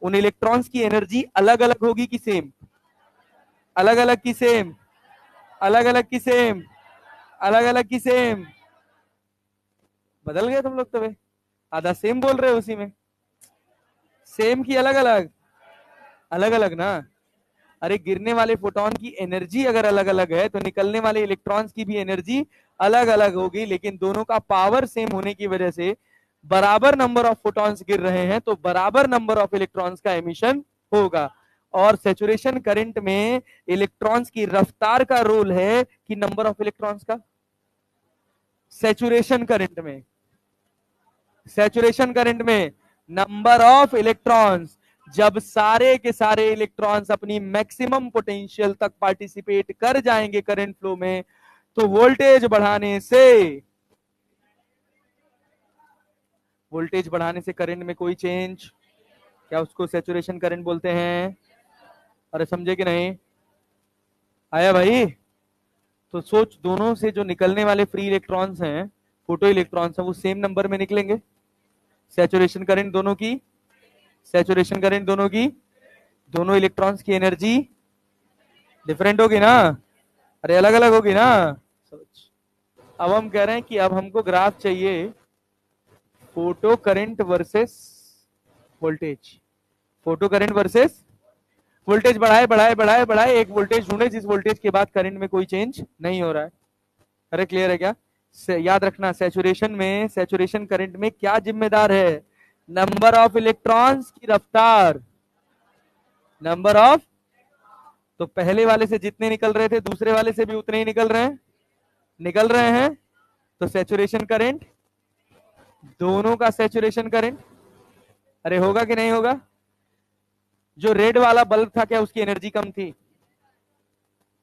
उन इलेक्ट्रॉन्स की एनर्जी अलग अलग होगी कि सेम? अलग अलग की सेम? अलग अलग की सेम? अलग अलग की सेम? बदल गए तुम लोग तो भाई, आधा सेम बोल रहे हो उसी में। सेम की अलग अलग? अलग अलग ना। अरे गिरने वाले फोटोन की एनर्जी अगर अलग अलग है तो निकलने वाले इलेक्ट्रॉन्स की भी एनर्जी अलग अलग होगी, लेकिन दोनों का पावर सेम होने की वजह से बराबर नंबर ऑफ फोटॉन्स गिर रहे हैं तो बराबर नंबर ऑफ इलेक्ट्रॉन्स का एमिशन होगा। और सैचुरेशन करंट में इलेक्ट्रॉन्स की रफ्तार का रोल है कि नंबर ऑफ इलेक्ट्रॉन्स का? सैचुरेशन करंट में, सैचुरेशन करंट में नंबर ऑफ इलेक्ट्रॉन्स, जब सारे के सारे इलेक्ट्रॉन्स अपनी मैक्सिमम पोटेंशियल तक पार्टिसिपेट कर जाएंगे करंट फ्लो में, तो वोल्टेज बढ़ाने से, वोल्टेज बढ़ाने से करंट में कोई चेंज, क्या उसको सैचुरेशन करंट बोलते हैं? अरे समझे कि नहीं? आया भाई? तो सोच, दोनों से जो निकलने वाले फ्री इलेक्ट्रॉन्स हैं, फोटो इलेक्ट्रॉन्स हैं, वो सेम नंबर में निकलेंगे। सैचुरेशन करंट दोनों की, सैचुरेशन करंट दोनों की, दोनों इलेक्ट्रॉन्स की एनर्जी डिफरेंट होगी ना? अरे अलग अलग होगी ना। सोच, अब हम कह रहे हैं कि अब हमको ग्राफ चाहिए photo current versus voltage. Photo current versus voltage, बढ़ाए बढ़ाए बढ़ाए बढ़ाए एक वोल्टेज ढूंढे जिस वोल्टेज के बाद करंट में कोई चेंज नहीं हो रहा है। अरे क्लियर है क्या? याद रखना, सैचुरेशन में, सैचुरेशन करंट में क्या जिम्मेदार है? नंबर ऑफ इलेक्ट्रॉन्स की रफ्तार, नंबर ऑफ। तो पहले वाले से जितने निकल रहे थे दूसरे वाले से भी उतने ही निकल रहे हैं, निकल रहे हैं। तो सैचुरेशन करंट, दोनों का सैचुरेशन करंट, अरे होगा कि नहीं होगा? जो रेड वाला बल्ब था क्या उसकी एनर्जी कम थी?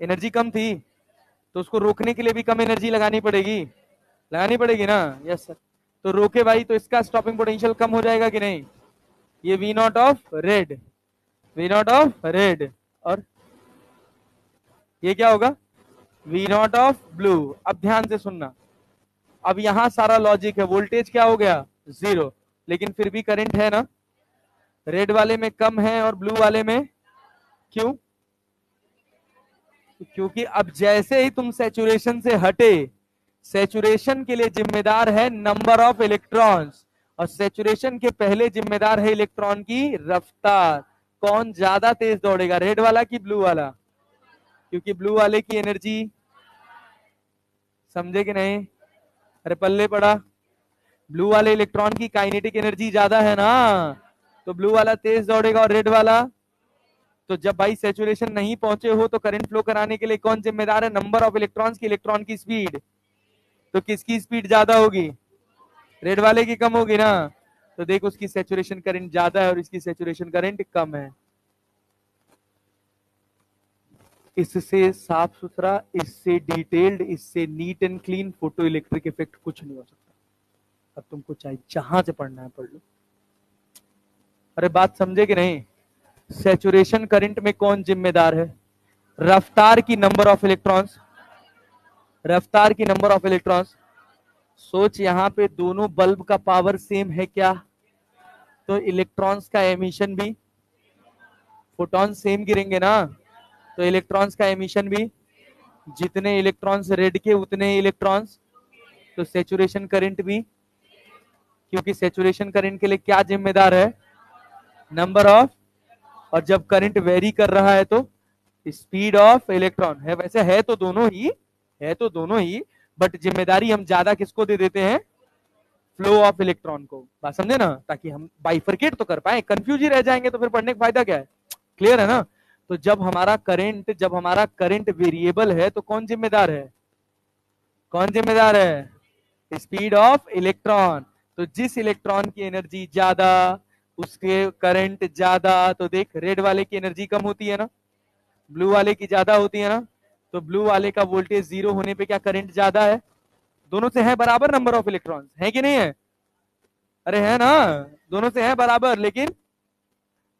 एनर्जी कम थी, तो उसको रोकने के लिए भी कम एनर्जी लगानी पड़ेगी, लगानी पड़ेगी ना? Yes sir. तो रोके भाई, तो इसका स्टॉपिंग पोटेंशियल कम हो जाएगा कि नहीं? ये V naught of red, V naught of red, और ये क्या होगा? V naught of blue. अब ध्यान से सुनना, अब यहां सारा लॉजिक है। वोल्टेज क्या हो गया? जीरो, लेकिन फिर भी करंट है ना? रेड वाले में कम है और ब्लू वाले में क्यों? क्योंकि अब जैसे ही तुम सैचुरेशन से हटे, सैचुरेशन के लिए जिम्मेदार है नंबर ऑफ इलेक्ट्रॉन्स, और सैचुरेशन के पहले जिम्मेदार है इलेक्ट्रॉन की रफ्तार। कौन ज्यादा तेज दौड़ेगा, रेड वाला कि ब्लू वाला? क्योंकि ब्लू वाले की एनर्जी, समझे कि नहीं? अरे पल्ले पड़ा, ब्लू वाले इलेक्ट्रॉन की काइनेटिक एनर्जी ज्यादा है ना, तो ब्लू वाला तेज दौड़ेगा और रेड वाला। तो जब भाई सैचुरेशन नहीं पहुंचे हो तो करंट फ्लो कराने के लिए कौन जिम्मेदार है? नंबर ऑफ इलेक्ट्रॉन्स की, इलेक्ट्रॉन की स्पीड। तो किसकी स्पीड ज्यादा होगी? रेड वाले की कम होगी ना। तो देख, उसकी सैचुरेशन करंट ज्यादा है और इसकी सैचुरेशन करंट कम है। इससे साफ सुथरा, इससे डिटेल्ड, इससे neat and clean photo electric effect कुछ नहीं हो सकता। अब तुमको चाहे जहां से पढ़ना है पढ़ लो। अरे बात समझे कि नहीं? सैचुरेशन करंट में कौन जिम्मेदार है? रफ्तार की, नंबर ऑफ इलेक्ट्रॉन्स, रफ्तार की नंबर ऑफ इलेक्ट्रॉन्स। सोच, यहां पे दोनों बल्ब का पावर सेम है क्या? तो इलेक्ट्रॉन्स का एमिशन भी, फोटॉन सेम गिरेंगे ना, तो इलेक्ट्रॉन्स का एमिशन भी, जितने इलेक्ट्रॉन्स रेड के उतने इलेक्ट्रॉन्स, तो सैचुरेशन करंट भी क्योंकि सैचुरेशन करंट के लिए क्या जिम्मेदार है? नंबर ऑफ, और जब करंट वेरी कर रहा है तो स्पीड ऑफ इलेक्ट्रॉन है। वैसे है तो दोनों ही, है तो दोनों ही, बट जिम्मेदारी हम ज्यादा किसको दे देते हैं? फ्लो ऑफ इलेक्ट्रॉन को। बात समझे ना, ताकि हम बाइफरकेट तो कर पाए, कंफ्यूज ही रह जाएंगे तो फिर पढ़ने का फायदा क्या है? क्लियर है ना? तो जब हमारा करंट वेरिएबल है तो कौन जिम्मेदार है? कौन जिम्मेदार है? Speed of electron. तो जिस इलेक्ट्रॉन की एनर्जी ज्यादा उसके करंट ज्यादा। तो देख, रेड वाले की एनर्जी कम होती है ना, ब्लू वाले की ज्यादा होती है ना। तो ब्लू वाले का वोल्टेज जीरो होने पे क्या करंट ज्यादा है? दोनों से है बराबर नंबर ऑफ इलेक्ट्रॉन्स, है कि नहीं है? अरे है ना, दोनों से है बराबर, लेकिन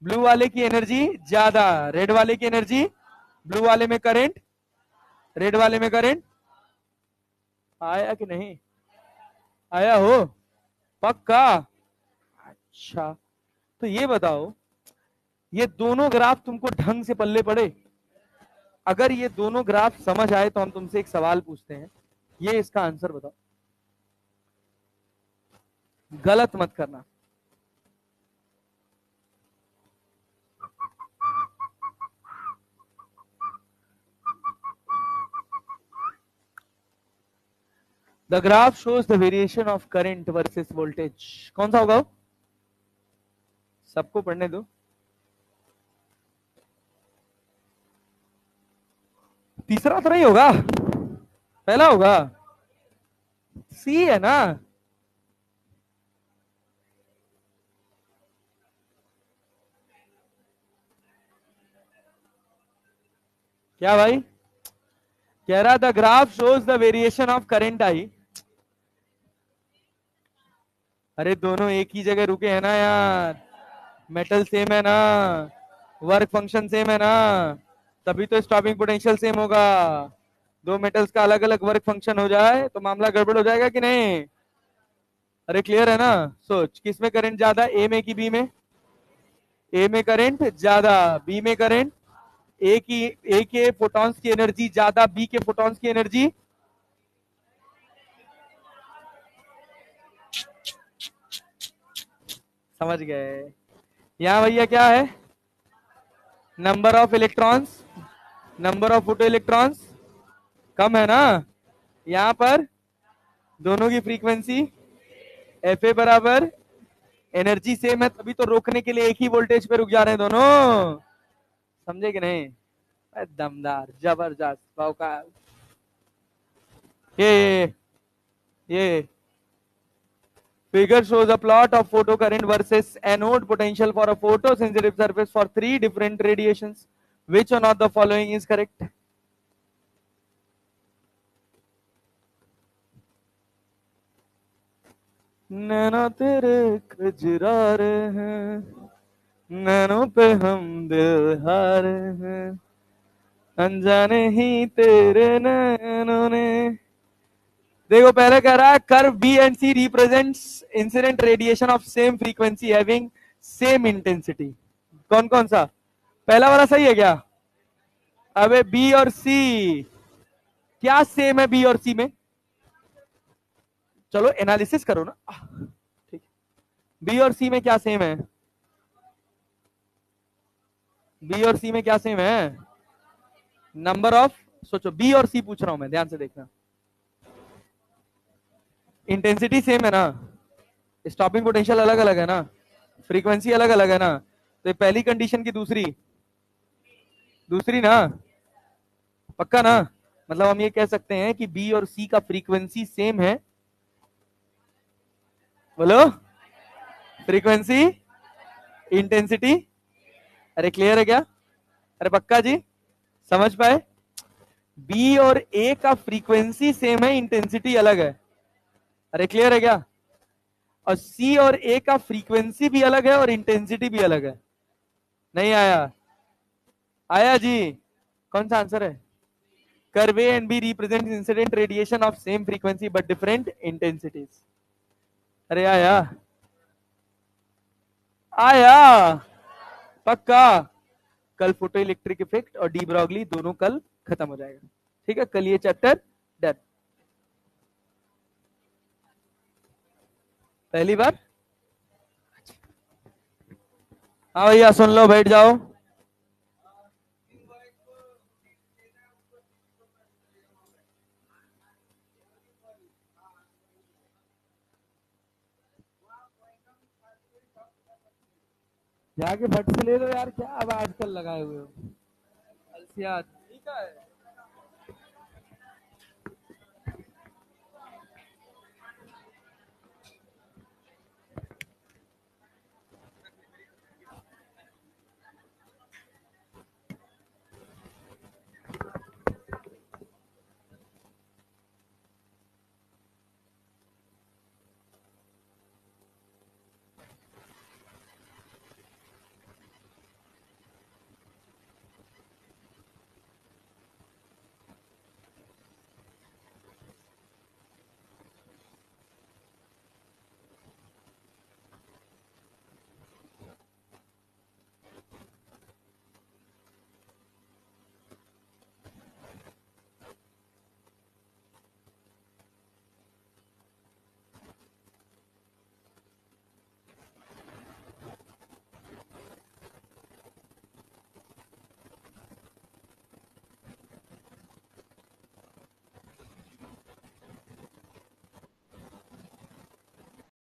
ब्लू वाले की एनर्जी ज्यादा, रेड वाले की एनर्जी, ब्लू वाले में करंट, रेड वाले में करंट। आया कि नहीं? आया हो? पक्का? अच्छा, तो ये बताओ, ये दोनों ग्राफ तुमको ढंग से पल्ले पड़े? अगर ये दोनों ग्राफ समझ आए तो हम तुमसे एक सवाल पूछते हैं, ये इसका आंसर बताओ, गलत मत करना। The graph shows the variation of current versus voltage. कौन सा होगा वो? सबको पढ़ने दो। तीसरा तो नहीं होगा, पहला होगा। सी है ना? क्या भाई? कह रहा the graph shows the variation of current I. अरे दोनों एक ही जगह रुके हैं ना यार, मेटल सेम है ना, वर्क फंक्शन सेम है ना, तभी तो स्टॉपिंग पोटेंशियल सेम होगा। दो मेटल्स का अलग अलग वर्क फंक्शन हो जाए तो मामला गड़बड़ हो जाएगा कि नहीं? अरे क्लियर है ना? सोच, किस में करंट ज्यादा, ए में कि बी में? ए में करंट ज्यादा, बी में करंट। ए के फोटॉन्स की एनर्जी ज्यादा, बी के फोटॉन्स की एनर्जी। समझ गए? यहां भैया क्या है? Number of electrons, number of photo electrons कम है ना। यहां पर दोनों की फ्रीक्वेंसी एफ ए बराबर, एनर्जी सेम है, तभी तो रोकने के लिए एक ही वोल्टेज पे रुक जा रहे हैं दोनों। समझे कि नहीं? दमदार, जबरदस्त, भौकाल। ये figure shows a plot of photocurrent versus anode potential for a photosensitive surface for three different radiations. Which one of the following is correct? नैना तेरे कजरारे हैं, नैनों पे हम दिल हारे हैं, अनजाने ही तेरे नैनों ने। देखो, पहले कह रहा है curve B and C represents incident radiation of same frequency having same intensity. कौन कौन सा? पहला वाला सही है क्या? अबे बी और सी क्या सेम है? बी और सी में चलो एनालिसिस करो ना। ठीक, बी और सी में क्या सेम है? बी और सी में क्या सेम है? नंबर ऑफ, सोचो, बी और सी पूछ रहा हूं मैं, ध्यान से देखना। इंटेंसिटी सेम है ना, स्टॉपिंग पोटेंशियल अलग अलग है ना, फ्रीक्वेंसी अलग अलग है ना। तो पहली कंडीशन की दूसरी, दूसरी ना, पक्का ना? मतलब हम ये कह सकते हैं कि बी और सी का फ्रीक्वेंसी सेम है। बोलो, फ्रीक्वेंसी, इंटेंसिटी। अरे क्लियर है क्या? अरे पक्का जी, समझ पाए? बी और ए का फ्रीक्वेंसी सेम है, इंटेंसिटी अलग है। अरे क्लियर है क्या? और सी और ए का फ्रीक्वेंसी भी अलग है और इंटेंसिटी भी अलग है। नहीं आया? आया जी? कौन सा आंसर है? Curve A and B represents incident radiation of same frequency but different intensities. अरे आया? आया? पक्का? कल फोटो इलेक्ट्रिक इफेक्ट और डी ब्रॉगली दोनों कल खत्म हो जाएगा। ठीक है, कल ये चैप्टर डन। पहली बार? हाँ भैया सुन लो, बैठ जाओ। जाके फट से ले लो यार, क्या अब आजकल लगाए हुए हो अलसिया। ठीक है।